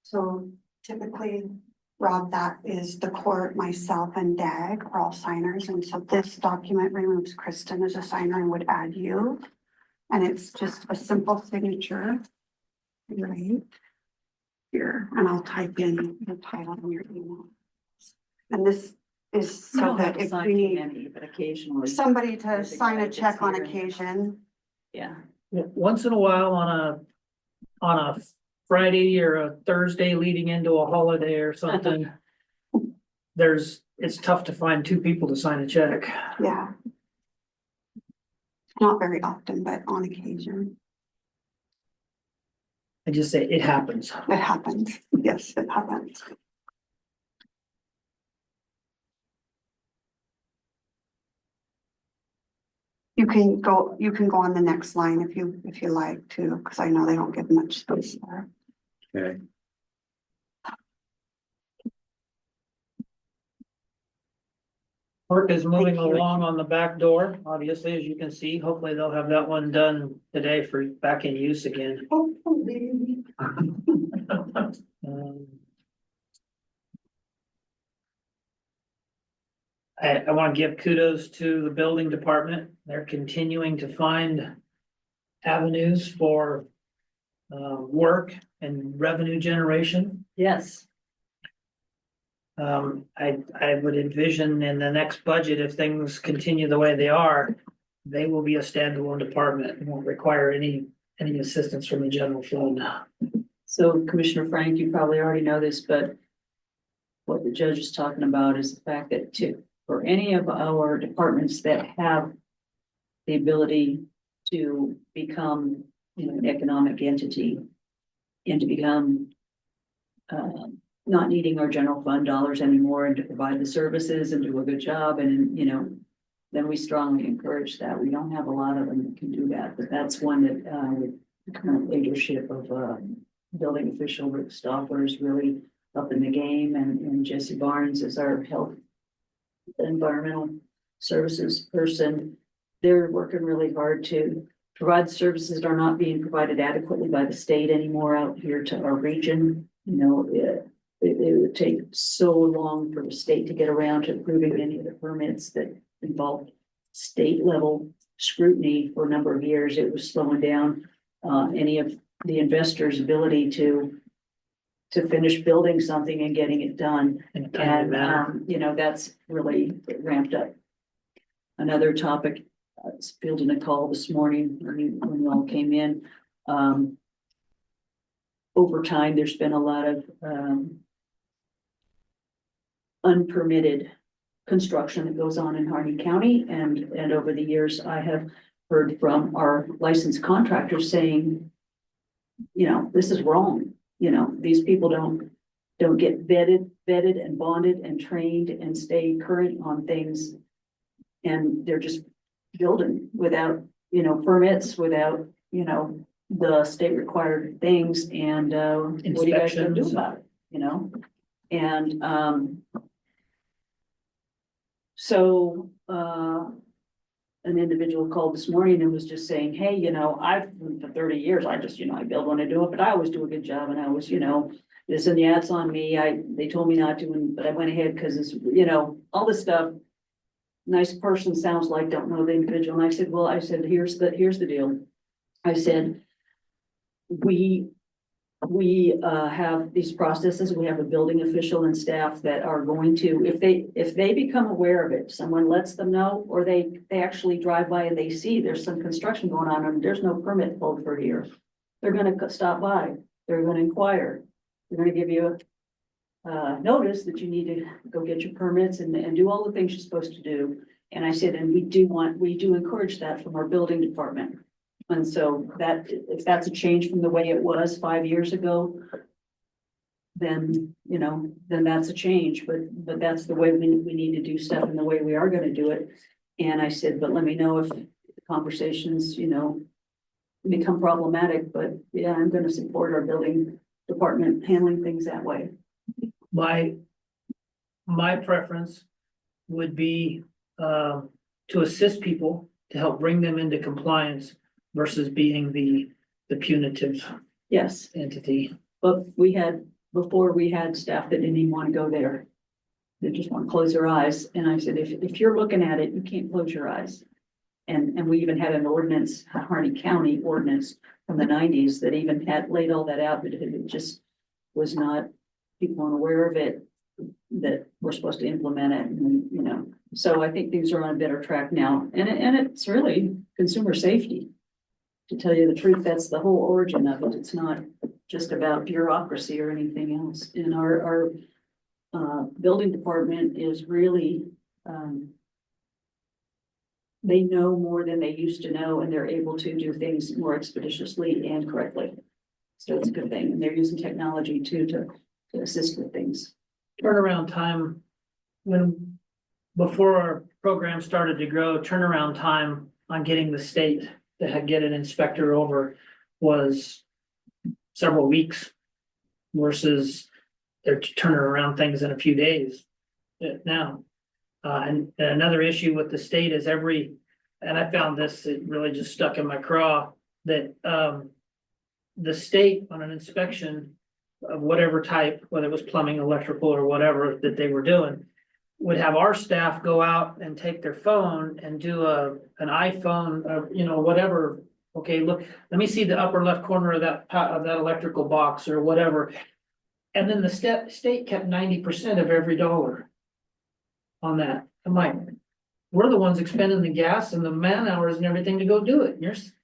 So typically, Rob, that is the court, myself and Dag are all signers. And so this document removes Kristen as a signer and would add you. And it's just a simple signature. Right here, and I'll type in the title in your email. And this is You so don't have that to if sign we too need many, but occasionally, somebody to There's a sign guy a that's check on here. occasion. yeah. Once in a while on a Friday or a Thursday leading into a holiday or something. It's tough to find two people to sign a check. Yeah. Not very often, but on occasion, I just say it happens. it happens. Yes, it happens. You can go on the next line if you like to, because I know they don't give much space there. Okay. Work is moving Thank you. along on the back door, obviously, as you can see. Hopefully they'll have that one done today for back in use again. Hopefully. Um, I want to give kudos to the building department. They're continuing to find avenues for work and revenue generation. Yes, I would envision in the next budget, if things continue the way they are, they will be a standalone department and won't require any assistance from the general fund. so Commissioner Frank, you probably already know this, but what the judge is talking about is the fact that for any of our departments that have the ability to become, an economic entity and to become not needing our general fund dollars anymore and to provide the services and do a good job and, then we strongly encourage that. We don't have a lot of them that can do that, but that's one that, with the current leadership of, building official Rick Stoffer is really up in the game and Jesse Barnes is our health environmental services person. They're working really hard to provide services that are not being provided adequately by the state anymore out here to our region. It would take so long for the state to get around to approving any of the permits that involved state level scrutiny for a number of years. It was slowing down any of the investors' ability to finish building something and getting it done. In a timely manner. That's really ramped up. Another topic, I was fielding a call this morning when you all came in. Over time, there's been a lot of unpermitted construction that goes on in Hardin County, and over the years, I have heard from our licensed contractors saying, this is wrong. These people don't get vetted and bonded and trained and stay current on things. And they're just building without, permits, without, the state required things and, what are you guys gonna do Inspections. about it, And, so, an individual called this morning and was just saying, hey, I've, for 30 years, I just, I build when I do it, but I always do a good job and I was, this and that's on me. They told me not to, but I went ahead because it's, all this stuff. Nice person sounds like, don't know the individual. And I said, here's the deal. I said, we we have these processes, we have a building official and staff that are going to, if they become aware of it, someone lets them know, or they actually drive by and they see there's some construction going on and there's no permit pulled for here. They're gonna stop by, they're gonna inquire, they're gonna give you a notice that you need to go get your permits and do all the things you're supposed to do. And I said, and we do encourage that from our building department. And so that, if that's a change from the way it was 5 years ago, then, you know, then that's a change, but that's the way we need to do stuff and the way we are gonna do it. And I said, but let me know if the conversations, you know, become problematic, but yeah, I'm gonna support our building department handling things that way. My preference would be to assist people, to help bring them into compliance versus being the punitive Yes, entity. but before we had staff that didn't even want to go there. They just want to close their eyes. And I said, if you're looking at it, you can't close your eyes. And we even had an ordinance, a Harney County ordinance from the 90s that even had laid all that out, but it just was not, people weren't aware of it, that we're supposed to implement it, and, you know. So I think things are on a better track now, and it's really consumer safety. To tell you the truth, that's the whole origin of it. It's not just about bureaucracy or anything else. And our building department is really, they know more than they used to know, and they're able to do things more expeditiously and correctly. So it's a good thing, and they're using technology too to assist with things. Turnaround time, before our program started to grow, turnaround time on getting the state to get an inspector over was several weeks versus they're turning around things in a few days now. And another issue with the state is and I found this, it really just stuck in my craw, that the state on an inspection of whatever type, whether it was plumbing, electrical, or whatever that they were doing, would have our staff go out and take their phone and do an iPhone, you know, whatever. Okay, look, let me see the upper left corner of that electrical box or whatever. And then the state kept 90% of every dollar on that. I'm like, we're the ones expending the gas and the man hours and everything to go do it.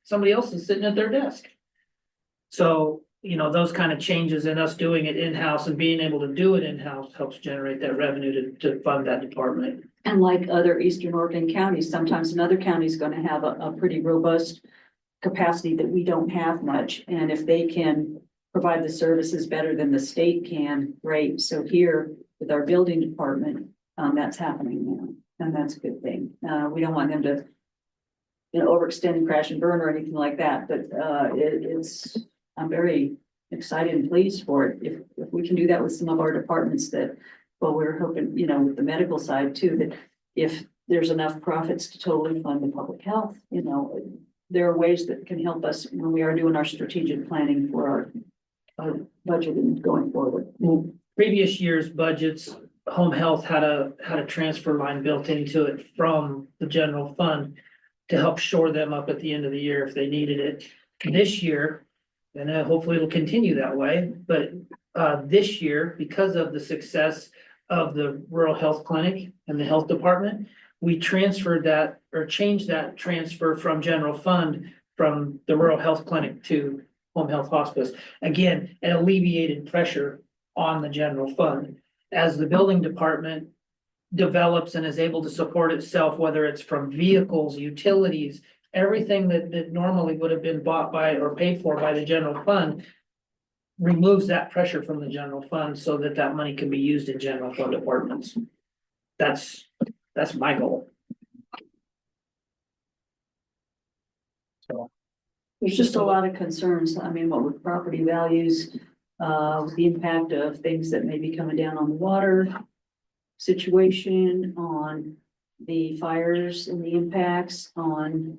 Somebody else is sitting at their desk. So, you know, those kind of changes in us doing it in-house and being able to do it in-house helps generate that revenue to fund that department. And like other Eastern Oregon counties, sometimes another county is going to have a pretty robust capacity that we don't have much. And if they can provide the services better than the state can, great. So here with our building department, that's happening now, and that's a good thing. We don't want them to, you know, overextend and crash and burn or anything like that, but I'm very excited and pleased for it. If we can do that with some of our departments that, well, we're hoping, you know, with the medical side too, that if there's enough profits to totally fund the public health, you know, there are ways that can help us when we are doing our strategic planning for our budget and going forward. Previous year's budgets, home health had a transfer line built into it from the general fund to help shore them up at the end of the year if they needed it. This year, and hopefully it'll continue that way, but this year, because of the success of the rural health clinic and the health department, we transferred that or changed that transfer from general fund from the rural health clinic to home health hospice. Again, it alleviated pressure on the general fund. As the building department develops and is able to support itself, whether it's from vehicles, utilities, everything that normally would have been bought by or paid for by the general fund, removes that pressure from the general fund so that money can be used in general fund departments. That's my goal. So There's just a lot of concerns. I mean, what with property values, with the impact of things that may be coming down on the water situation, on the fires and the impacts, on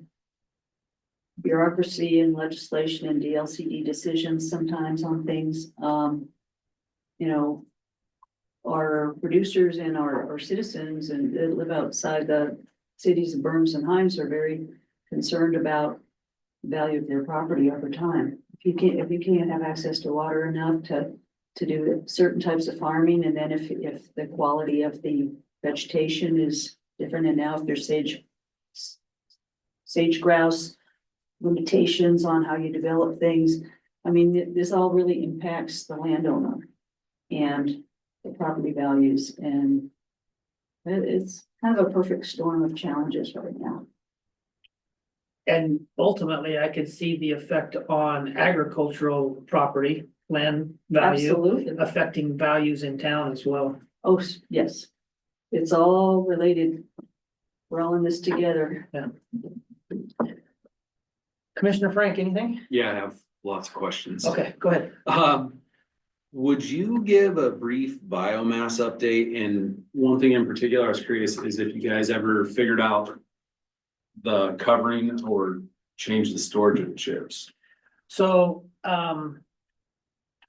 bureaucracy and legislation and DLCD decisions sometimes on things. You know, our producers and our citizens and that live outside the cities of Burns and Hines are very concerned about value of their property over time. If you can't have access to water enough to do certain types of farming, and then if the quality of the vegetation is different, and now if there's sage grouse limitations on how you develop things, I mean, this all really impacts the landowner and the property values, and it's kind of a perfect storm of challenges right now. And ultimately, I could see the effect on agricultural property, land value, Absolutely. affecting values in town as well. Oh, yes. It's all related. We're all in this together. Commissioner Frank, anything? Yeah, I have lots of questions. Okay, go ahead. Would you give a brief biomass update? And one thing in particular, I was curious, is if you guys ever figured out the covering or changed the storage of the chips? So,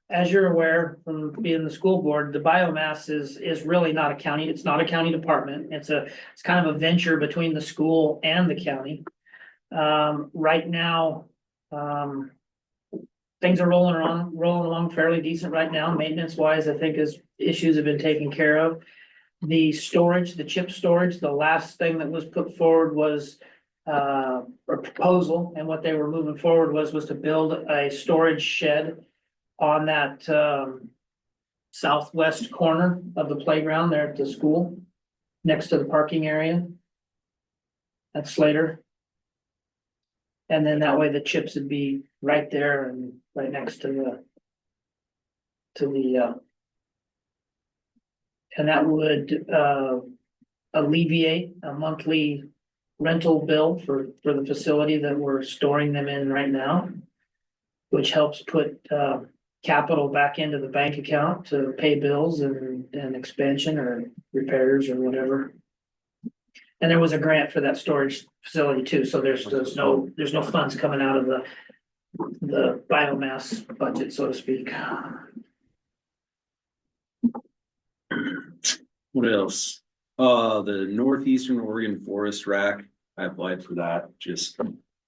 as you're aware from being the school board, the biomass is really not a county, it's not a county department. It's kind of a venture between the school and the county. Right now, things are rolling along fairly decent right now. Maintenance wise, I think issues have been taken care of. The storage, the chip storage, the last thing that was put forward was a proposal, and what they were moving forward was to build a storage shed on that southwest corner of the playground there at the school, next to the parking area. That's Slater. And then that way the chips would be right there and right next to the and that would alleviate a monthly rental bill for the facility that we're storing them in right now, which helps put capital back into the bank account to pay bills and expansion or repairs or whatever. And there was a grant for that storage facility too, so there's no funds coming out of the biomass budget, so to speak. What else? The Northeastern Oregon Forest Rack, I applied for that, just,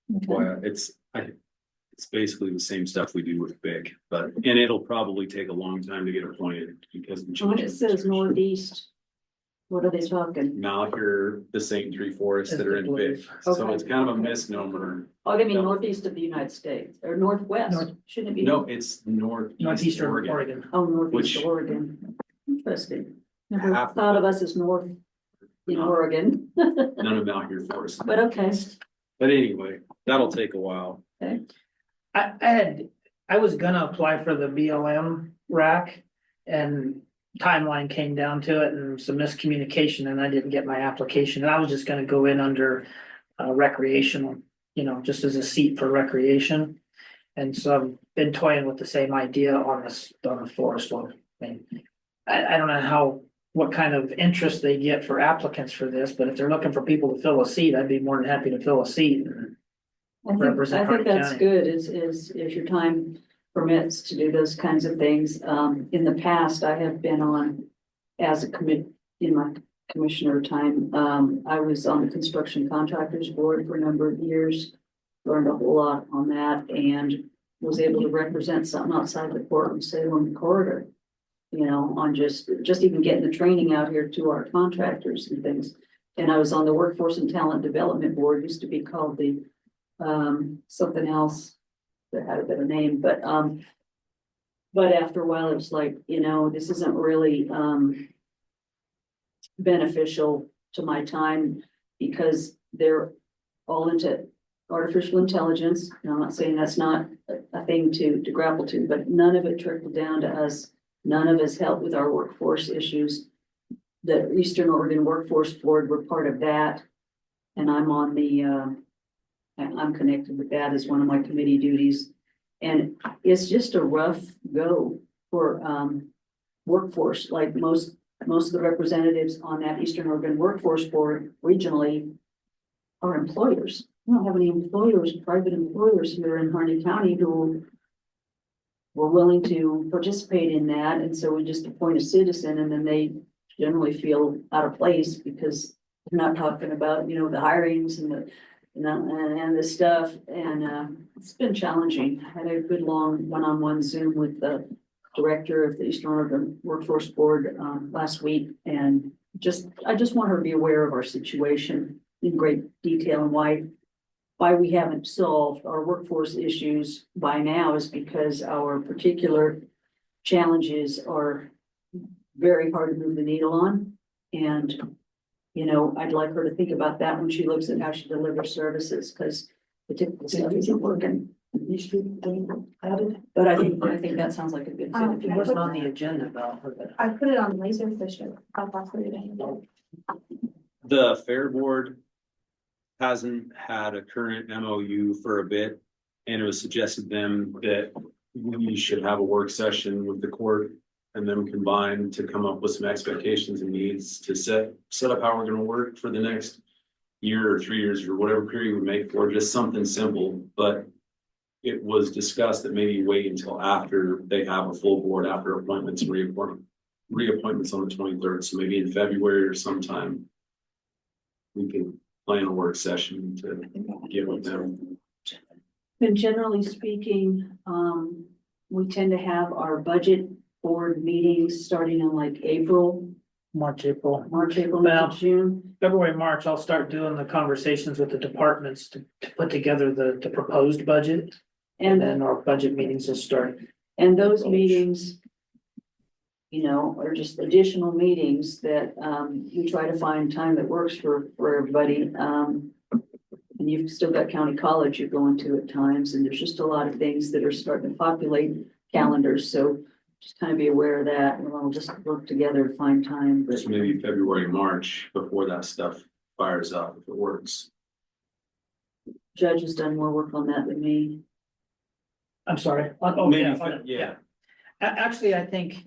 well, it's basically the same stuff we do with BIC, and it'll probably take a long time to get appointed because. When it says northeast, what are they talking? Malheur, the same three forests that are in BIC, so Okay. it's kind of a misnomer. Oh, they mean northeast of the United States, or northwest, North- shouldn't it be? No, it's Northeastern Oregon. Oh, northeast Which- Oregon. Interesting. Never Half- thought of us as north in No. Oregon, None of Malheur Forest. but okay. But anyway, that'll take a while. I was gonna apply for the BLM rack and timeline came down to it and some miscommunication and I didn't get my application. And I was just gonna go in under recreational, just as a seat for recreation. And so I've been toying with the same idea on the forest one. I don't know what kind of interest they get for applicants for this, but if they're looking for people to fill a seat, I'd be more than happy to fill a seat. I Represent think Hardin that's County. good, is if your time permits to do those kinds of things. In the past, I have been on, as a in my commissioner time, I was on the Construction Contractors Board for a number of years. Learned a whole lot on that and was able to represent something outside the Portland-Salem corridor. On just even getting the training out here to our contractors and things. And I was on the Workforce and Talent Development Board, used to be called the something else that had a better name, but after a while, it was like, this isn't really beneficial to my time because they're all into artificial intelligence. And I'm not saying that's not a thing to grapple to, but none of it trickled down to us. None of us helped with our workforce issues. The Eastern Oregon Workforce Board were part of that. And I'm on I'm connected with that as one of my committee duties. And it's just a rough go for workforce, like most of the representatives on that Eastern Oregon Workforce Board regionally are employers. We don't have any private employers here in Hardin County who were willing to participate in that. And so we just appoint a citizen and then they generally feel out of place because they're not talking about, the hirings and and this stuff, and it's been challenging. I had a good long one-on-one Zoom with the director of the Eastern Oregon Workforce Board last week, and I just want her to be aware of our situation in great detail and why we haven't solved our workforce issues by now is because our particular challenges are very hard to move the needle on. And, you know, I'd like her to think about that when she looks at how she delivers services, because the typical stuff isn't working. But I think that sounds like a good fit. It wasn't on the agenda though. I put it on Laserfish. I'll put it in. The Fair Board hasn't had a current MOU for a bit, and it was suggested to them that we should have a work session with the court and them combined to come up with some expectations and needs to set up how we're gonna work for the next year or 3 years or whatever period we make for, just something simple. But it was discussed that maybe wait until after they have a full board, after appointments and reappointments on the 23rd. So maybe in February or sometime we can plan a work session to get with them. And generally speaking, we tend to have our budget board meetings starting in like March, April. April, June. February, March, I'll start doing the conversations with the departments to put together the proposed budget. And then our budget meetings will start. And those meetings, you know, are just additional meetings that, we try to find time that works for everybody. And you've still got county college you're going to at times, and there's just a lot of things that are starting to populate calendars, so just kind of be aware of that, and we'll just work together to find time. But So maybe February, March, before that stuff fires up, if it works. Judge has done more work on that than me. I'm sorry. Oh, Maybe, yeah. Actually, I think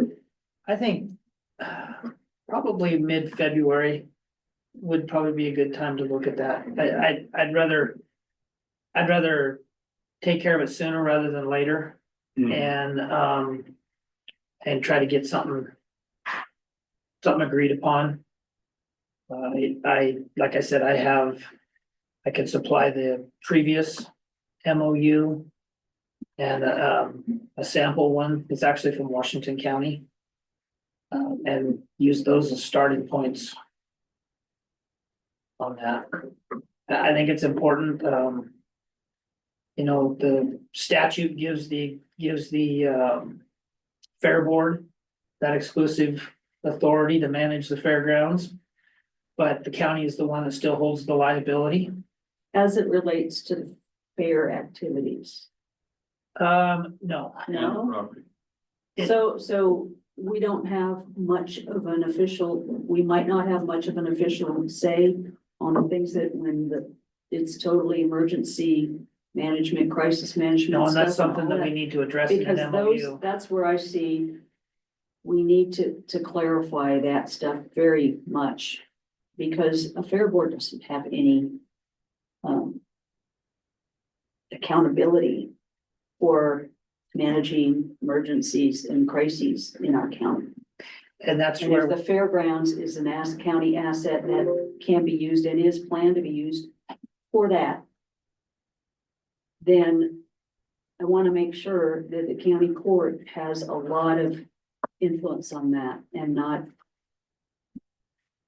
probably mid-February would probably be a good time to look at that. I'd rather take care of it sooner rather than later. And try to get something agreed upon. Like I said, I can supply the previous MOU and a sample one. It's actually from Washington County. And use those as starting points on that. I think it's important, you know, the statute gives the Fair Board that exclusive authority to manage the fairgrounds. But the county is the one that still holds the liability. As it relates to the fair activities. No. No? So we don't have much of an official, we might not have much of an official say on the things that it's totally emergency management, crisis management. No, and that's stuff something all that we need to address in Because an MOU. that's where I see, we need to clarify that stuff very much. Because a fair board doesn't have any accountability for managing emergencies and crises in our county. And that's And where, if the fairgrounds is an county asset that can be used and is planned to be used for that, then I want to make sure that the county court has a lot of influence on that and not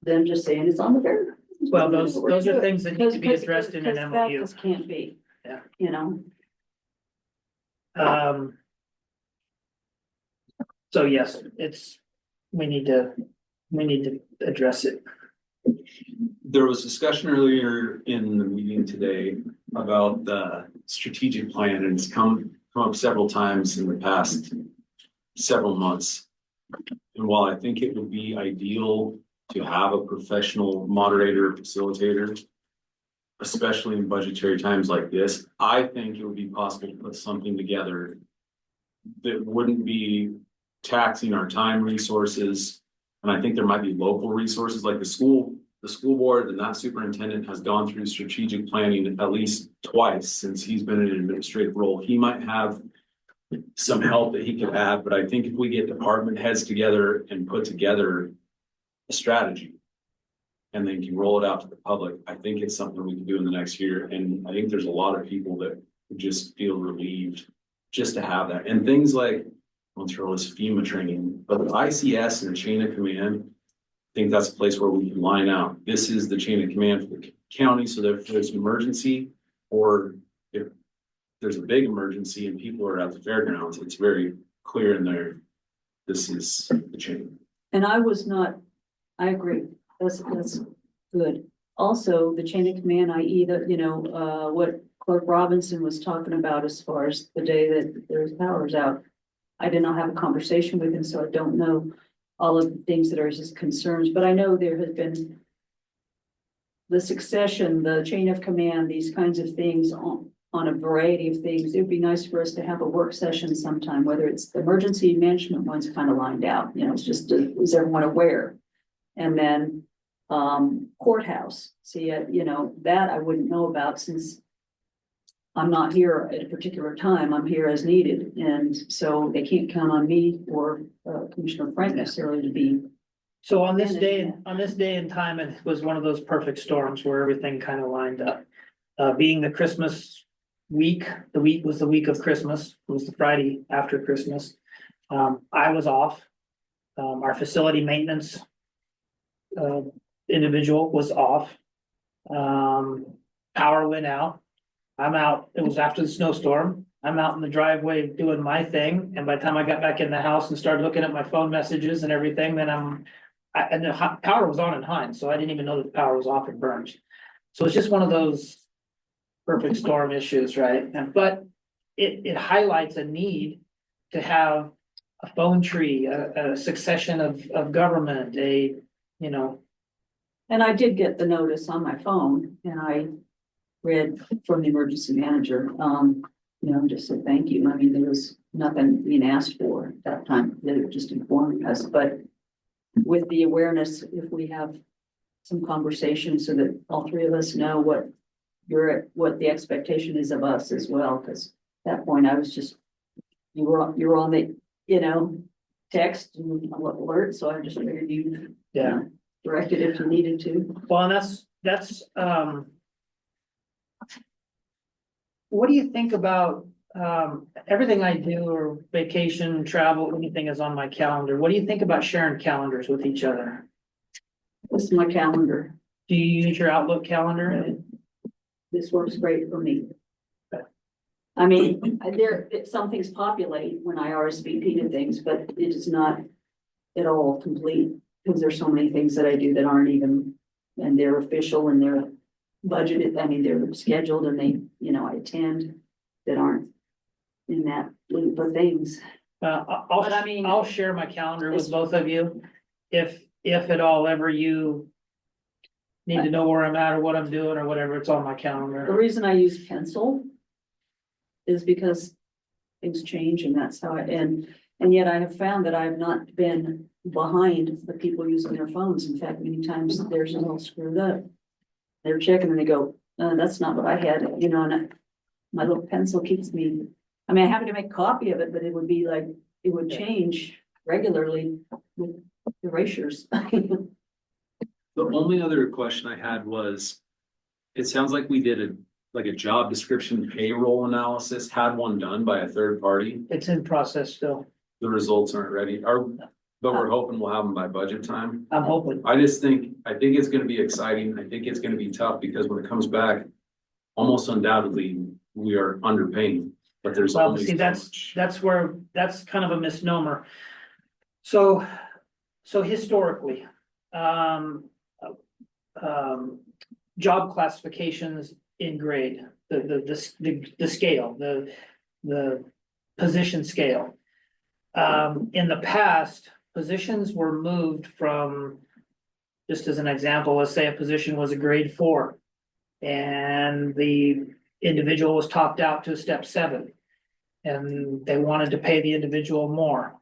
them just saying it's on the fair. well, those are things that need to be addressed in an Because MOU. that just can't be. Yeah. You know, So yes, we need to address it. There was discussion earlier in the meeting today about the strategic plan, and it's come up several times in the past several months. And while I think it would be ideal to have a professional moderator, facilitator, especially in budgetary times like this, I think it would be possible to put something together that wouldn't be taxing our time, resources. And I think there might be local resources like the school board and that superintendent has gone through strategic planning at least twice since he's been in an administrative role. He might have some help that he could add, but I think if we get department heads together and put together a strategy and then can roll it out to the public, I think it's something we can do in the next year. And I think there's a lot of people that would just feel relieved just to have that. And things like, I'll throw this FEMA training, but the ICS and the chain of command, I think that's a place where we can line out, this is the chain of command for the county, so that if there's an emergency, or if there's a big emergency and people are at the fairgrounds, it's very clear in there, this is the chain. And I agree, that's good. Also, the chain of command, i.e. that, what Clerk Robinson was talking about as far as the day that there's powers out. I did not have a conversation with him, so I don't know all of the things that are his concerns, but I know there has been the succession, the chain of command, these kinds of things on a variety of things. It would be nice for us to have a work session sometime, whether it's the emergency management one's kind of lined out, it's just, is everyone aware? And then courthouse, see, that I wouldn't know about since I'm not here at a particular time, I'm here as needed, and so they can't count on me or Commissioner Frank necessarily to be. So on this day and time, it was one of those perfect storms where everything kind of lined up. Being the Christmas week, the week was the week of Christmas, it was the Friday after Christmas. I was off. Our facility maintenance individual was off. Power went out. I'm out, it was after the snowstorm, I'm out in the driveway doing my thing, and by the time I got back in the house and started looking at my phone messages and everything, then and the power was on in Hines, so I didn't even know that the power was off in Burns. So it's just one of those perfect storm issues, right? But it highlights a need to have a phone tree, a succession of government, And I did get the notice on my phone, and I read from the emergency manager, just said thank you. I mean, there was nothing being asked for at that time. They were just informing us, but with the awareness, if we have some conversation so that all three of us know what the expectation is of us as well, because at that point I was just, you were on the, text and alert, so I just figured you directed if you needed to. well, and that's what do you think about, everything I do or vacation, travel, anything is on my calendar. What do you think about sharing calendars with each other? This is my calendar. Do you use your Outlook calendar? This works great for me. I mean, some things populate when I RSVP to things, but it is not at all complete because there's so many things that I do that aren't even, and they're official and they're budgeted. I mean, they're scheduled and they, I attend that aren't in that loop of things. But I mean, I'll share my calendar with both of you. If at all ever you need to know where I'm at or what I'm doing or whatever, it's on my the calendar. reason I use pencil is because things change and that's how and yet I have found that I have not been behind the people using their phones. In fact, many times theirs is all screwed up. They're checking and they go, that's not what I had, and my little pencil keeps me, I mean, I happen to make a copy of it, but it would be like, it would change regularly with erasures. The only other question I had was, it sounds like we did a job description payroll analysis, had one done by a third party. It's in process still. The results aren't ready, but we're hoping we'll have them by budget time. I'm hoping. I think it's gonna be exciting. I think it's gonna be tough because when it comes back, almost undoubtedly, we are underpaying, but there's Well, only see, so much. that's kind of a misnomer. So historically, job classifications in grade, the scale, the position scale. In the past, positions were moved from, just as an example, let's say a position was a grade 4. And the individual was topped out to a step 7. And they wanted to pay the individual more.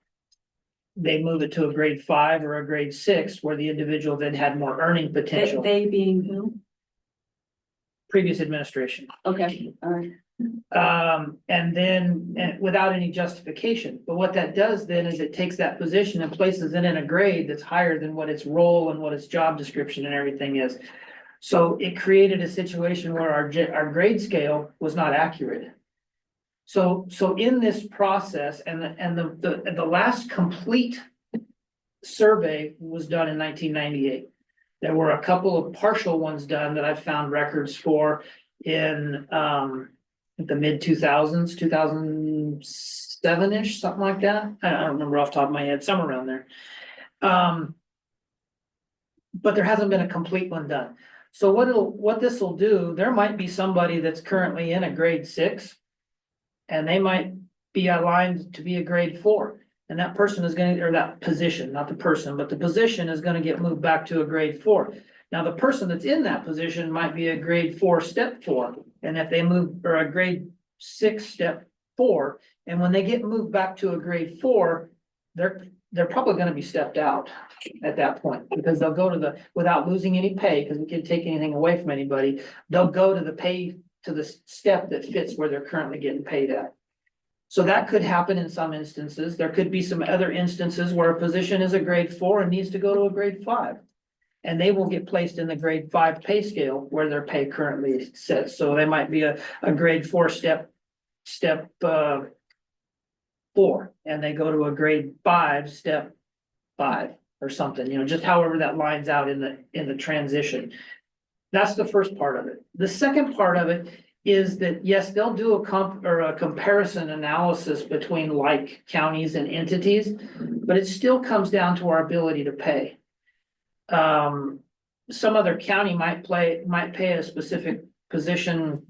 They move it to a grade 5 or a grade 6, where the individual then had more earning potential. They being who? Previous administration. Okay, all right. And then, and without any justification. But what that does then is it takes that position and places it in a grade that's higher than what its role and what its job description and everything is. So it created a situation where our grade scale was not accurate. So in this process, and the last complete survey was done in 1998. There were a couple of partial ones done that I found records for in the mid 2000s, 2007-ish, something like that. I don't remember off the top of my head, somewhere around there. But there hasn't been a complete one done. So what this will do, there might be somebody that's currently in a grade 6, and they might be aligned to be a grade 4. And that person is going to, or that position, not the person, but the position is going to get moved back to a grade 4. Now, the person that's in that position might be a grade 4, step 4. And if they move, or a grade 6, step 4, and when they get moved back to a grade 4, they're probably going to be stepped out at that point, because they'll go to without losing any pay, because we can't take anything away from anybody, they'll go to the pay, to the step that fits where they're currently getting paid at. So that could happen in some instances. There could be some other instances where a position is a grade 4 and needs to go to a grade 5. And they will get placed in the grade 5 pay scale where their pay currently sits. So they might be a grade 4 step 4, and they go to a grade 5 step 5 or something, just however that lines out in the transition. That's the first part of it. The second part of it is that, yes, they'll do a comparison analysis between like counties and entities, but it still comes down to our ability to pay. Some other county might pay a specific position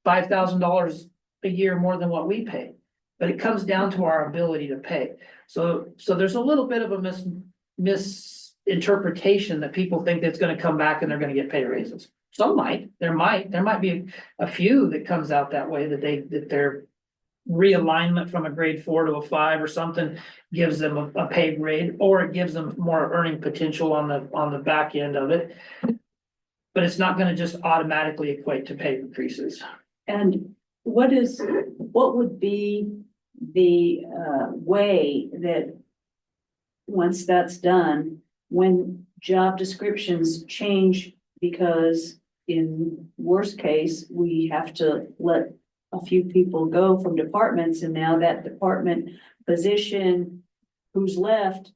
$5,000 a year more than what we pay, but it comes down to our ability to pay. So there's a little bit of a misinterpretation that people think that's going to come back and they're going to get pay raises. Some might, there might be a few that comes out that way, that their realignment from a grade 4 to a 5 or something gives them a pay grade, or it gives them more earning potential on the back end of it. But it's not gonna just automatically equate to pay increases. And what would be the way that once that's done, when job descriptions change, because in worst case, we have to let a few people go from departments, and now that department position who's left,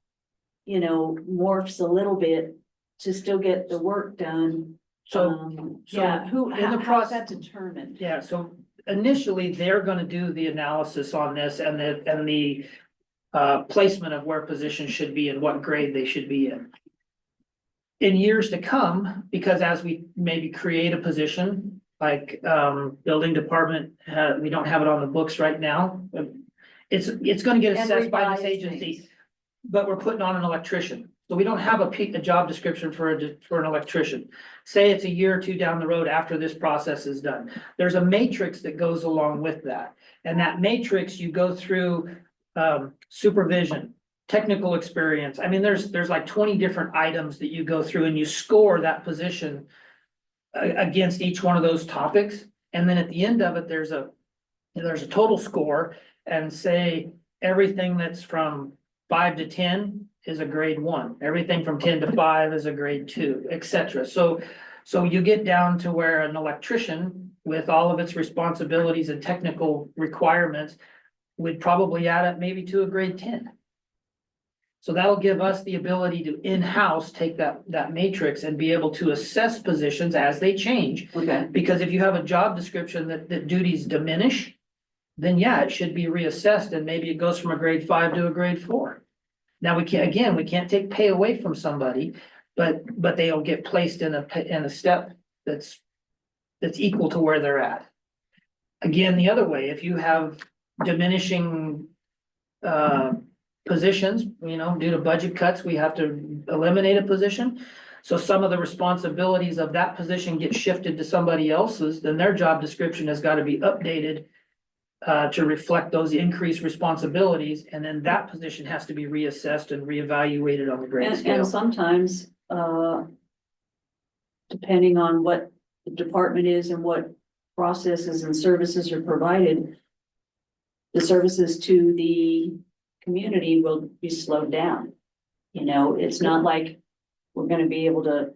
morphs a little bit to still get the work done. So Yeah, in the how's that process, determined? yeah, so initially they're gonna do the analysis on this and the placement of where positions should be and what grade they should be in. In years to come, because as we maybe create a position, like building department, we don't have it on the books right now. It's gonna get assessed by this agency, but we're putting on an electrician. So we don't have a job description for an electrician. Say it's a year or two down the road after this process is done. There's a matrix that goes along with that. And that matrix, you go through supervision, technical experience. I mean, there's like 20 different items that you go through, and you score that position against each one of those topics. And then at the end of it, there's a total score, and say everything that's from 5 to 10 is a grade 1. Everything from 10 to 5 is a grade 2, etc. So you get down to where an electrician, with all of its responsibilities and technical requirements, would probably add up maybe to a grade 10. So that'll give us the ability to in-house take that matrix and be able to assess positions as they change. Okay. Because if you have a job description that duties diminish, then yeah, it should be reassessed, and maybe it goes from a grade 5 to a grade 4. Now we can't take pay away from somebody, but they'll get placed in a step that's equal to where they're at. Again, the other way, if you have diminishing positions, due to budget cuts, we have to eliminate a position. So some of the responsibilities of that position get shifted to somebody else's, then their job description has got to be updated to reflect those increased responsibilities, and then that position has to be reassessed and reevaluated on the grade scale. And sometimes, depending on what the department is and what processes and services are provided, the services to the community will be slowed down. You know, it's not like we're gonna be able to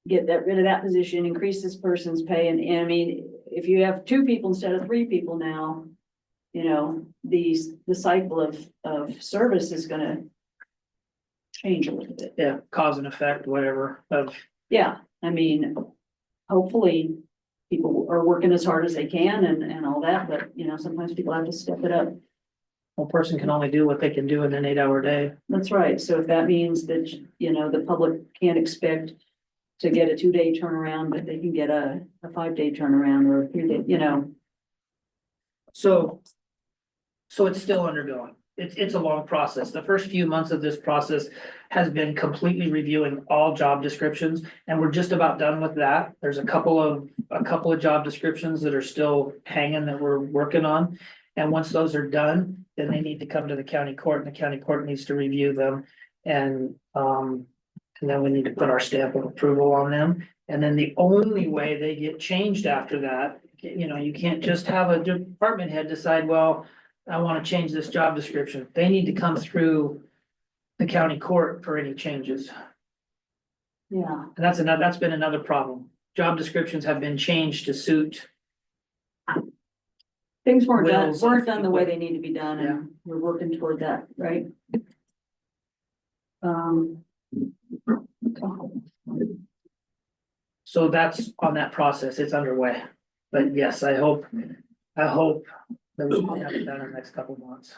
get rid of that position, increase this person's pay, and I mean, if you have 2 people instead of 3 people now, you know, the cycle of service is gonna change a little bit. Yeah, cause and effect, whatever, of, Yeah, I mean, hopefully people are working as hard as they can and all that, but you know, sometimes people have to step it up. one person can only do what they can do in an 8-hour day. That's right. So if that means that, you know, the public can't expect to get a 2-day turnaround, but they can get a 5-day turnaround or a 3-day, you know. So it's still undergoing. It's a long process. The first few months of this process has been completely reviewing all job descriptions, and we're just about done with that. There's a couple of job descriptions that are still hanging that we're working on. And once those are done, then they need to come to the county court, and the county court needs to review them. And then we need to put our stamp of approval on them. And then the only way they get changed after that, you know, you can't just have a department head decide, well, I want to change this job description. They need to come through the county court for any changes. Yeah. And that's been another problem. Job descriptions have been changed to suit. Things weren't Wills of done the way people. they need to be done, and we're working toward that, right? So that's on that process. It's underway. But yes, I hope that we can have it done in the next couple of months.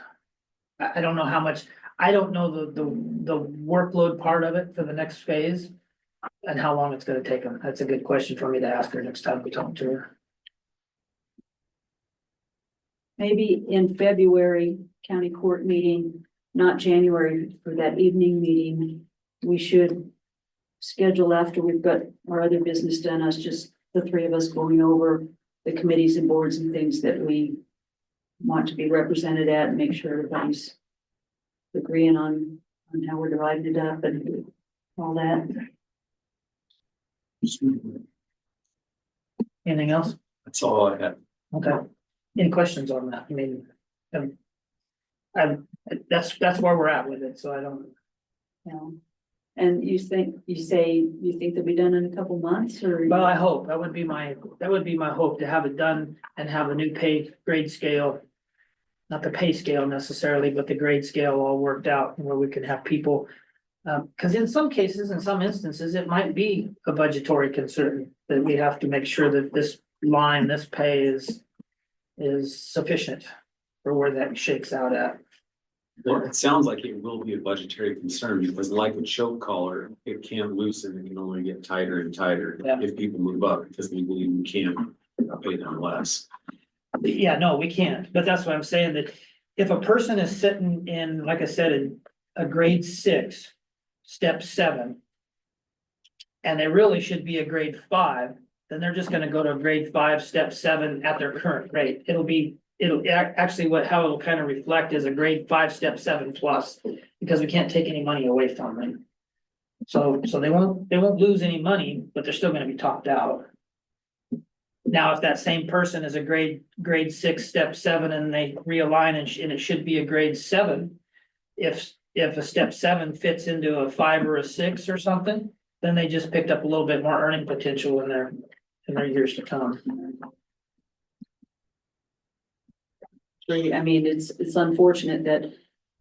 I don't know how much, I don't know the workload part of it for the next phase and how long it's gonna take them. That's a good question for me to ask her next time we talk to her. Maybe in February, county court meeting, not January, for that evening meeting, we should schedule after we've got our other business done, us just the 3 of us going over the committees and boards and things that we want to be represented at, and make sure everybody's agreeing on how we're dividing it up and all that. Anything else? That's all I had. Okay. Any questions on that? I mean, that's where we're at with it, so I don't. You know, and you think they'll be done in a couple months, or? Well, I hope, that would be my hope, to have it done and have a new pay grade scale. Not the pay scale necessarily, but the grade scale all worked out where we can have people. Cause in some cases, in some instances, it might be a budgetary concern that we have to make sure that this line, this pay is sufficient for where that shakes out at. Well, it sounds like it will be a budgetary concern because like a choke collar, it can't loosen, it can only get tighter and tighter Yeah. if people move up because we believe we can't pay them less. Yeah, no, we can't, but that's what I'm saying, that if a person is sitting in, like I said, in a grade 6, step 7. And they really should be a grade 5, then they're just gonna go to a grade 5, step 7 at their current rate. Actually how it'll kind of reflect is a grade 5, step 7 plus, because we can't take any money away from them. So they won't lose any money, but they're still gonna be topped out. Now, if that same person is a grade 6, step 7, and they realign and it should be a grade 7. If a step 7 fits into a 5 or a 6 or something, then they just picked up a little bit more earning potential in their years to come. I mean, it's unfortunate that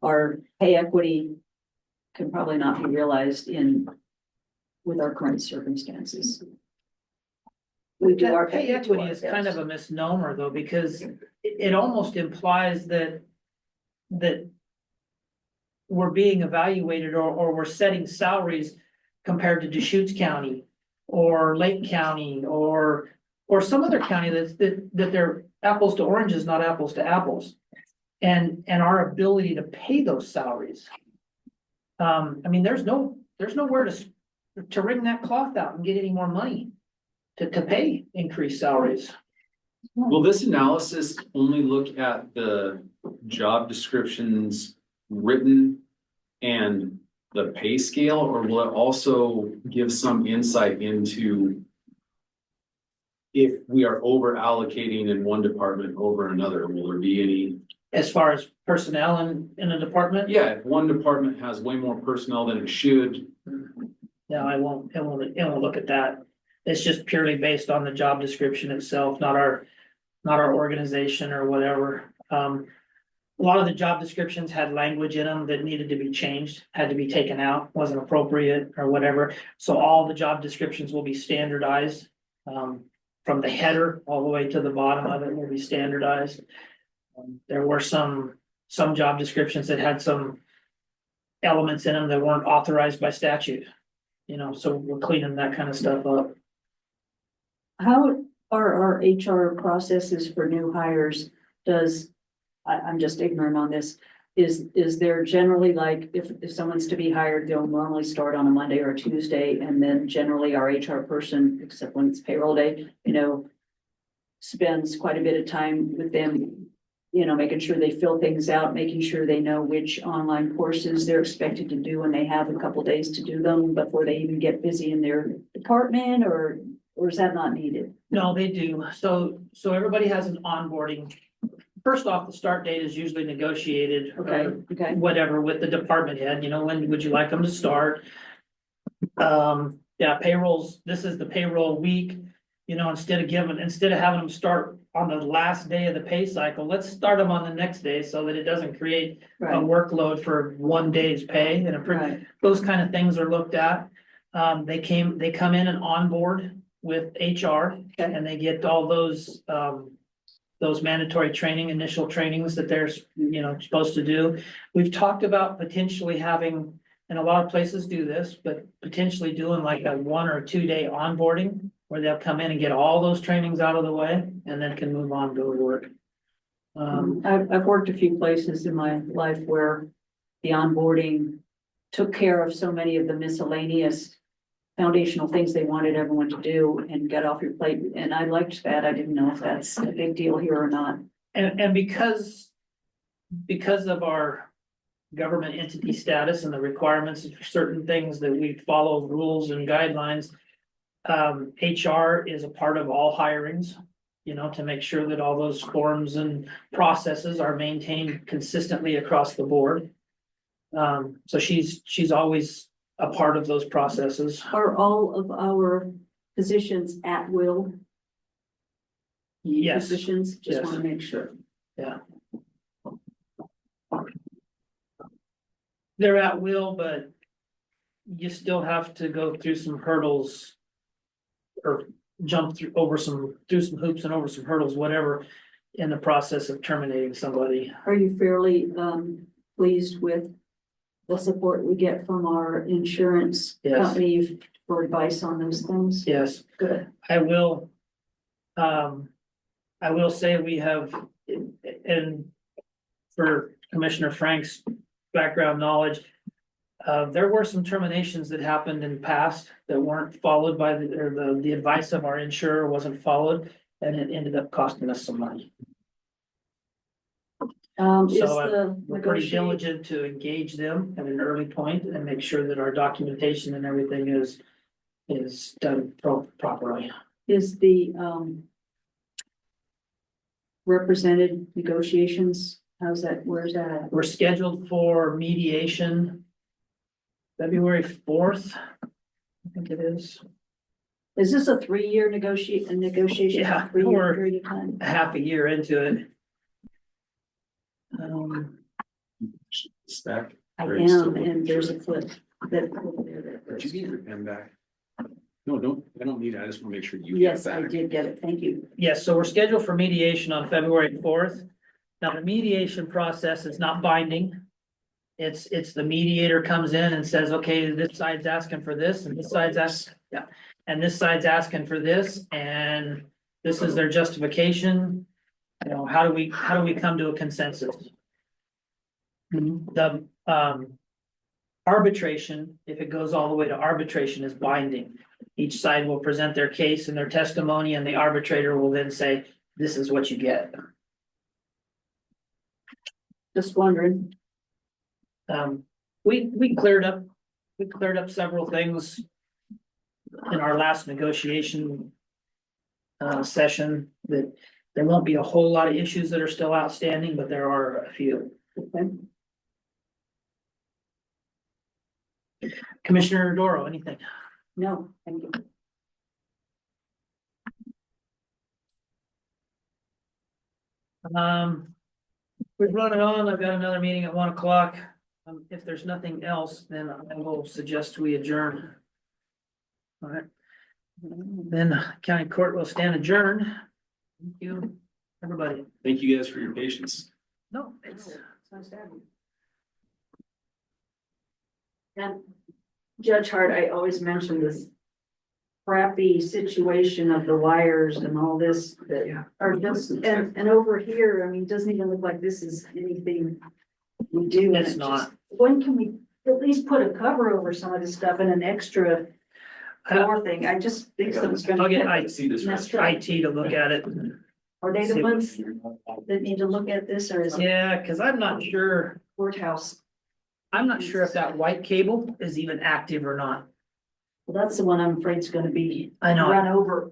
our pay equity can probably not be realized with our current circumstances. We do our Pay equity is kind of a misnomer though, because it almost implies that we're being evaluated or we're setting salaries compared to Deschutes County or Lake County or some other county that they're apples to oranges, not apples to apples. And our ability to pay those salaries. I mean, there's nowhere to wring that cloth out and get any more money to pay increased salaries. Will this analysis only look at the job descriptions written and the pay scale, or will it also give some insight into if we are over allocating in one department over another, will there be any? As far as personnel in a department? Yeah, if one department has way more personnel than it should, No, it won't look at that. It's just purely based on the job description itself, not our organization or whatever. A lot of the job descriptions had language in them that needed to be changed, had to be taken out, wasn't appropriate or whatever. So all the job descriptions will be standardized. From the header all the way to the bottom of it will be standardized. There were some job descriptions that had some elements in them that weren't authorized by statute. You know, so we're cleaning that kind of stuff up. How are our HR processes for new hires? I'm just ignorant on this. Is there generally like, if someone's to be hired, they'll normally start on a Monday or a Tuesday, and then generally our HR person, except when it's payroll day, spends quite a bit of time with them, making sure they fill things out, making sure they know which online courses they're expected to do, and they have a couple days to do them before they even get busy in their department, or is that not needed? No, they do. So everybody has an onboarding. First off, the start date is usually negotiated. Okay. Whatever with the department head, when would you like them to start? Yeah, this is the payroll week, instead of having them start on the last day of the pay cycle, let's start them on the next day so that it doesn't create a Right, workload for one day's pay right, those kind of things are looked at. They come in and onboard with HR okay, and they get all those mandatory initial trainings that they're, supposed to do. We've talked about potentially having, and a lot of places do this, but potentially doing like a 1 or 2 day onboarding where they'll come in and get all those trainings out of the way and then can move on, go to work. I've worked a few places in my life where the onboarding took care of so many of the miscellaneous foundational things they wanted everyone to do and get off your plate. And I liked that. I didn't know if that's a big deal here or not. And because of our government entity status and the requirements of certain things that we follow rules and guidelines, HR is a part of all hirings, to make sure that all those forms and processes are maintained consistently across the board. So she's always a part of those processes. Are all of our positions at will? Yes. Positions, just Yes. want to make sure. They're at will, but you still have to go through some hurdles or jump through some hoops and over some hurdles, whatever, in the process of terminating somebody. Are you fairly pleased with the support we get from our insurance Yes. company for advice on those things? Yes, Good. I will say we have, and for Commissioner Frank's background knowledge, there were some terminations that happened in the past that weren't followed by the advice of our insurer wasn't followed, and it ended up costing us some money. Is So, the We're pretty negotiate, diligent to engage them at an early point and make sure that our documentation and everything is done properly. is the represented negotiations, where's that at? We're scheduled for mediation February 4th, I think it is, Is this a 3-year negotiation? Yeah, 3-year we're- period of time? a half a year into it. stack. I Or you still am, looking and there's a for clip that. over there that- Did you get your pen back? No, I don't need it. I just want to make sure you get Yes, it I back. did get it. Thank you. Yes, so we're scheduled for mediation on February 4th. Now, the mediation process is not binding. It's the mediator comes in and says, okay, this side's asking for this and this side's asking, and this side's asking for this, and this is their justification. How do we come to a consensus? The arbitration, if it goes all the way to arbitration, is binding. Each side will present their case and their testimony, and the arbitrator will then say, this is what you get. Just wondering. We cleared up several things in our last negotiation session, that there won't be a whole lot of issues that are still outstanding, but there are a few. Okay. Commissioner Doro, anything? No, thank you. We're running on, I've got another meeting at 1 o'clock. If there's nothing else, then I will suggest we adjourn. All right. Then county court will stand adjourned. Thank you, everybody. Thank you guys for your patience. No, it's. Nice to have you. And Judge Hart, I always mention this crappy situation of the wires and all this that are just, and over here, I mean, it doesn't even look like this is anything we do. and It's it not. just- When can we at least put a cover over some of this stuff and an extra door thing? I just think that it's gonna. I'll get I see this. Messed up. IT to look at it. Are they the ones that need to look at this, or is it Yeah, cause I'm not sure, courthouse? I'm not sure if that white cable is even active or not. Well, that's the one I'm afraid is gonna be I know. run over.